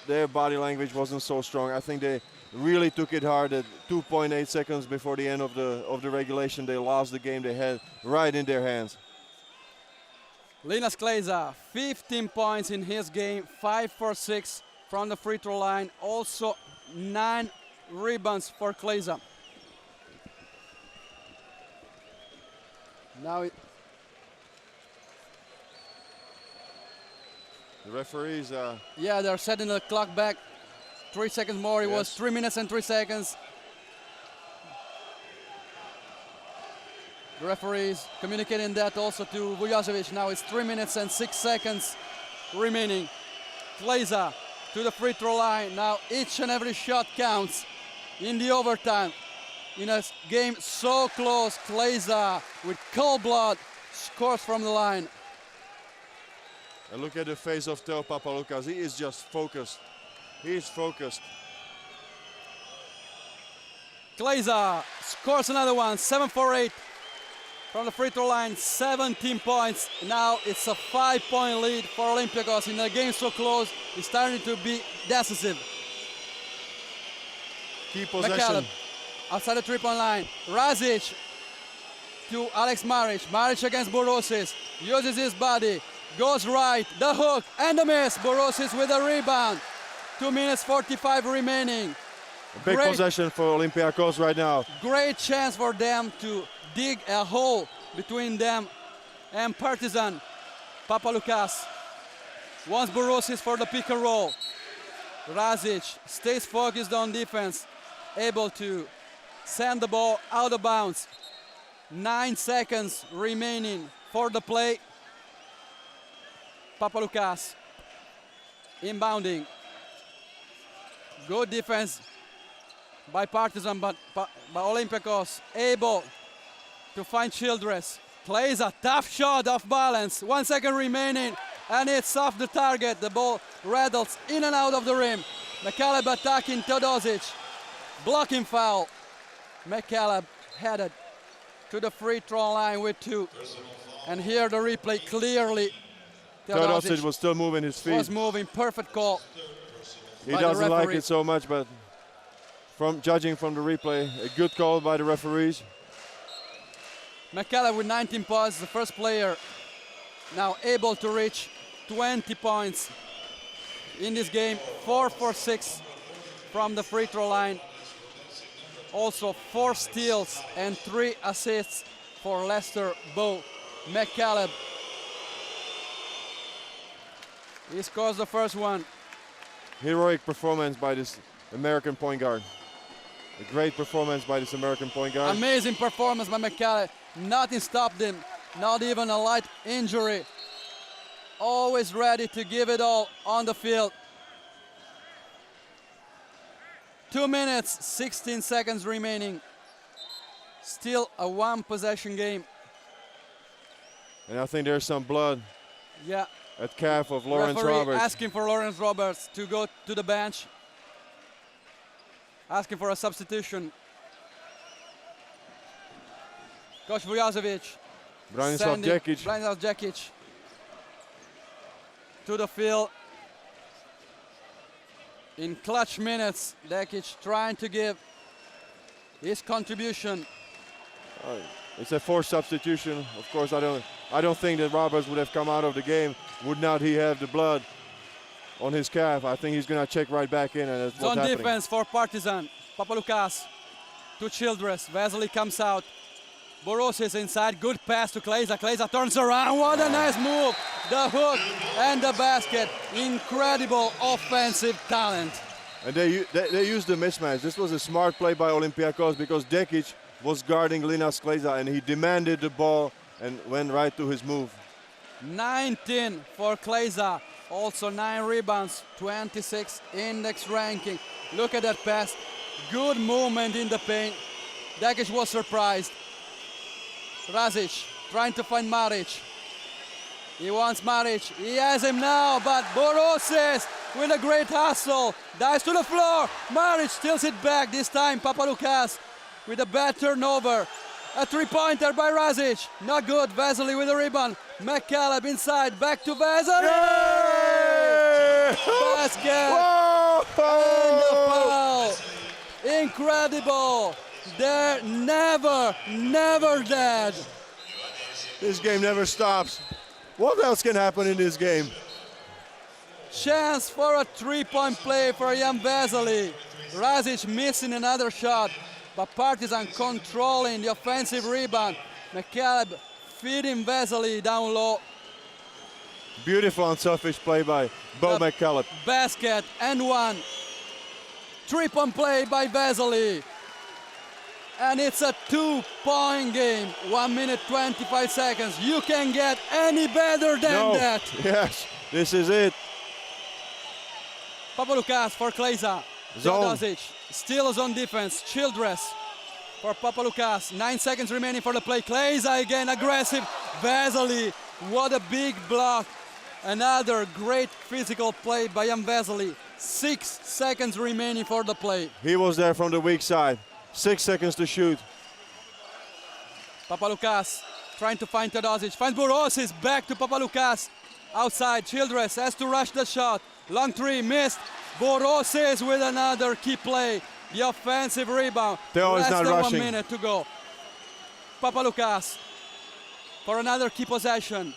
their body language wasn't so strong. I think they really took it hard. At 2.8 seconds before the end of the regulation, they lost the game they had right in their hands. Linas Kleiza, 15 points in his game, 5 for 6 from the free throw line. Also 9 rebounds for Kleiza. Now the referees... yeah, they're setting the clock back. 3 seconds more. It Yes. was 3 minutes and 3 seconds. The referees communicating that also to Vujocevic. Now it's 3 minutes and 6 seconds remaining. Kleiza to the free throw line. Now each and every shot counts in the overtime. In a game so close, Kleiza with cold blood scores from the line. And look at the face of Teo Papaloukas. He is just focused. He is focused. Kleza scores another one, 7 for 8 from the free throw line, 17 points. Now it's a 5-point lead for Olympiacos. In a game so close, it's starting to be decisive. Key possession. McCalebb outside the three-point line. Razic to Alex Maric. Maric against Borosis. Uses his body. Goes right. The hook and the miss. Borosis with a rebound. 2 minutes 45 remaining. A big possession for Olympiacos right now. Great chance for them to dig a hole between them and Partizan. Papaloukas wants Borosis for the pick and roll. Razic stays focused on defense, able to send the ball out of bounds. 9 seconds remaining for the play. Papaloukas inbounding. Good defense by Partizan, but Olympiacos able to find Childress. Plays a tough shot off balance. 1 second remaining, and it's off the target. The ball rattles in and out of the rim. McCalebb attacking Teodosic. Blocking foul. McCalebb headed to the free throw line with 2. And here the replay clearly. Teodosic was still moving his feet. Was moving, perfect call. He doesn't like it so much, but from judging from the replay, a good call by the referees. McCalebb with 19 points, the first player now able to reach 20 points in this game. 4 for 6 from the free throw line. Also 4 steals and 3 assists for Lester Bow. McCalebb, he scores the first one. Heroic performance by this American point guard. A great performance by this American point guard. Amazing performance by McCalebb. Nothing stopped him, not even a light injury. Always ready to give it all on the field. 2 minutes, 16 seconds remaining. Still a 1-possession game. And I think there's some blood Yeah. at calf of Lawrence Referee Roberts. asking for Lawrence Roberts to go to the bench. Asking for a substitution. Coach Vujazovic. Branislav Djekic. Branislav Djekic to the field. In clutch minutes, Djekic trying to give his contribution. It's a forced substitution. Of course, I don't think that Roberts would have come out of the game would not he have the blood on his calf. I think he's going to check right back in, and that's what's Zone happening. defense for Partizan. Papaloukas to Childress. Vesely comes out. Borosis inside. Good pass to Kleza. Kleza turns around. What a nice move. The hook and the basket. Incredible offensive talent. And they used the mismatch. This was a smart play by Olympiacos because Djekic was guarding Linas Kleza, and he demanded the ball and went right to his move. 19 for Kleza. Also 9 rebounds, 26 index ranking. Look at that pass. Good movement in the paint. Djekic was surprised. Razic trying to find Maric. He wants Maric. He has him now, but Borosis with a great hustle. Dives to the floor. Maric steals it back. This time Papaloukas with a bad turnover. A three-pointer by Razic. Not good. Vesely with a rebound. McCalebb inside. Back to Vesely. Basket. And the foul. Incredible. They're never dead. This game never stops. What else can happen in this game? Chance for a three-point play for Jan Vesely. Razic missing another shot, but Partizan controlling the offensive rebound. McCalebb feeding Vesely down low. Beautiful unselfish play by Bo McCalebb. Basket and one. Three-point play by Vesely. And it's a 2-point game. 1 minute 25 seconds. You can get any better than that. Yes, this is it. Papaloukas for Kleza. Zone. Teodosic still is on defense. Childress for Papaloukas. 9 seconds remaining for the play. Kleza again aggressive. Vesely, what a big block. Another great physical play by Jan Vesely. 6 seconds remaining for the play. He was there from the weak side. 6 seconds to shoot. Papaloukas trying to find Teodosic. Finds Borosis. Back to Papaloukas. Outside. Childress has to rush the shot. Long three. Missed. Borosis with another key play. The offensive rebound. Teo is Less not than rushing. 1 minute to go. Papaloukas for another key possession.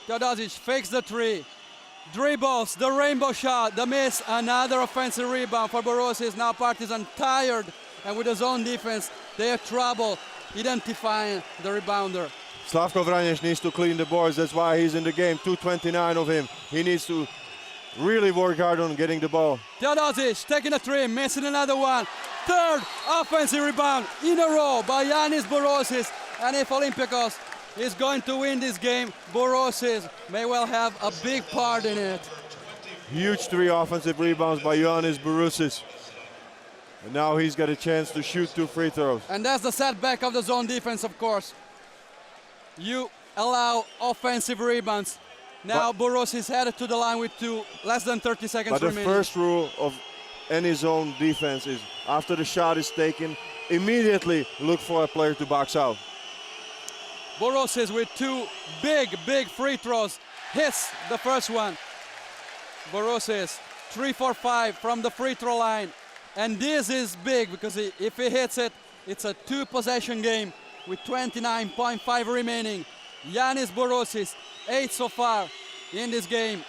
Teodosic fakes the three. Dribbles. The rainbow shot. The miss. Another offensive rebound for Borosis. Now Partizan tired. And with his own defense, they have trouble identifying the rebounder. Slavko Vranjes needs to clean the boards. That's why he's in the game. 2:29 of him. He needs to really work hard on getting the ball. Teodosic taking a three, missing another one. Third offensive rebound in a row by Yanis Borosis. And if Olympiacos is going to win this game, Borosis may well have a big part in it. Huge 3 offensive rebounds by Yanis Borosis. And now he's got a chance to shoot 2 free throws. And that's the setback of the zone defense, of course. You allow offensive rebounds. Now Borosis headed to the line with 2, less than 30 seconds But the remaining. first rule of any zone defense is after the shot is taken, immediately look for a player to box out. Borosis with 2 big free throws. Hits the first one. Borosis 3 for 5 from the free throw line. And this is big because if he hits it, it's a 2-possession game with 29.5 remaining. Yanis Borosis, 8 so far in this game.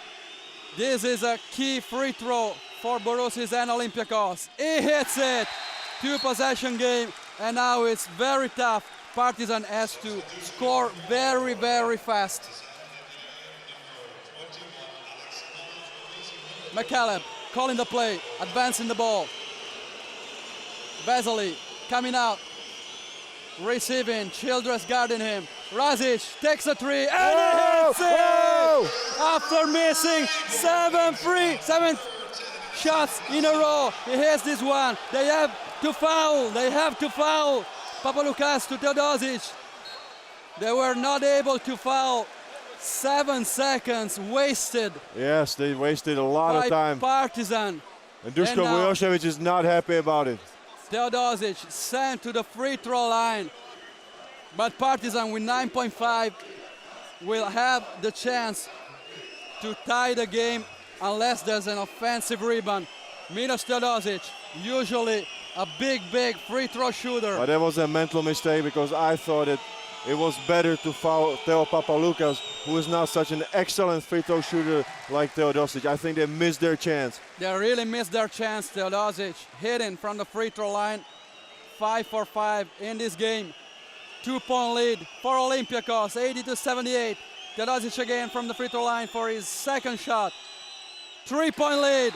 This is a key free throw for Borosis and Olympiacos. He hits it. 2-possession game, and now it's very tough. Partizan has to score very fast. McCalebb calling the play, advancing the ball. Vesely coming out, receiving, Childress guarding him. Razic takes a three and he hits it! After missing 7 shots in a row, he hits this one. They have to foul. Papaloukas to Teodosic. They were not able to foul. 7 seconds wasted. Yes, they wasted a lot of time. Partizan. And Duško Vujošević is not happy about it. Teodosic sent to the free throw line. But Partizan with 9.5 will have the chance to tie the game unless there's an offensive rebound. Milos Teodosic, usually a big free throw shooter. But that was a mental mistake because I thought it was better to foul Teo Papaloukas, who is not such an excellent free throw shooter like Teodosic. I think they missed their chance. They really missed their chance. Teodosic hitting from the free throw line. 5 for 5 in this game. 2-point lead for Olympiacos, 80-78. Teodosic again from the free throw line for his second shot. 3-point lead,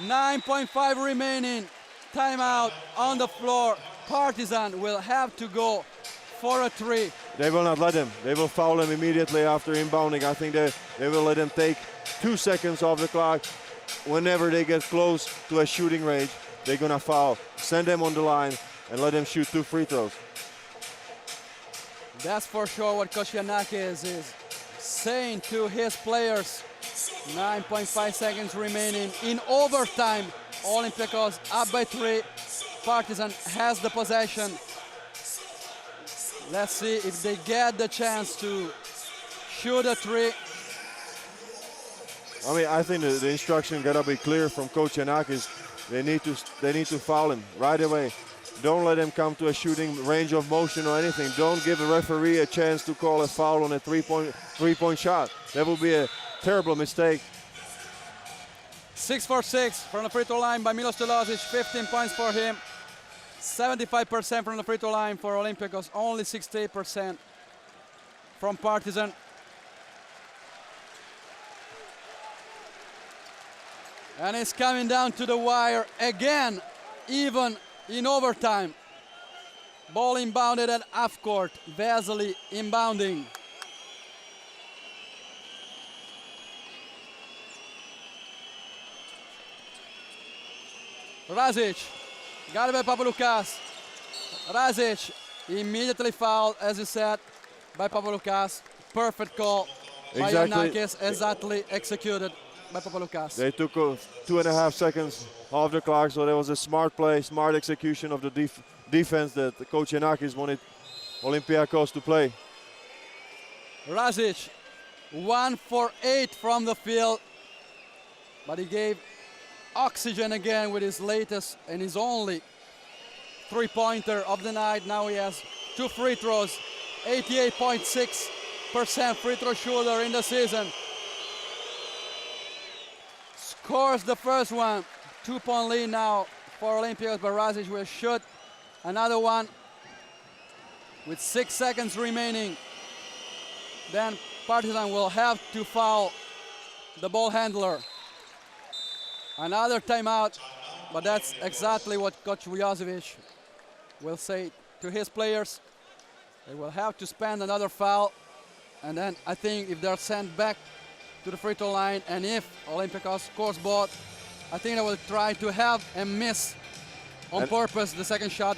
9.5 remaining. Timeout on the floor. Partizan will have to go for a 3. They will not let him. They will foul him immediately after inbounding. I think they will let him take 2 seconds off the clock. Whenever they get close to a shooting range, they're gonna foul. Send them on the line and let them shoot 2 free throws. That's for sure what Coach Giannakis is saying to his players. 9.5 seconds remaining in overtime. Olympiacos up by 3. Partizan has the possession. Let's see if they get the chance to shoot a 3. I mean, I think the instruction gotta be clear from Coach Giannakis. They need to foul him right away. Don't let him come to a shooting range of motion or anything. Don't give the referee a chance to call a foul on a three-point shot. That would be a terrible mistake. 6 for 6 from the free throw line by Milos Teodosic, 15 points for him. 75% from the free throw line for Olympiacos, only 68% from Partizan. And it's coming down to the wire again, even in overtime. Ball inbounded at half court. Vesely inbounding. Razic, guarded by Papaloukas. Razic immediately fouled, as you said, by Papaloukas. Perfect call by Giannakis, exactly executed by Papaloukas. They took 2.5 seconds off the clock, so that was a smart play, smart execution of defense that Coach Yanakis wanted Olympiacos to play. Razic, 1 for 8 from the field, but he gave oxygen again with his latest and his only three-pointer of the night. Now he has 2 free throws, 88.6% free throw shooter in the season. Scores the first one, 2-point lead now for Olympiacos, but Razic will shoot another one with 6 seconds remaining. Then Partizan will have to foul the ball handler. Another timeout, but that's exactly what Coach Vujocevic will say to his players. They will have to spend another foul, and then I think if they're sent back to the free throw line, and if Olympiacos scores both, I think they will try to have and miss on purpose the second shot.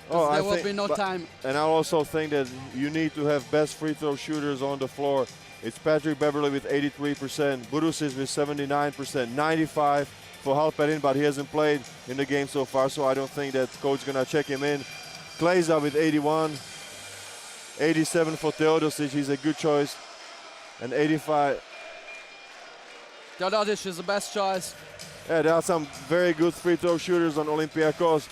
There will be no time. And I also think that you need to have best free throw shooters on the floor. It's Patrick Beverly with 83%, Budusic with 79%, 95 for Halperin, but he hasn't played in the game so far, so I don't think that coach gonna check him in. Kleza with 81, 87 for Teodosic, he's a good choice, and 85. Teodosic is the best choice. Yeah, there are some very good free throw shooters on Olympiacos.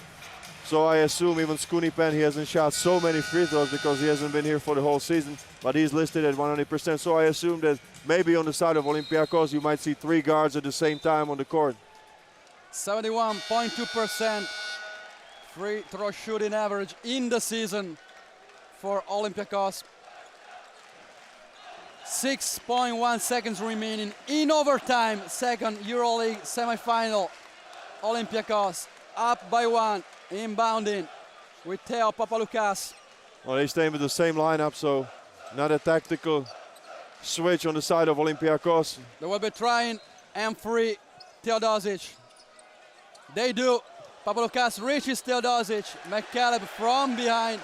So I assume even Skunipen, he hasn't shot so many free throws because he hasn't been here for the whole season, but he's listed at 100%. So I assume that maybe on the side of Olympiacos, you might see 3 guards at the same time on the court. 71.2% free throw shooting average in the season for Olympiacos. 6.1 seconds remaining in overtime. Second EuroLeague Semi-Final. Olympiacos up by 1. Inbounding with Theo Papaloukas. Well, they stay with the same lineup, so not a tactical switch on the side of Olympiacos. They will be trying and free Teodosic. They do. Papaloukas reaches Teodosic. McCalebb from behind,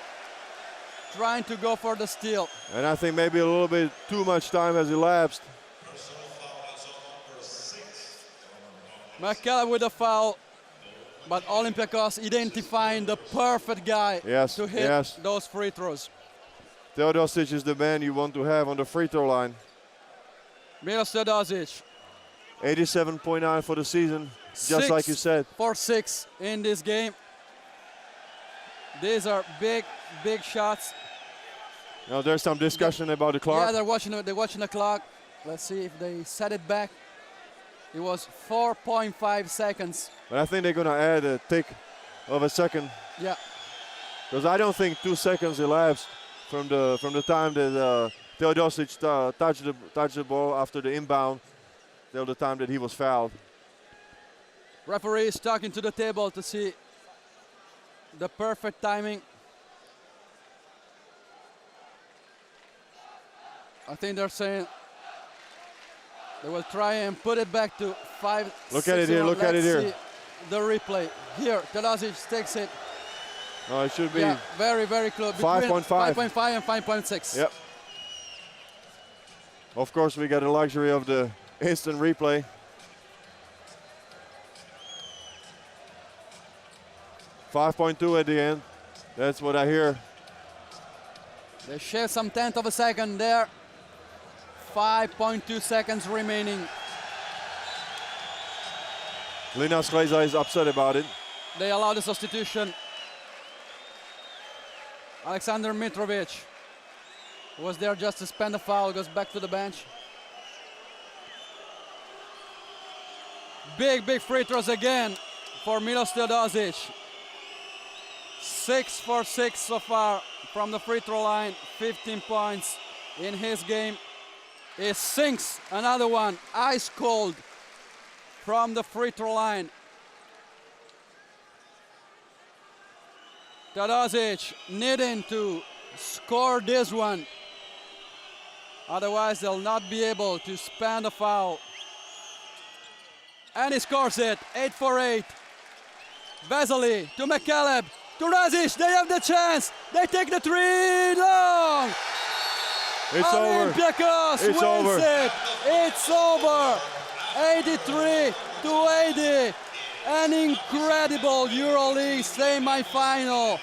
trying to go for the steal. And I think maybe a little bit too much time has elapsed. McCalebb with a foul. But Olympiacos identifying the perfect guy to hit those free throws. Teodosic is the man you want to have on the free throw line. Milos Teodosic. 87.9 for the season, just like you said. 4-6 in this game. These are big, big shots. Now there's some discussion about the clock. Yeah, they're watching the clock. Let's see if they set it back. It was 4.5 seconds. But I think they're going to add a tick of a second. Yeah. Because I don't think 2 seconds elapsed from the time that Teodosic touched the ball after the inbound till the time that he was fouled. Referee is talking to the table to see the perfect timing. I think they're saying they will try and put it back to 5. Look at it here, look at it here. See the replay. Here, Teodosic takes it. No, it should be very, very close. 5.5. 5.5 and 5.6. Yep. Of course, we got the luxury of the instant replay. .2 at the end. That's what I hear. They shave some tenth of a second there. 5.2 seconds remaining. Linas Kleza is upset about it. They allow the substitution. Alexander Mitrovic was there just to spend a foul, goes back to the bench. Big, big free throws again for Milos Teodosic. 6 for 6 so far from the free throw line, 15 points in his game. He sinks another one, ice cold from the free throw line. Teodosic needing to score this one. Otherwise, they'll not be able to spend a foul. And he scores it, 8 for 8. Vesely to McCalebb, to Razic, they have the chance. They take the 3, long. It's over. Olympiacos It's wins over. it. It's over. 83-80. An incredible EuroLeague semi-final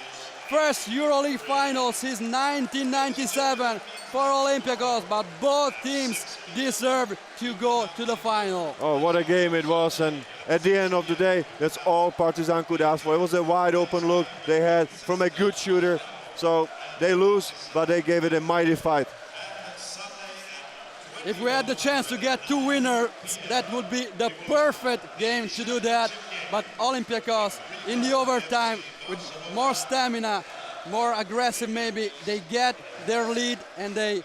first EuroLeague final since 1997 for Olympiacos, but both teams deserve to go to the final. Oh, what a game it was, and at the end of the day, that's all Partizan could ask for. It was a wide open look they had from a good shooter. So they lose, but they gave it a mighty fight. If we had the chance to get 2 winners, that would be the perfect game to do that. But Olympiacos, in the overtime, with more stamina, more aggressive maybe, they get their lead and they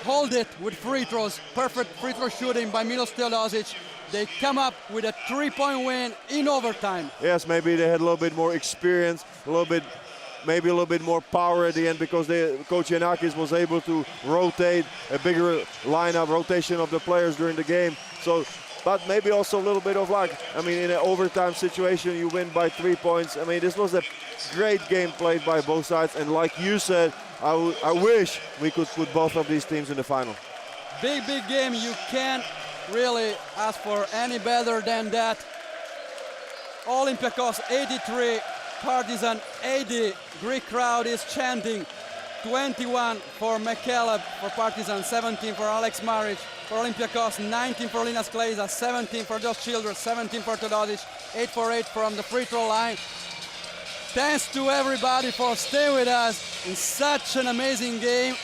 hold it with free throws. Perfect free throw shooting by Milos Teodosic. They come up with a 3-point win in overtime. Yes, maybe they had a little bit more experience, maybe a little bit more power at the end, because Coach Yanakis was able to rotate a bigger lineup, rotation of the players during the game. So, but maybe also a little bit of luck. I mean, in an overtime situation, you win by 3 points. I mean, this was a great game played by both sides. And like you said, I wish we could put both of these teams in the final. Big game. You can't really ask for any better than that. Olympiacos 83, Partizan 80. Greek crowd is chanting. 21 for McCalebb for Partizan, 17 for Alex Maric. For Olympiacos, 19 for Linas Kleiza, 17 for Josh Childress, 17 for Teodosic, 8 for 8 from the free throw line. Thanks to everybody for staying with us in such an amazing game.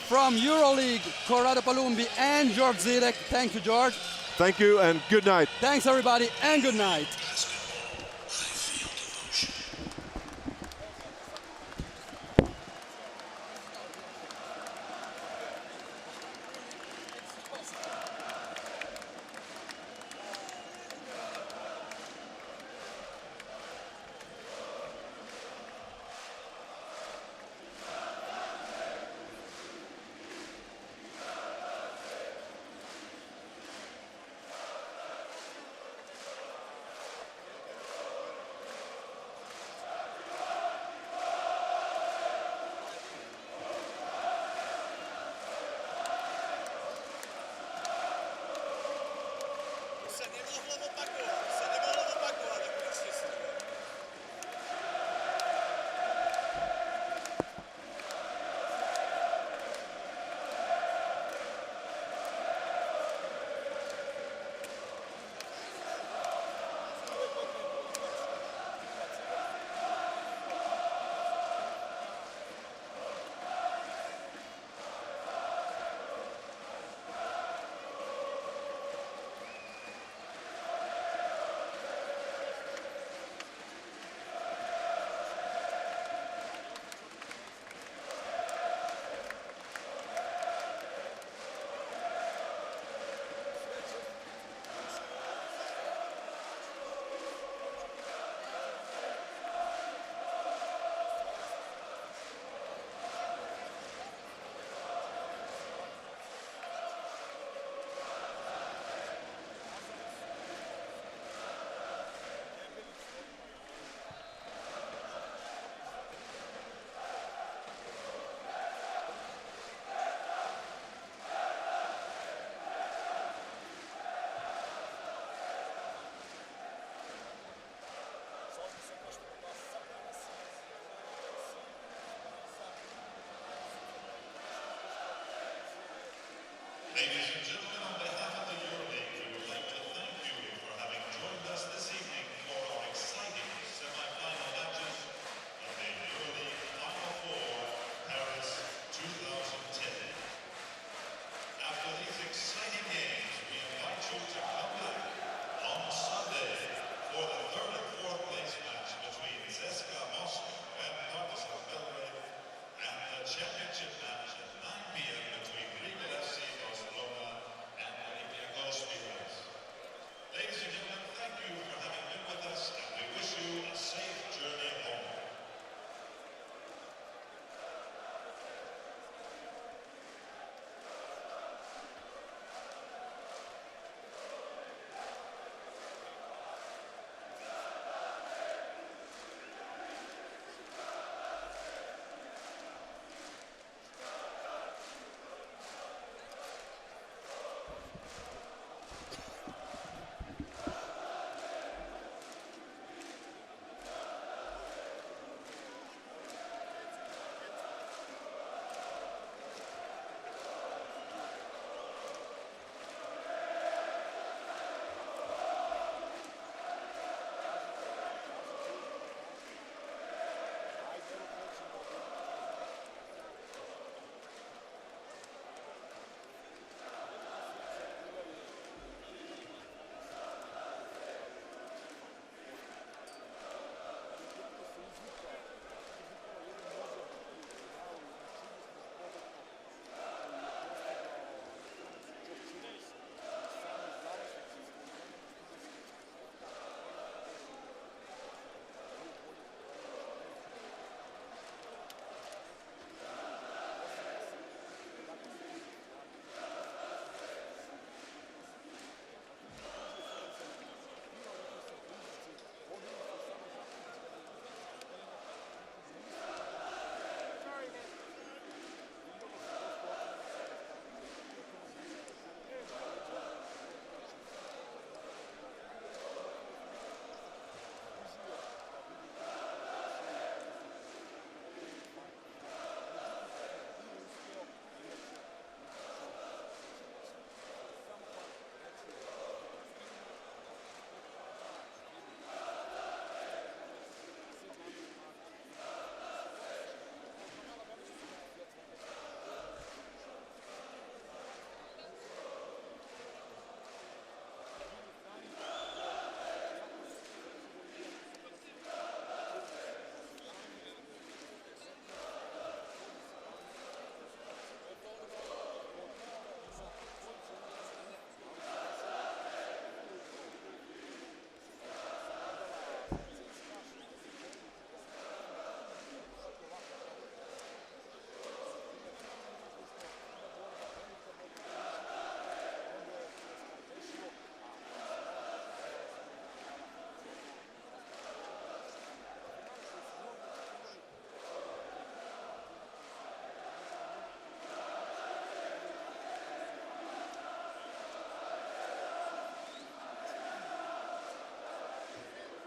From EuroLeague, Corrado Palumbi and George Zidek. Thank you, George. Thank you and good night. Thanks, everybody, and good night.